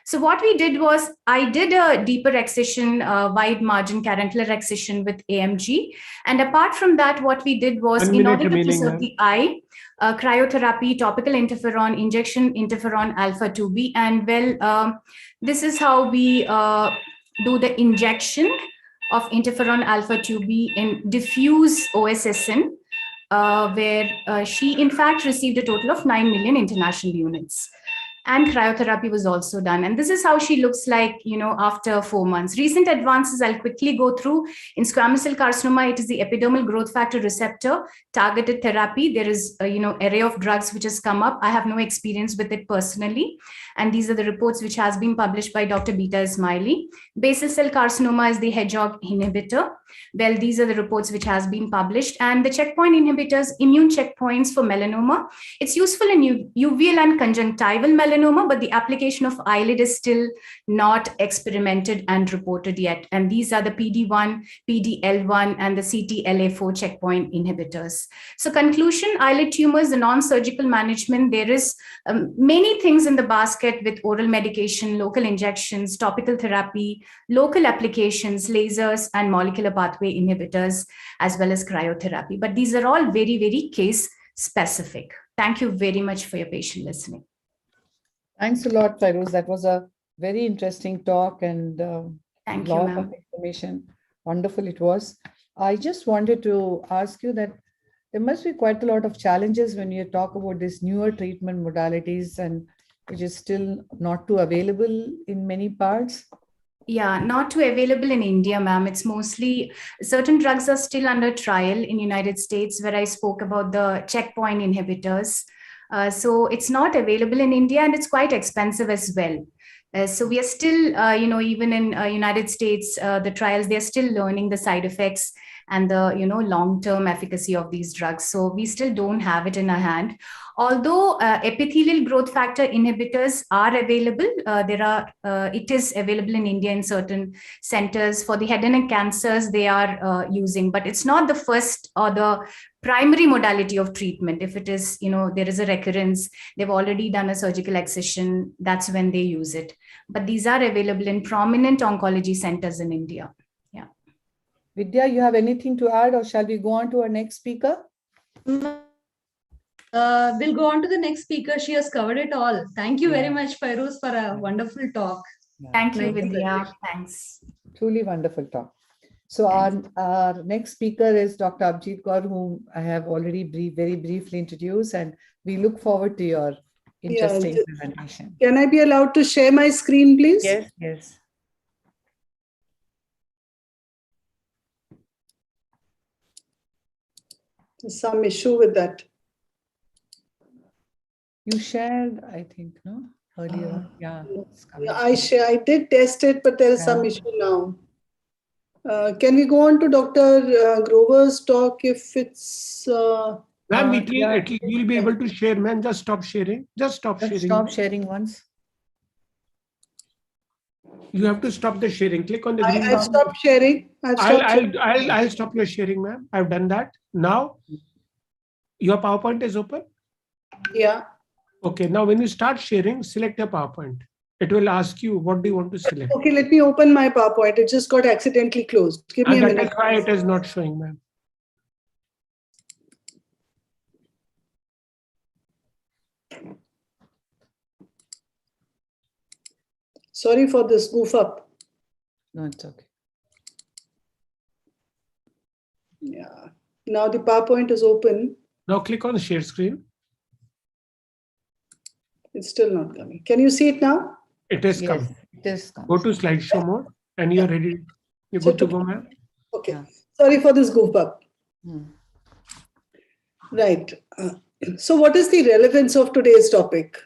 So what we did was, I did a deeper excision, wide margin carotilar excision with AMG. And apart from that, what we did was, 1 in minute order to remaining, preserve ma'am. the eye, cryotherapy, topical interferon, injection interferon alpha 2B. And well, this is how we do the injection of interferon alpha 2B in diffuse OSSN, where she in fact received a total of 9 million international units. And cryotherapy was also done. And this is how she looks like, after 4 months. Recent advances, I'll quickly go through. In squamous cell carcinoma, it is the epidermal growth factor receptor targeted therapy. There is array of drugs which has come up. I have no experience with it personally. And these are the reports which has been published by Dr. Beta Ismaili. Basal cell carcinoma is the hedgehog inhibitor. Well, these are the reports which has been published. And the checkpoint inhibitors, immune checkpoints for melanoma. It's useful in uveal and conjunctival melanoma, but the application of eyelid is still not experimented and reported yet. And these are the PD-1, PD-L1, and the CTLA4 checkpoint inhibitors. So conclusion, eyelid tumors, the non-surgical management, there is many things in the basket with oral medication, local injections, topical therapy, local applications, lasers, and molecular pathway inhibitors, as well as cryotherapy. But these are all very, very case specific. Thank you very much for your patient listening. Thanks a lot, Feroz. That was a very interesting talk and Thank you, lot ma'am. of information. Wonderful it was. I just wanted to ask you that there must be quite a lot of challenges when you talk about these newer treatment modalities, and which is still not too available in many parts. Yeah, not too available in India, ma'am. It's mostly certain drugs are still under trial in United States, where I spoke about the checkpoint inhibitors. So it's not available in India, and it's quite expensive as well. So we are still, even in United States, the trials, they're still learning the side effects and the, long-term efficacy of these drugs. So we still don't have it in our hand. Although epithelial growth factor inhibitors are available, it is available in India in certain centers. For the head and neck cancers, they are using, but it's not the first or the primary modality of treatment. If it is, there is a recurrence, they've already done a surgical excision, that's when they use it. But these are available in prominent oncology centers in India. Yeah. Vidya, you have anything to add, or shall we go on to our next speaker? We'll go on to the next speaker. She has covered it all. Thank you very much, Feroz, for a wonderful talk. Thank you, Vidya. Thanks. Truly wonderful talk. So our next speaker is Dr. Abhijit Kaur, whom I have already very briefly introduced, and we look forward to your interesting presentation. Can I be allowed to share my screen, please? Yes, yes. There's some issue with that. You shared, I think, no? Earlier. Yeah. I did test it, but there is some issue now. Can we go on to Dr. Grover's talk if it's... Ma'am, you'll be able to share, ma'am. Just stop sharing. Just stop sharing. Stop sharing once. You have to stop the sharing. Click on the green I've stopped sharing. I'll stop your sharing, ma'am. I've done that. Now, your PowerPoint is open? Yeah. Okay, now when you start sharing, select your PowerPoint. It will ask you, what do you want to select? Okay, let me open my PowerPoint. It just got accidentally closed. Give me a minute. That's why it is not showing, ma'am. Sorry for this goof up. No, it's okay. Yeah. Now the PowerPoint is open. Now click on share screen. It's still not coming. Can you see it now? It is coming. It is coming. Go to slideshow mode and you're ready. You're good to go, ma'am. Okay. Sorry for this goof up. Hmm. Right. So what is the relevance of today's topic?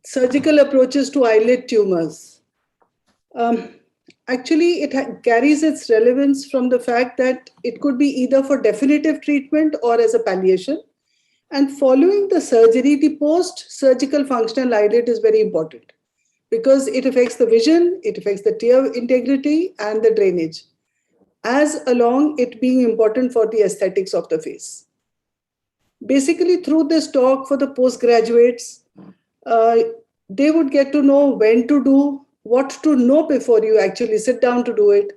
Surgical approaches to eyelid tumors. Actually, it carries its relevance from the fact that it could be either for definitive treatment or as a palliation. And following the surgery, the post-surgical functional eyelid is very important because it affects the vision, it affects the tear integrity and the drainage, as along it being important for the aesthetics of the face. Basically, through this talk for the postgraduates, They would get to know when to do, what to know before you actually sit down to do it,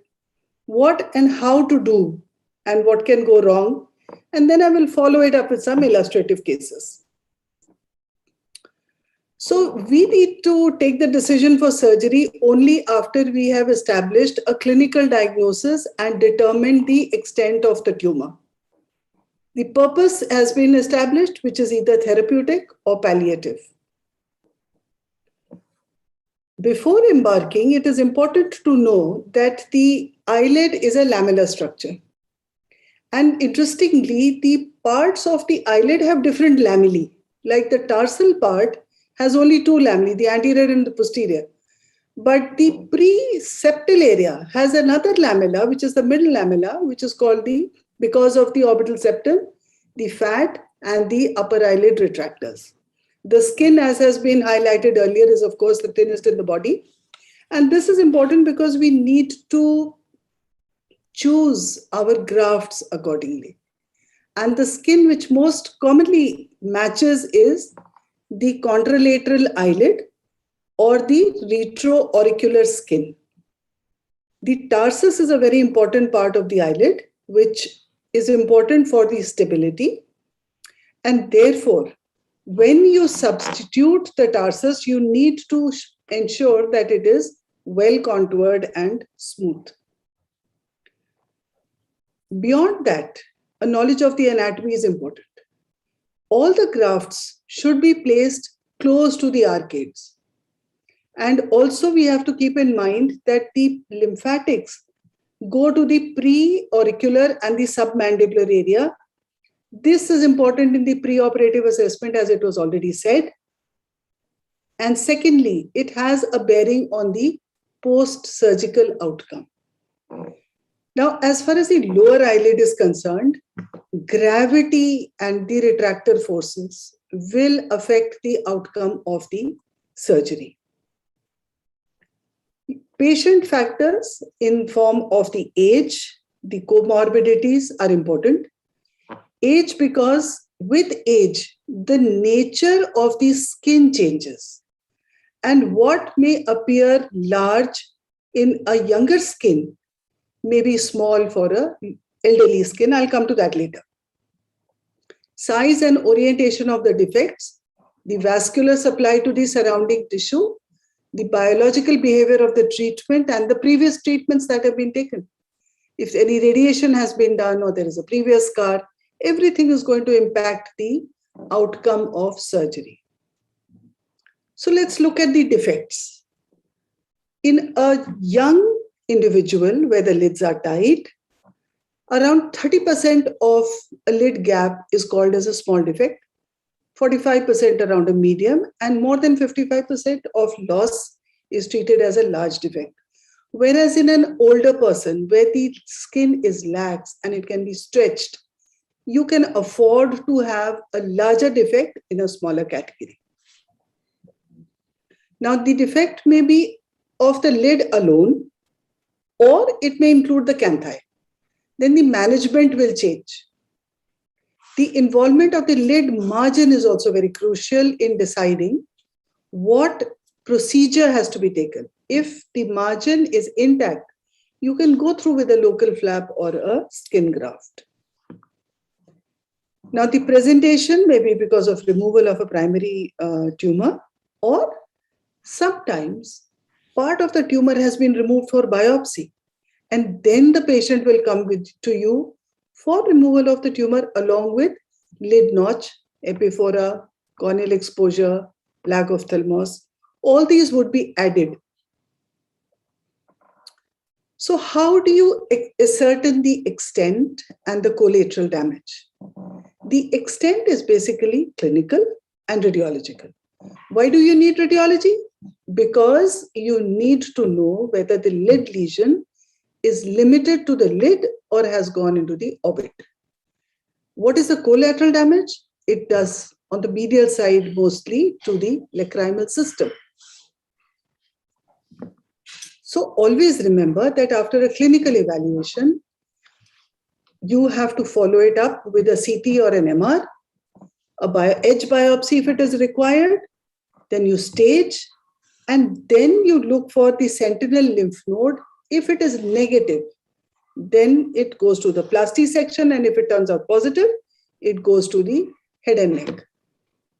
what and how to do, and what can go wrong. And then I will follow it up with some illustrative cases. So we need to take the decision for surgery only after we have established a clinical diagnosis and determined the extent of the tumor. The purpose has been established, which is either therapeutic or palliative. Before embarking, it is important to know that the eyelid is a lamellar structure. And interestingly, the parts of the eyelid have different lamellae. Like the tarsal part has only two lamellae, the anterior and the posterior. But the preseptal area has another lamella, which is the middle lamella, which is called because of the orbital septum, the fat, and the upper eyelid retractors. The skin, as has been highlighted earlier, is of course the thinnest in the body. And this is important because we need to choose our grafts accordingly. And the skin which most commonly matches is the contralateral eyelid or the retroauricular skin. The tarsus is a very important part of the eyelid, which is important for the stability. And therefore, when you substitute the tarsus, you need to ensure that it is well contoured and smooth. Beyond that, a knowledge of the anatomy is important. All the grafts should be placed close to the arcades. And also we have to keep in mind that the lymphatics go to the preauricular and the submandibular area. This is important in the preoperative assessment, as it was already said. And secondly, it has a bearing on the post-surgical outcome. Now, as far as the lower eyelid is concerned, gravity and the retractor forces will affect the outcome of the surgery. Patient factors in form of the age, the comorbidities are important. Age, because with age, the nature of the skin changes. And what may appear large in a younger skin may be small for an elderly skin. I'll come to that later. Size and orientation of the defects, the vascular supply to the surrounding tissue, the biological behavior of the treatment, and the previous treatments that have been taken. If any radiation has been done or there is a previous scar, everything is going to impact the outcome of surgery. So let's look at the defects. In a young individual where the lids are tight, around 30% of a lid gap is called as a small defect, 45% around a medium, and more than 55% of loss is treated as a large defect. Whereas in an older person where the skin is lax and it can be stretched, you can afford to have a larger defect in a smaller category. Now, the defect may be of the lid alone, or it may include the canthi. Then the management will change. The involvement of the lid margin is also very crucial in deciding what procedure has to be taken. If the margin is intact, you can go through with a local flap or a skin graft. Now, the presentation may be because of removal of a primary tumor, or sometimes part of the tumor has been removed for biopsy, and then the patient will come to you for removal of the tumor along with lid notch, epiphora, corneal exposure, lack of thalamus. All these would be added. So how do you ascertain the extent and the collateral damage? The extent is basically clinical and radiological. Why do you need radiology? Because you need to know whether the lid lesion is limited to the lid or has gone into the orbit. What is the collateral damage? It does on the medial side mostly to the lacrimal system. So always remember that after a clinical evaluation, you have to follow it up with a CT or an MR, edge biopsy if it is required, then you stage, and then you look for the sentinel lymph node. If it is negative, then it goes to the plasty section, and if it turns out positive, it goes to the head and neck.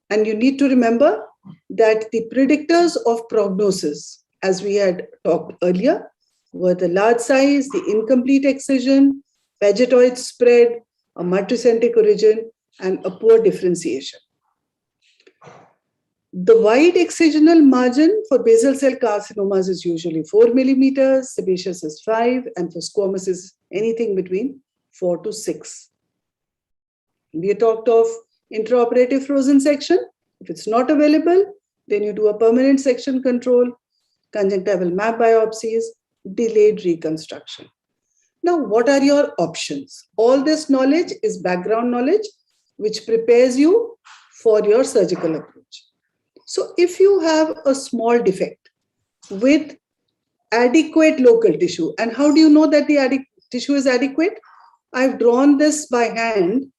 And you need to remember that the predictors of prognosis, as we had talked earlier, were the large size, the incomplete excision, vegetoid spread, a matricentric origin, and a poor differentiation. The wide excisional margin for basal cell carcinomas is usually 4 millimeters, sebaceous is 5, and for squamous is anything between 4 to 6. We talked of intraoperative frozen section. If it's not available, then you do a permanent section control, conjunctival map biopsies, delayed reconstruction. Now, what are your options? All this knowledge is background knowledge, which prepares you for your surgical approach. So if you have a small defect with adequate local tissue, and how do you know that the tissue is adequate? I've drawn this by hand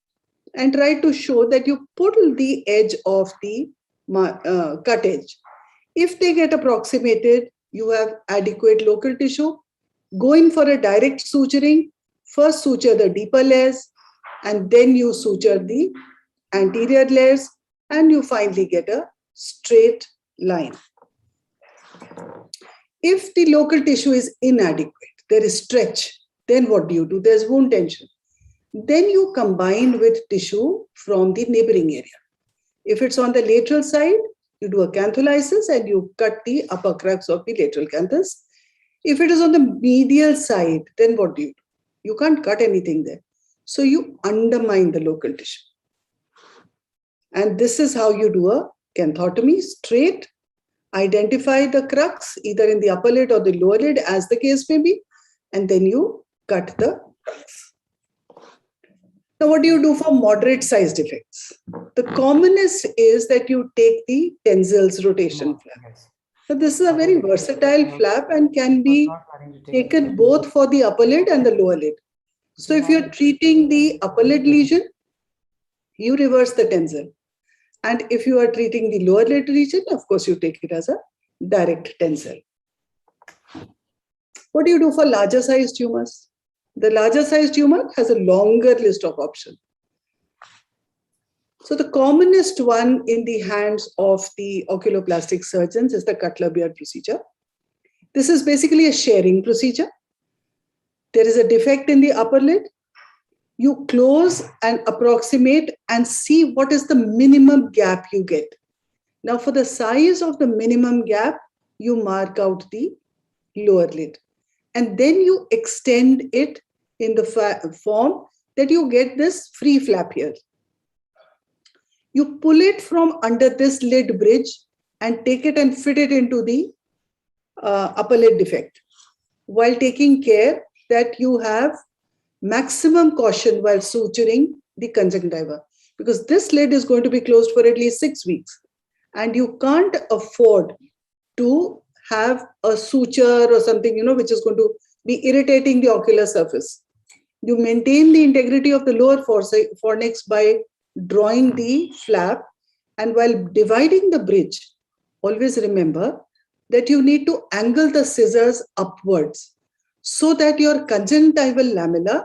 and tried to show that you pull the edge of the cut edge. If they get approximated, you have adequate local tissue. Go in for a direct suturing. First suture the deeper layers, and then you suture the anterior layers, and you finally get a straight line. If the local tissue is inadequate, there is stretch, then what do you do? There's wound tension. Then you combine with tissue from the neighboring area. If it's on the lateral side, you do a cantholysis and you cut the upper crux of the lateral canthus. If it is on the medial side, then what do? You can't cut anything there. So you undermine the local tissue. And this is how you do a canthotomy, straight, identify the crux either in the upper lid or the lower lid as the case may be, and then you cut the crux. Now, what do you do for moderate sized defects? The commonest is that you take the Tenzel's rotation flap. So this is a very versatile flap and can be taken both for the upper lid and the lower lid. So if you're treating the upper lid lesion, you reverse the Tenzel. And if you are treating the lower lid region, of course, you take it as a direct Tenzel. What do you do for larger sized tumors? The larger sized tumor has a longer list of options. So the commonest one in the hands of the oculoplastic surgeons is the Cutler-Beard procedure. This is basically a sharing procedure. There is a defect in the upper lid. You close and approximate and see what is the minimum gap you get. Now, for the size of the minimum gap, you mark out the lower lid. And then you extend it in the form that you get this free flap here. You pull it from under this lid bridge and take it and fit it into the upper lid defect, while taking care that you have maximum caution while suturing the conjunctiva, because this lid is going to be closed for at least 6 weeks. And you can't afford to have a suture or something, which is going to be irritating the ocular surface. You maintain the integrity of the lower fornix by drawing the flap. And while dividing the bridge, always remember that you need to angle the scissors upwards so that your conjunctival lamella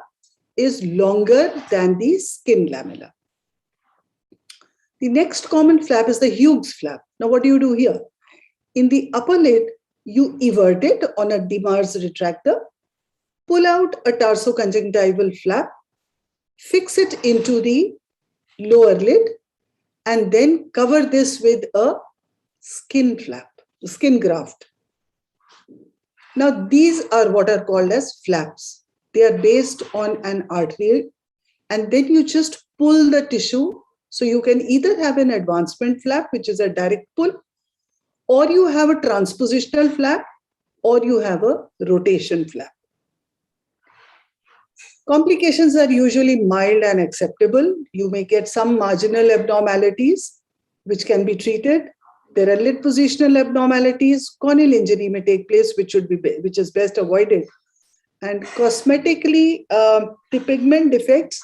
is longer than the skin lamella. The next common flap is the Hughes flap. Now, what do you do here? In the upper lid, you evert it on a Demers retractor, pull out a tarsoconjunctival flap, fix it into the lower lid, and then cover this with a skin flap, skin graft. Now, these are what are called as flaps. They are based on an artery, and then you just pull the tissue. So you can either have an advancement flap, which is a direct pull, or you have a transpositional flap, or you have a rotation flap. Complications are usually mild and acceptable. You may get some marginal abnormalities, which can be treated. There are lid positional abnormalities. Corneal injury may take place, which is best avoided. And cosmetically, the pigment defects,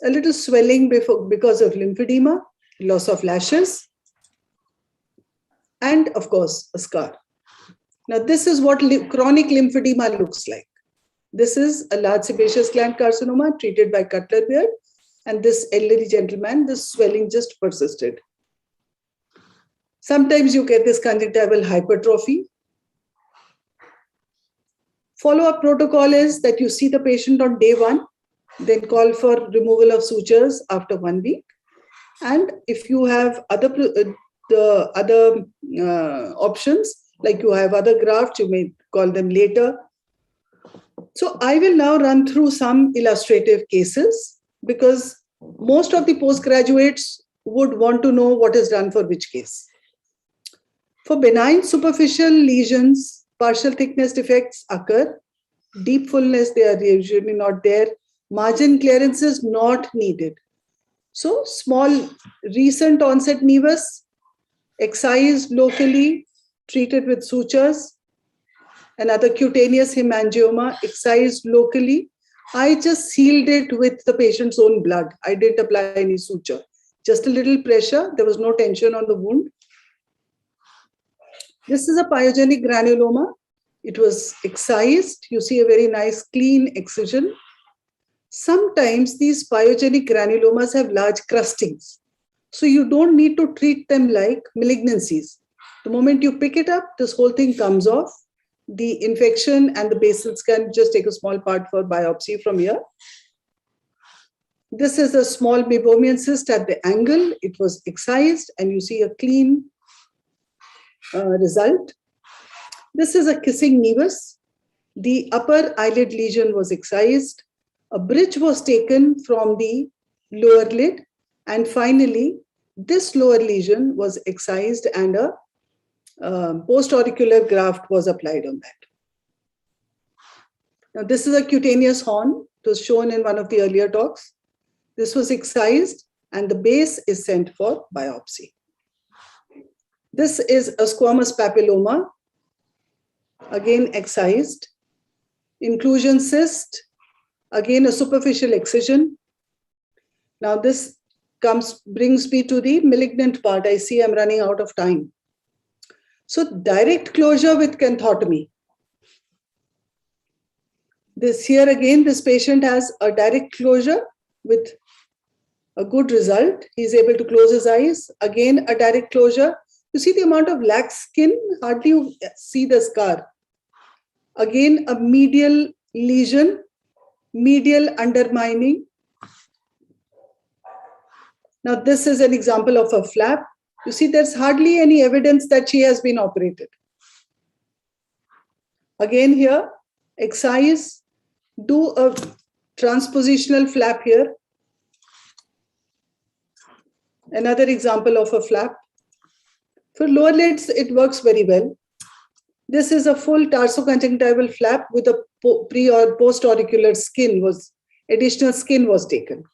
a little swelling because of lymphedema, loss of lashes. and of course, a scar. Now, this is what chronic lymphedema looks like. This is a large sebaceous gland carcinoma treated by Cutler beard, and this elderly gentleman, this swelling just persisted. Sometimes you get this conjunctival hypertrophy. Follow-up protocol is that you see the patient on day 1, then call for removal of sutures after 1 week. And if you have other options, like you have other grafts, you may call them later. So I will now run through some illustrative cases because most of the postgraduates would want to know what is done for which case. For benign superficial lesions, partial thickness defects occur. Deep fullness, they are usually not there. Margin clearance is not needed. So small recent onset nevus, excised locally, treated with sutures. Another cutaneous hemangioma, excised locally. I just sealed it with the patient's own blood. I didn't apply any suture. Just a little pressure. There was no tension on the wound. This is a pyogenic granuloma. It was excised. You see a very nice clean excision. Sometimes these pyogenic granulomas have large crustings. So you don't need to treat them like malignancies. The moment you pick it up, this whole thing comes off. The infection and the basals can just take a small part for biopsy from here. This is a small meibomian cyst at the angle. It was excised and you see a clean result. This is a kissing nevus. The upper eyelid lesion was excised. A bridge was taken from the lower lid. And finally, this lower lesion was excised and a post-auricular graft was applied on that. Now, this is a cutaneous horn. It was shown in one of the earlier talks. This was excised and the base is sent for biopsy. This is a squamous papilloma, again excised. Inclusion cyst, again a superficial excision. Now this brings me to the malignant part. I see I'm running out of time. So direct closure with canthotomy. This here again, this patient has a direct closure with a good result. He's able to close his eyes. Again, a direct closure. You see the amount of lax skin, hardly you see the scar. Again, a medial lesion, medial undermining. Now, this is an example of a flap. You see, there's hardly any evidence that she has been operated. Again here, excise, do a transpositional flap here. Another example of a flap. For lower lids, it works very well. This is a full tarsoconjunctival flap with a pre or post-auricular skin additional skin was taken.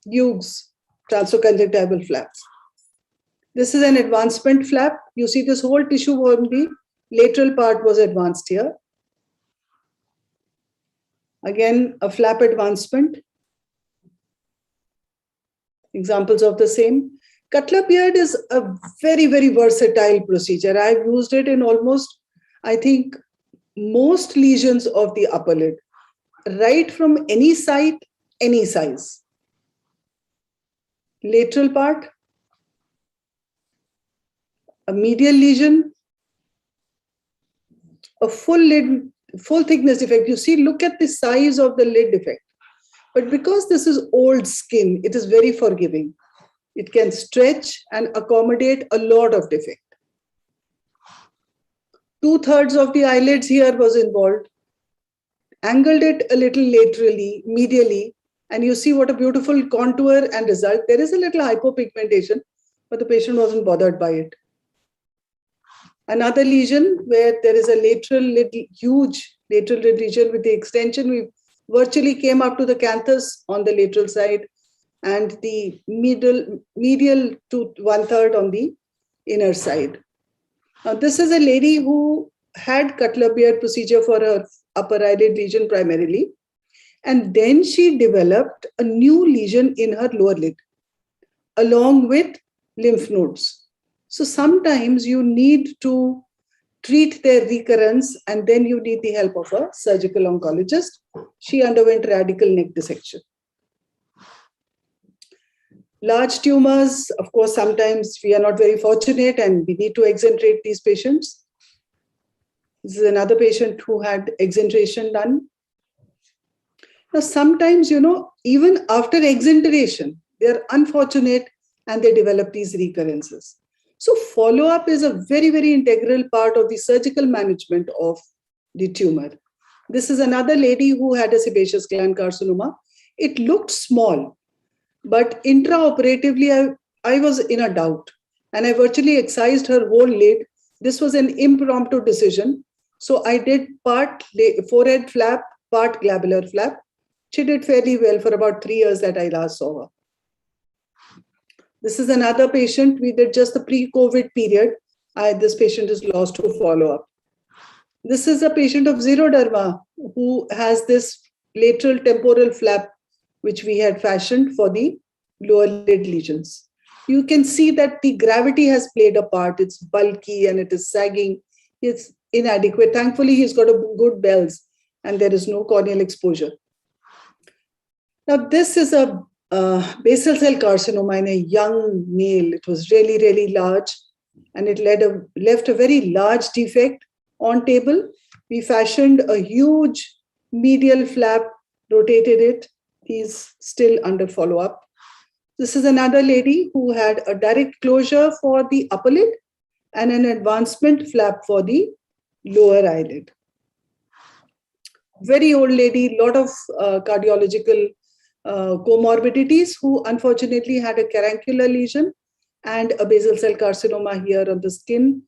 Hughes tarsoconjunctival flaps. This is an advancement flap. You see this whole tissue on the lateral part was advanced here. Again, a flap advancement. Examples of the same. Cutler beard is a very, very versatile procedure. I've used it in almost, I think, most lesions of the upper lid, right from any site, any size. Lateral part, a medial lesion, a full lid, full thickness defect. You see, look at the size of the lid defect. But because this is old skin, it is very forgiving. It can stretch and accommodate a lot of defect. 2/3 of the eyelids here was involved. Angled it a little laterally, medially, and you see what a beautiful contour and result. There is a little hypopigmentation, but the patient wasn't bothered by it. Another lesion where there is a lateral lid, huge lateral lid lesion with the extension. We virtually came up to the canthus on the lateral side and the medial to 1/3 on the inner side. Now, this is a lady who had Cutler beard procedure for her upper eyelid lesion primarily. And then she developed a new lesion in her lower lid, along with lymph nodes. So sometimes you need to treat their recurrence and then you need the help of a surgical oncologist. She underwent radical neck dissection. Large tumors, of course, sometimes we are not very fortunate and we need to exenterate these patients. This is another patient who had exenteration done. Now, sometimes, even after exenteration, they are unfortunate and they develop these recurrences. So follow-up is a very, very integral part of the surgical management of the tumor. This is another lady who had a sebaceous gland carcinoma. It looked small, but intraoperatively, I was in a doubt and I virtually excised her whole lid. This was an impromptu decision. So I did part forehead flap, part glabellar flap. She did fairly well for about 3 years that I last saw her. This is another patient. We did just the pre-COVID period. This patient is lost to follow-up. This is a patient of xeroderma who has this lateral temporal flap, which we had fashioned for the lower lid lesions. You can see that the gravity has played a part. It's bulky and it is sagging. It's inadequate. Thankfully, he's got a good bells and there is no corneal exposure. Now, this is a basal cell carcinoma in a young male. It was really, really large and it left a very large defect on table. We fashioned a huge medial flap, rotated it. He's still under follow-up. This is another lady who had a direct closure for the upper lid and an advancement flap for the lower eyelid. Very old lady, lot of cardiological comorbidities, who unfortunately had a carancular lesion and a basal cell carcinoma here on the skin.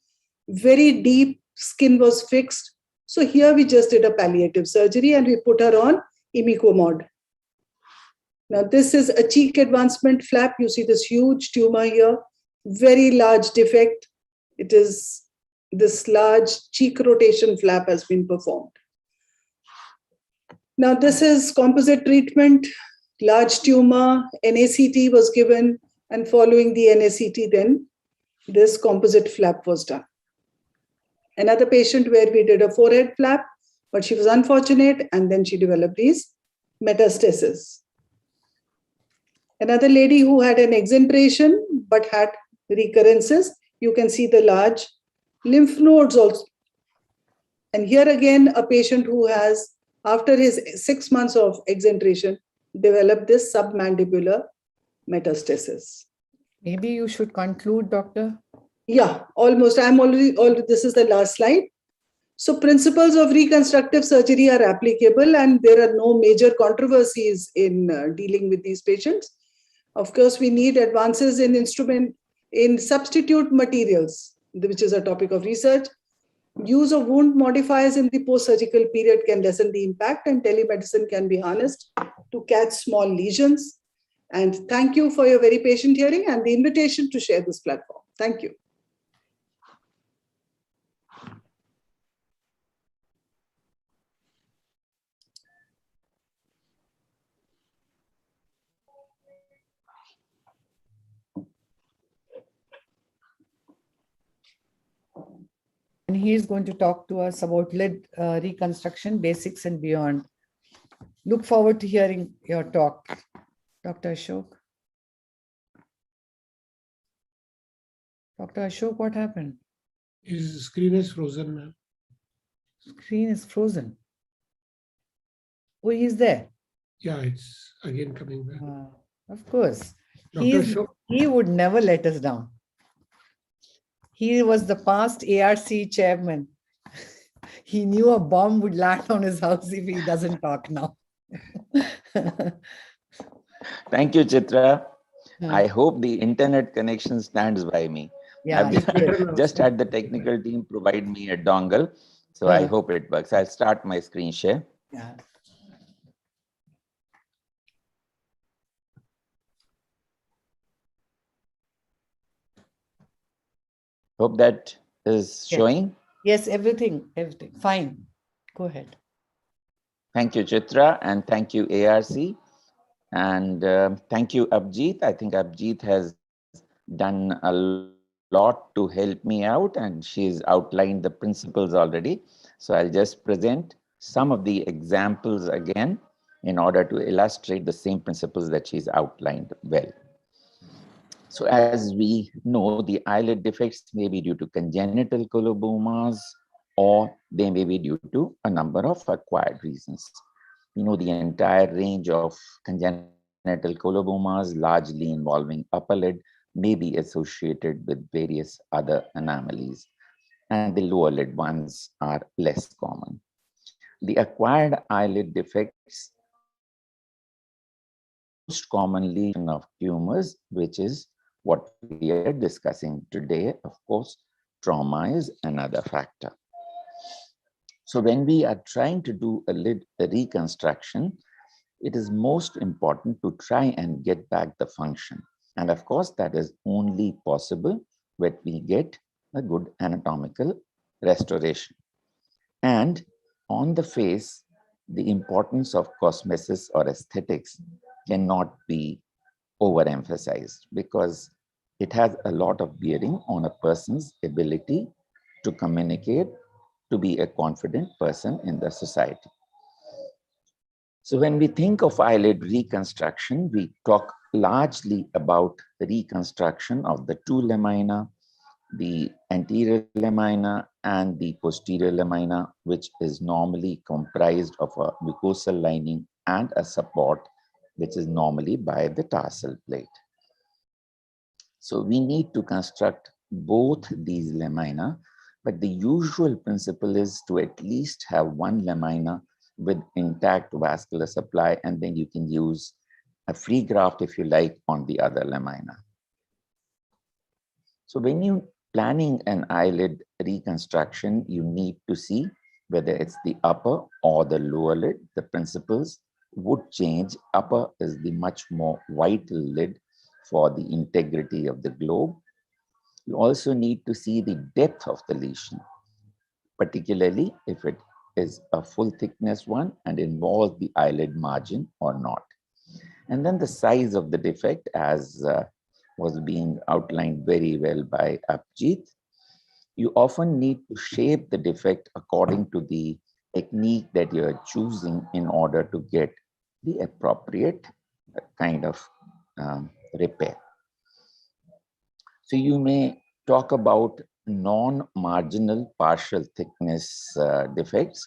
Very deep, skin was fixed. So here we just did a palliative surgery and we put her on imicomod. Now this is a cheek advancement flap. You see this huge tumor here, very large defect. It is this large cheek rotation flap has been performed. Now this is composite treatment. Large tumor, NACT was given, and following the NACT, then this composite flap was done. Another patient where we did a forehead flap, but she was unfortunate, and then she developed these metastases. Another lady who had an exenteration, but had recurrences. You can see the large lymph nodes also. And here again, a patient who has, after his 6 months of exenteration, developed this submandibular metastasis. Maybe you should conclude, doctor. Yeah, almost. I'm already, this is the last slide. So principles of reconstructive surgery are applicable and there are no major controversies in dealing with these patients. Of course, we need advances in substitute materials, which is a topic of research. Use of wound modifiers in the post-surgical period can lessen the impact, and telemedicine can be harnessed to catch small lesions. And thank you for your very patient hearing and the invitation to share this platform. Thank you. And he is going to talk to us about lid reconstruction, basics and beyond. Look forward to hearing your talk, Dr. Ashok. Dr. Ashok, what happened? His screen is frozen, ma'am. Screen is frozen. Oh, he's there. Yeah, it's again coming back. Of course. Dr. Ashok. He would never let us down. He was the past ARC chairman. He knew a bomb would land on his house if he doesn't talk now. Thank you, Chitra. I hope the internet connection stands by me. Yeah, I've just had the technical team provide me a dongle. So I hope it works. I'll start my screen share. Yeah. Hope that is showing. Yes, everything. Fine. Go ahead. Thank you, Chitra, and thank you, ARC. And thank you, Abjeet. I think Abjeet has done a lot to help me out, and she's outlined the principles already. So I'll just present some of the examples again in order to illustrate the same principles that she's outlined well. So as we know, the eyelid defects may be due to congenital colobomas, or they may be due to a number of acquired reasons. We know the entire range of congenital colobomas, largely involving upper lid, may be associated with various other anomalies, and the lower lid ones are less common. The acquired eyelid defects most commonly of tumors, which is what we are discussing today. Of course, trauma is another factor. So when we are trying to do a lid reconstruction, it is most important to try and get back the function. And of course, that is only possible when we get a good anatomical restoration. And on the face, the importance of cosmesis or aesthetics cannot be overemphasized, because it has a lot of bearing on a person's ability to communicate, to be a confident person in the society. So when we think of eyelid reconstruction, we talk largely about the reconstruction of the two lamina, the anterior lamina and the posterior lamina, which is normally comprised of a mucosal lining and a support, which is normally by the tarsal plate. So we need to construct both these lamina, but the usual principle is to at least have one lamina with intact vascular supply, and then you can use a free graft, if you like, on the other lamina. So when you're planning an eyelid reconstruction, you need to see whether it's the upper or the lower lid. The principles would change. Upper is the much more vital lid for the integrity of the globe. You also need to see the depth of the lesion, particularly if it is a full thickness one and involves the eyelid margin or not. And then the size of the defect, as was being outlined very well by Abhijit. You often need to shape the defect according to the technique that you are choosing in order to get the appropriate kind of repair. So you may talk about non-marginal partial thickness defects,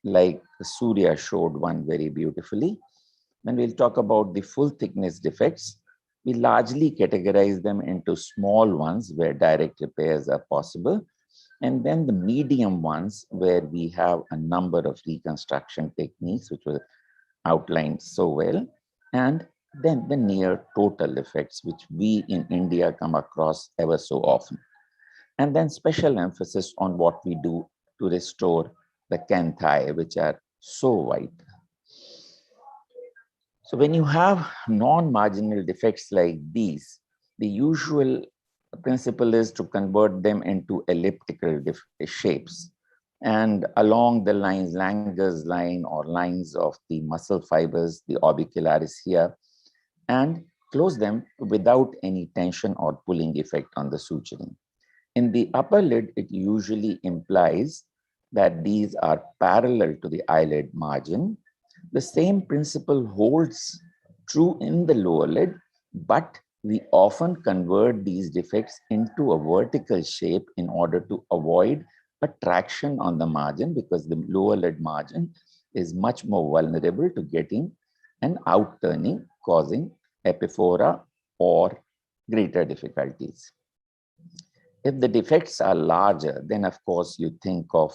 like Surya showed one very beautifully. When we'll talk about the full thickness defects, we largely categorize them into small ones where direct repairs are possible, and then the medium ones where we have a number of reconstruction techniques which were outlined so well, and then the near total effects, which we in India come across ever so often. And then special emphasis on what we do to restore the canthi, which are so vital. So when you have non-marginal defects like these, the usual principle is to convert them into elliptical shapes. And along the lines, Langer's line or lines of the muscle fibers, the orbicularis here, and close them without any tension or pulling effect on the suturing. In the upper lid, it usually implies that these are parallel to the eyelid margin. The same principle holds true in the lower lid, but we often convert these defects into a vertical shape in order to avoid a traction on the margin, because the lower lid margin is much more vulnerable to getting an outturning, causing epiphora or greater difficulties. If the defects are larger, then of course you think of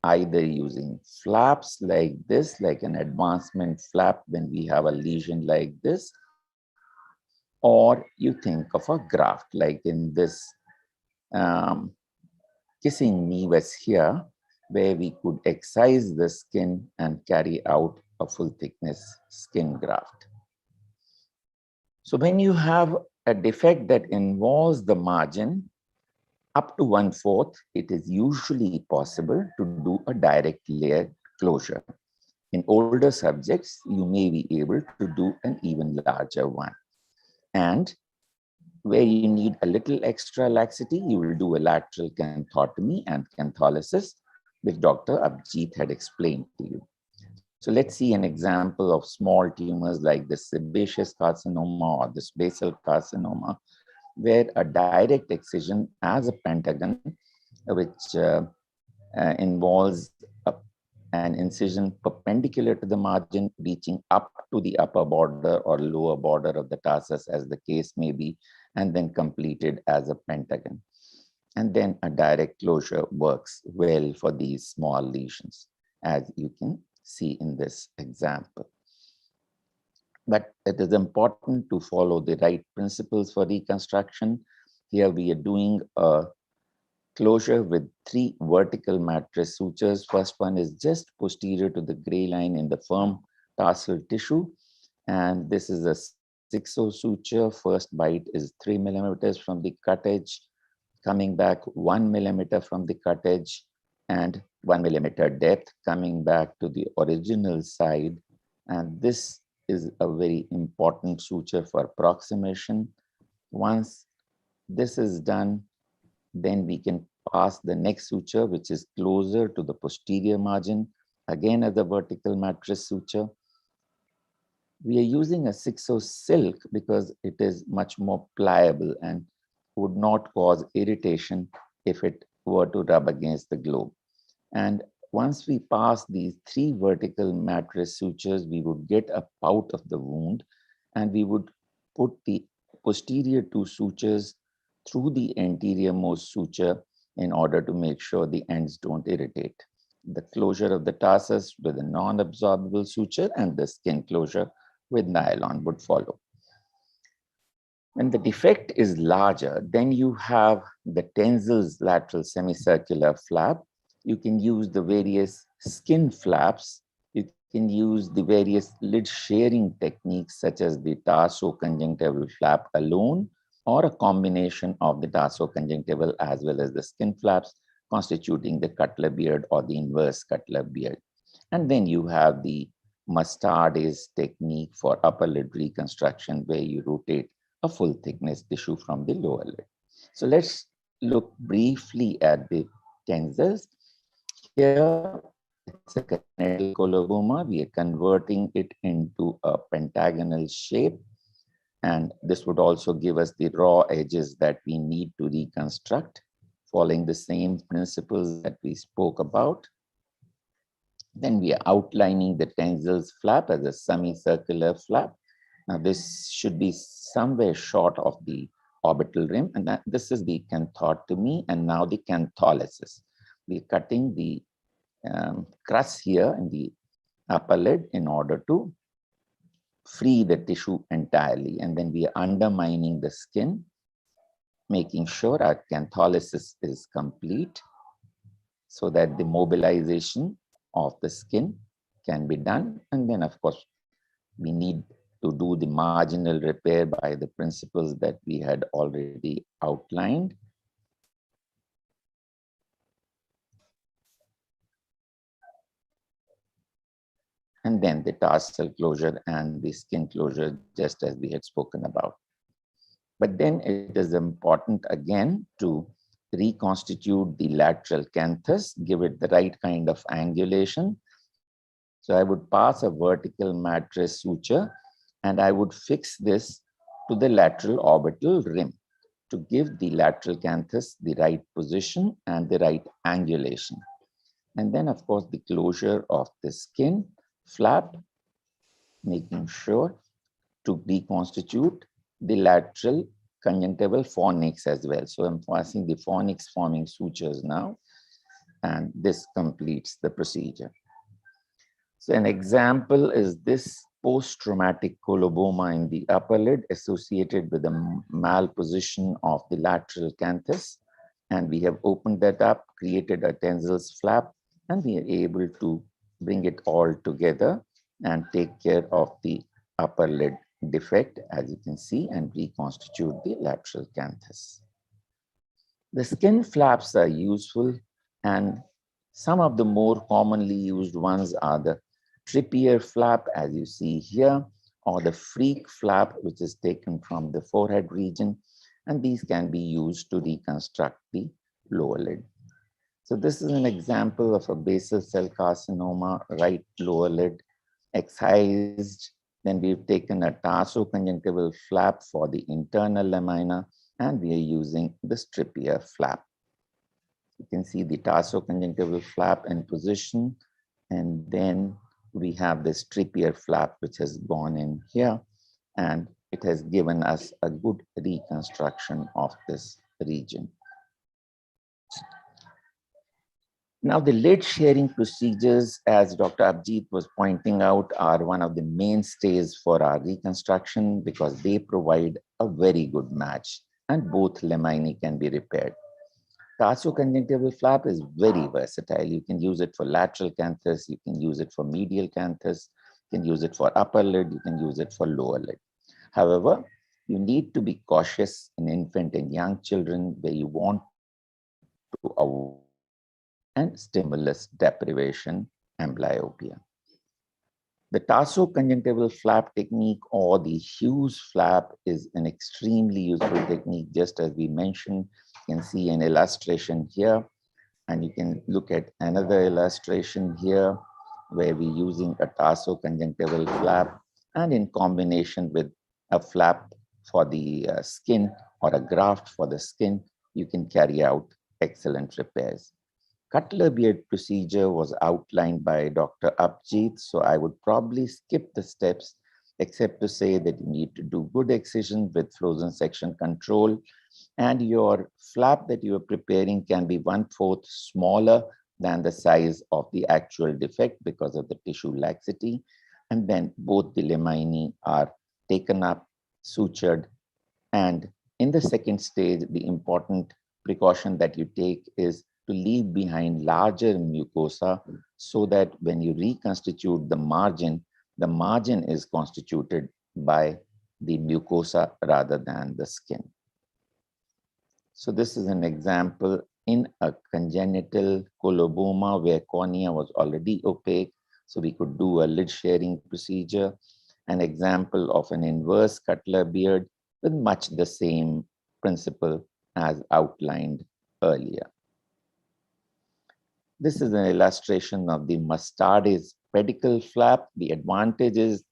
either using flaps like this, like an advancement flap when we have a lesion like this, or you think of a graft like in this kissing nevus here, where we could excise the skin and carry out a full thickness skin graft. So when you have a defect that involves the margin up to 1/4, it is usually possible to do a direct layer closure. In older subjects, you may be able to do an even larger one. And Where you need a little extra laxity, you will do a lateral canthotomy and cantholysis, which Dr. Abhijit had explained to you. So let's see an example of small tumors like the sebaceous carcinoma or this basal carcinoma, where a direct excision as a pentagon, which involves an incision perpendicular to the margin, reaching up to the upper border or lower border of the tarsus, as the case may be, and then completed as a pentagon. And then a direct closure works well for these small lesions, as you can see in this example. But it is important to follow the right principles for reconstruction. Here we are doing a closure with 3 vertical mattress sutures. First one is just posterior to the gray line in the firm tarsal tissue. And this is a 6-0 suture. First bite is 3 millimeters from the cut edge, coming back 1 millimeter from the cut edge, and 1 millimeter depth coming back to the original side. And this is a very important suture for approximation. Once this is done, then we can pass the next suture, which is closer to the posterior margin, again as a vertical mattress suture. We are using a 6-0 silk because it is much more pliable and would not cause irritation if it were to rub against the globe. And once we pass these 3 vertical mattress sutures, we would get a pout of the wound, and we would put the posterior 2 sutures through the anterior most suture in order to make sure the ends don't irritate. The closure of the tarsus with a non-absorbable suture and the skin closure with nylon would follow. When the defect is larger, then you have the Tenzel's lateral semicircular flap. You can use the various skin flaps. You can use the various lid sharing techniques such as the tarsoconjunctival flap alone, or a combination of the tarsoconjunctival as well as the skin flaps, constituting the Cutler beard or the inverse Cutler beard. And then you have the Mustardase technique for upper lid reconstruction, where you rotate a full thickness tissue from the lower lid. So let's look briefly at the Tenzel's. Here, it's a canal coloboma. We are converting it into a pentagonal shape. And this would also give us the raw edges that we need to reconstruct, following the same principles that we spoke about. Then we are outlining the Tenzel's flap as a semicircular flap. Now this should be somewhere short of the orbital rim, and this is the canthotomy, and now the cantholysis. We're cutting the crust here in the upper lid in order to free the tissue entirely, and then we are undermining the skin, making sure our cantholysis is complete so that the mobilization of the skin can be done. And then of course we need to do the marginal repair by the principles that we had already outlined. And then the tarsal closure and the skin closure, just as we had spoken about. But then it is important again to reconstitute the lateral canthus, give it the right kind of angulation. So I would pass a vertical mattress suture, and I would fix this to the lateral orbital rim to give the lateral canthus the right position and the right angulation. And then of course the closure of the skin flap, making sure to reconstitute the lateral conjunctival fornix as well. So I'm passing the fornix forming sutures now, and this completes the procedure. So an example is this post-traumatic coloboma in the upper lid associated with a malposition of the lateral canthus. And we have opened that up, created a Tenzel's flap, and we are able to bring it all together and take care of the upper lid defect, as you can see, and reconstitute the lateral canthus. The skin flaps are useful, and some of the more commonly used ones are the Trippier flap, as you see here, or the Freak flap, which is taken from the forehead region. and these can be used to reconstruct the lower lid. So this is an example of a basal cell carcinoma, right lower lid, excised. Then we've taken a tarsoconjunctival flap for the internal lamina, and we are using the stripier flap. You can see the tarsoconjunctival flap in position, and then we have the stripier flap, which has gone in here, and it has given us a good reconstruction of this region. Now, the lid sharing procedures, as Dr. Abhijit was pointing out, are one of the mainstays for our reconstruction because they provide a very good match, and both laminae can be repaired. Tarsoconjunctival flap is very versatile. You can use it for lateral canthus, you can use it for medial canthus, you can use it for upper lid, you can use it for lower lid. However, you need to be cautious in infant and young children where you want to avoid and stimulus deprivation amblyopia. The tarsoconjunctival flap technique or the Hughes flap is an extremely useful technique, just as we mentioned. You can see an illustration here, and you can look at another illustration here where we're using a tarsoconjunctival flap, and in combination with a flap for the skin or a graft for the skin, you can carry out excellent repairs. Cutler beard procedure was outlined by Dr. Abhijit, so I would probably skip the steps except to say that you need to do good excision with frozen section control, and your flap that you are preparing can be 1/4 smaller than the size of the actual defect because of the tissue laxity, and then both the laminae are taken up, sutured, and in the second stage, the important precaution that you take is to leave behind larger mucosa so that when you reconstitute the margin is constituted by the mucosa rather than the skin. So this is an example in a congenital coloboma where cornea was already opaque, so we could do a lid sharing procedure, an example of an inverse Cutler beard with much the same principle as outlined earlier. This is an illustration of the Mustard's pedicle flap. The advantage is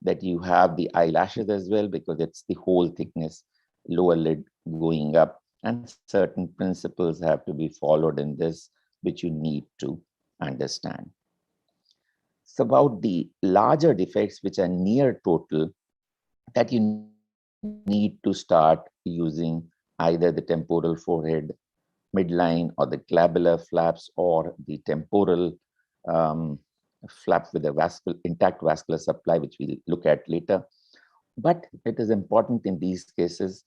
that you have the eyelashes as well because it's the whole thickness, lower lid going up, and certain principles have to be followed in this, which you need to understand. It's about the larger defects which are near total that you need to start using either the temporal forehead midline or the glabellar flaps or the temporal flap with a intact vascular supply, which we'll look at later. But it is important in these cases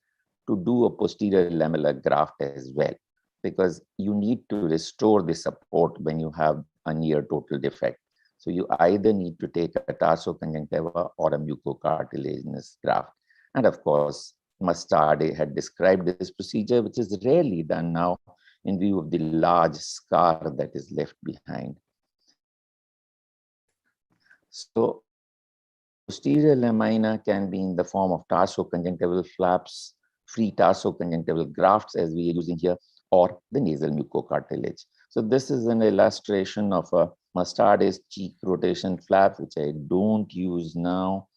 to do a posterior lamellar graft as well, because you need to restore the support when you have a near total defect. So you either need to take a tarsoconjunctiva or a mucocartilaginous graft. And of course, Mustard had described this procedure, which is rarely done now in view of the large scar that is left behind. So posterior lamina can be in the form of tarsoconjunctival flaps, free tarsoconjunctival grafts as we are using here, or the nasal mucocartilage. So this is an illustration of a Mustard's cheek rotation flap, which I don't use now,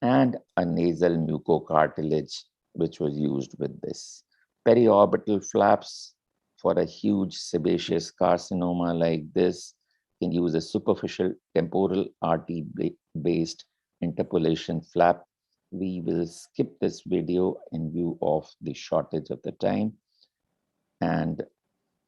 and a nasal mucocartilage, which was used with this. Periorbital flaps for a huge sebaceous carcinoma like this can use a superficial temporal RT-based interpolation flap. We will skip this video in view of the shortage of the time. And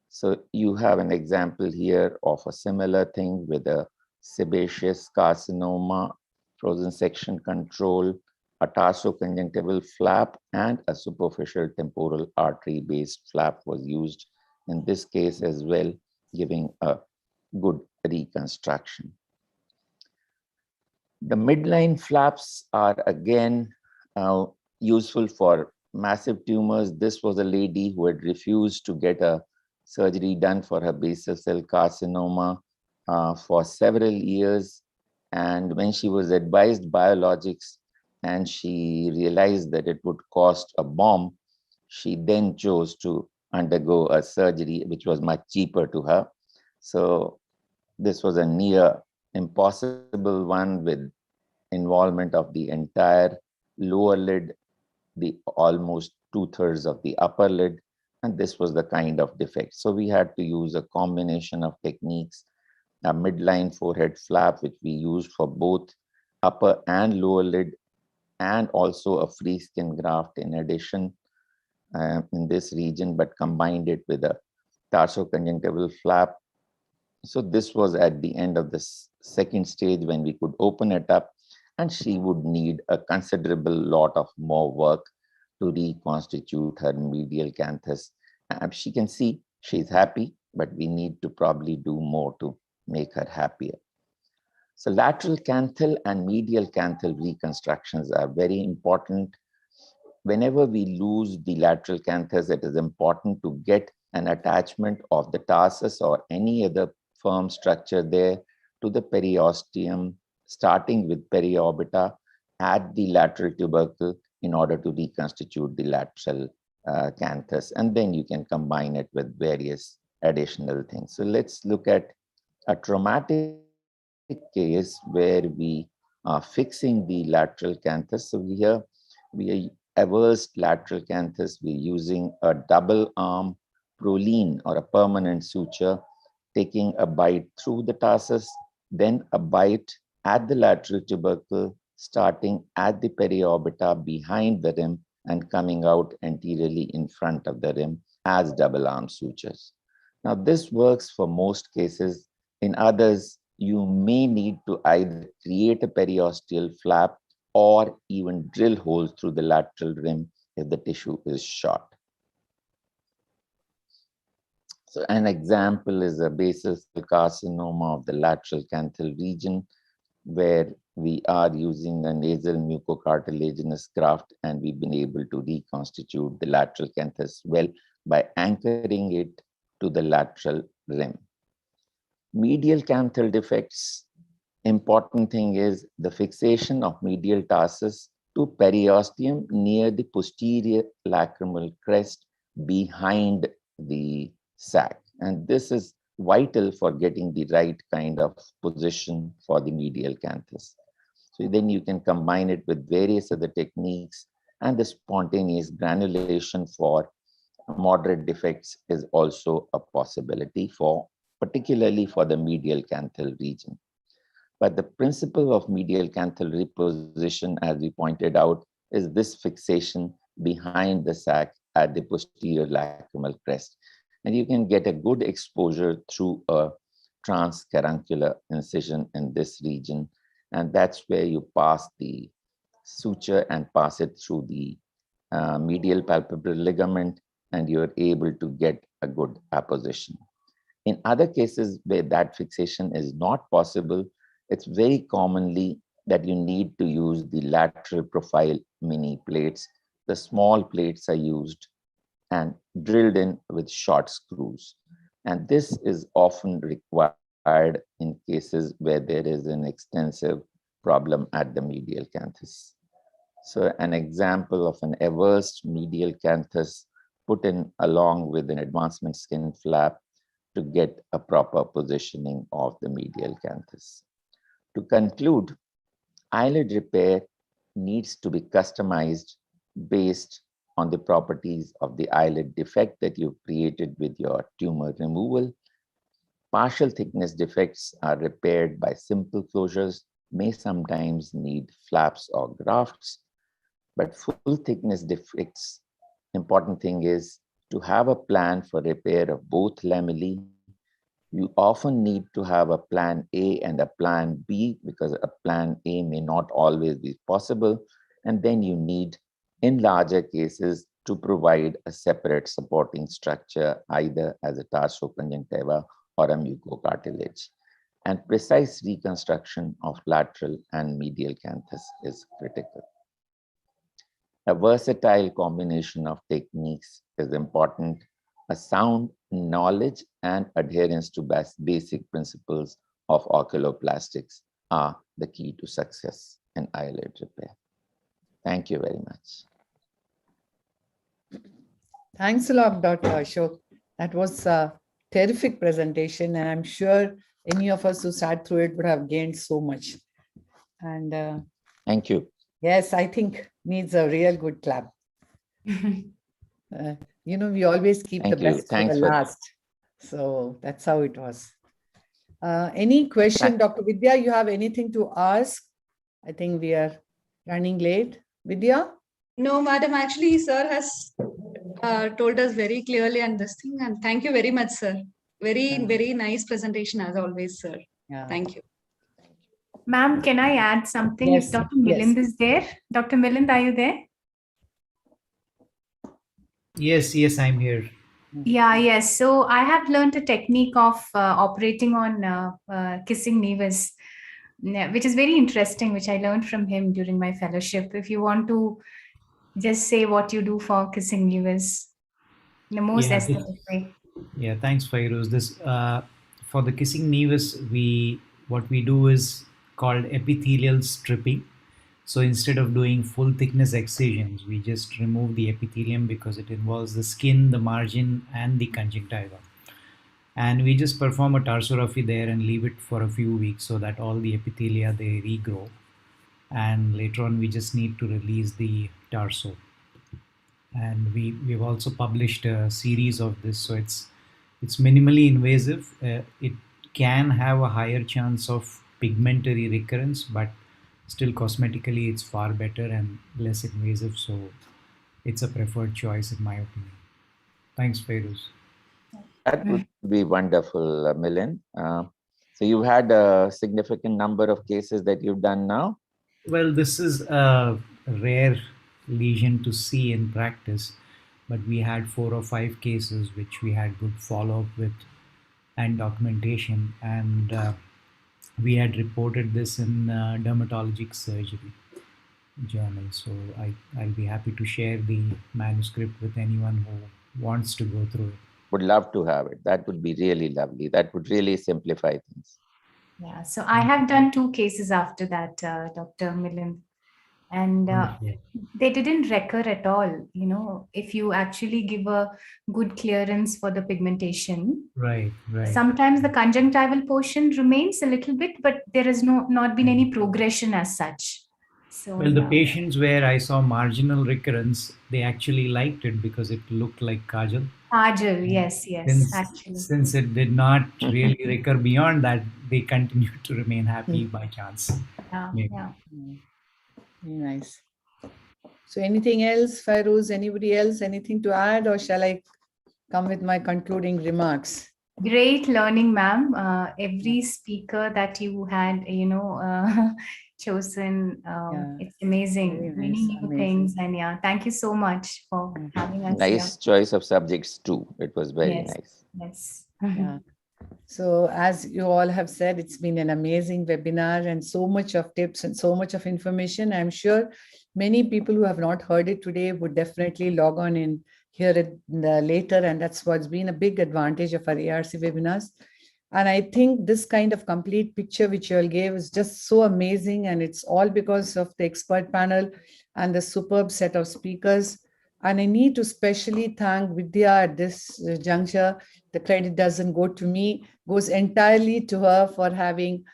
so you have an example here of a similar thing with a sebaceous carcinoma, frozen section control, a tarsoconjunctival flap, and a superficial temporal artery-based flap was used in this case as well, giving a good reconstruction. The midline flaps are again useful for massive tumors. This was a lady who had refused to get a surgery done for her basal cell carcinoma for several years. And when she was advised biologics and she realized that it would cost a bomb, She then chose to undergo a surgery, which was much cheaper to her. So this was a near impossible one with involvement of the entire lower lid, the almost 2/3 of the upper lid, and this was the kind of defect. So we had to use a combination of techniques, a midline forehead flap, which we used for both upper and lower lid, and also a free skin graft in addition in this region, but combined it with a tarsoconjunctival flap. So this was at the end of this second stage when we could open it up, and she would need a considerable lot of more work to reconstitute her medial canthus. She can see she's happy, but we need to probably do more to make her happier. So lateral canthal and medial canthal reconstructions are very important. Whenever we lose the lateral canthus, it is important to get an attachment of the tarsus or any other firm structure there to the periosteum, starting with periorbita at the lateral tubercle in order to reconstitute the lateral canthus. And then you can combine it with various additional things. So let's look at a traumatic case where we are fixing the lateral canthus. So here we are avversed lateral canthus. We're using a double arm proline or a permanent suture, taking a bite through the tarsus, then a bite at the lateral tubercle, starting at the periorbita behind the rim and coming out anteriorly in front of the rim as double arm sutures. Now this works for most cases. In others, you may need to either create a periosteal flap or even drill holes through the lateral rim if the tissue is short. So an example is a basal cell carcinoma of the lateral canthal region, where we are using a nasal mucocartilaginous graft, and we've been able to reconstitute the lateral canthus well by anchoring it to the lateral rim. Medial canthal defects, important thing is the fixation of medial tarsus to periosteum near the posterior lacrimal crest behind the sac. And this is vital for getting the right kind of position for the medial canthus. So then you can combine it with various other techniques, and the spontaneous granulation for moderate defects is also a possibility for, particularly for the medial canthal region. But the principle of medial canthal reposition, as we pointed out, is this fixation behind the sac at the posterior lacrimal crest. And you can get a good exposure through a transcaruncular incision in this region. And that's where you pass the suture and pass it through the medial palpebral ligament, and you're able to get a good apposition. In other cases where that fixation is not possible, it's very commonly that you need to use the lateral profile mini plates. The small plates are used and drilled in with short screws. And this is often required in cases where there is an extensive problem at the medial canthus. So an example of an avversed medial canthus put in along with an advancement skin flap to get a proper positioning of the medial canthus. To conclude, eyelid repair needs to be customized based on the properties of the eyelid defect that you've created with your tumor removal. Partial thickness defects are repaired by simple closures, may sometimes need flaps or grafts, but full thickness defects, important thing is to have a plan for repair of both lamellae. You often need to have a plan A and a plan B, because a plan A may not always be possible. And then you need, in larger cases, to provide a separate supporting structure, either as a tarsoconjunctiva or a mucocartilage. And precise reconstruction of lateral and medial canthus is critical. A versatile combination of techniques is important. A sound knowledge and adherence to basic principles of oculoplastics are the key to success in eyelid repair. Thank you very much. Thanks a lot, Dr. Ashok. That was a terrific presentation, and I'm sure any of us who sat through it would have gained so much. And Thank you. yes, I think needs a real good clap. We always keep Thank the you. best Thanks for the for last. So that's how it was. Any question, Dr. Vidya, you have anything to ask? I think we are running late. Vidya? No, madam, actually, sir has told us very clearly on this thing. And thank you very much, sir. Very nice presentation as always, sir. Yeah. Thank you. Ma'am, can I add something Yes, if Dr. yes. Milind is there? Dr. Milind, are you there? Yes, I'm here. Yeah, yes. So I have learned a technique of operating on kissing nevus, which is very interesting, which I learned from him during my fellowship. If you want to just say what you do for kissing nevus in the most aesthetic way. Yeah, thanks, Fairuz. This for the kissing nevus, what we do is called epithelial stripping. So instead of doing full thickness excisions, we just remove the epithelium because it involves the skin, the margin, and the conjunctiva. And we just perform a tarsorrhaphy there and leave it for a few weeks so that all the epithelia, they regrow. And later on, we just need to release the tarso. And we've also published a series of this, so it's minimally invasive. It can have a higher chance of pigmentary recurrence, but still cosmetically it's far better and less invasive, so it's a preferred choice in my opinion. Thanks, Fairuz. That would be wonderful, Milind. So you've had a significant number of cases that you've done now? Well, this is a rare lesion to see in practice, but we had 4 or 5 cases which we had good follow-up with and documentation, and we had reported this in dermatologic surgery journal. So I'll be happy to share the manuscript with anyone who wants to go through it. Would love to have it. That would be really lovely. That would really simplify things. Yeah, so I have done 2 cases after that, Dr. Milind, and they didn't recur at all. If you actually give a good clearance for the pigmentation, right. Sometimes the conjunctival portion remains a little bit, but there has not been any progression as such. So, well, the patients where I saw marginal recurrence, they actually liked it because it looked like kajal. Kajal, yes, actually. Since it did not really recur beyond that, they continued to remain happy by chance. Yeah. Very nice. So anything else, Fairuz? Anybody else? Anything to add, or shall I come with my concluding remarks? Great learning, ma'am. Every speaker that you had, chosen, it's amazing. Many new things, and thank you so much for having us. Nice choice of subjects too. It was very nice. Yes. Yeah. So as you all have said, it's been an amazing webinar and so much of tips and so much of information. I'm sure many people who have not heard it today would definitely log on and hear it later. And that's what's been a big advantage of our ARC webinars. And I think this kind of complete picture which you all gave is just so amazing. And it's all because of the expert panel and the superb set of speakers. And I need to specially thank Vidya at this juncture. The credit doesn't go to me, goes entirely to her for having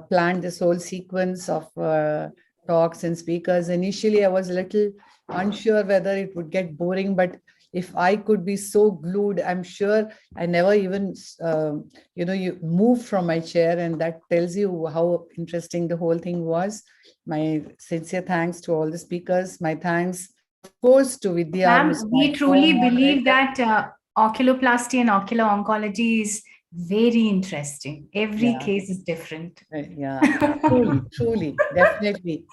planned this whole sequence of talks and speakers. Initially, I was a little unsure whether it would get boring, but if I could be so glued, I'm sure I never even, you moved from my chair, and that tells you how interesting the whole thing was. My sincere thanks to all the speakers. My thanks, of course, to Vidya. Ma'am, we truly believe that oculoplasty and ocular oncology is very interesting. Every case is different. Yeah, truly, definitely.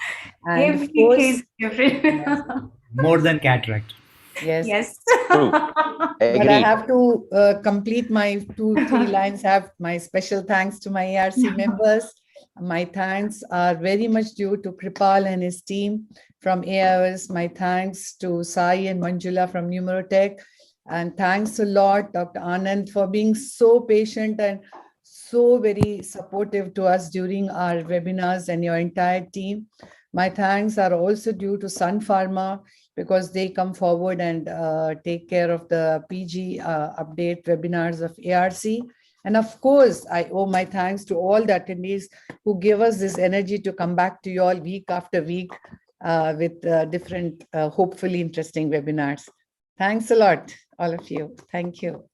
And every of course, case is different. More than cataract. Yes. True. But I have to complete my 2-3 lines. Have my special thanks to my ARC members. My thanks are very much due to Kripal and his team from AIOS. My thanks to Sai and Manjula from Numerotech. And thanks a lot, Dr. Anand, for being so patient and so very supportive to us during our webinars, and your entire team. My thanks are also due to Sun Pharma because they come forward and take care of the PG update webinars of ARC. And of course, I owe my thanks to all the attendees who give us this energy to come back to you all week after week with different, hopefully interesting webinars. Thanks a lot, all of you. Thank you.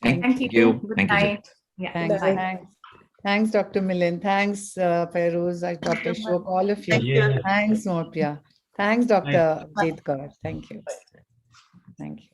Thank you. Good Thank you, Jay. night. Yeah. Thanks. Bye. Thanks. Thanks, Dr. Milind. Thanks, Feroz, Dr. Shok, all of you. Thank you. Thanks, Morpia. Thanks, Dr. Jaitkar. Thank you. Thank you.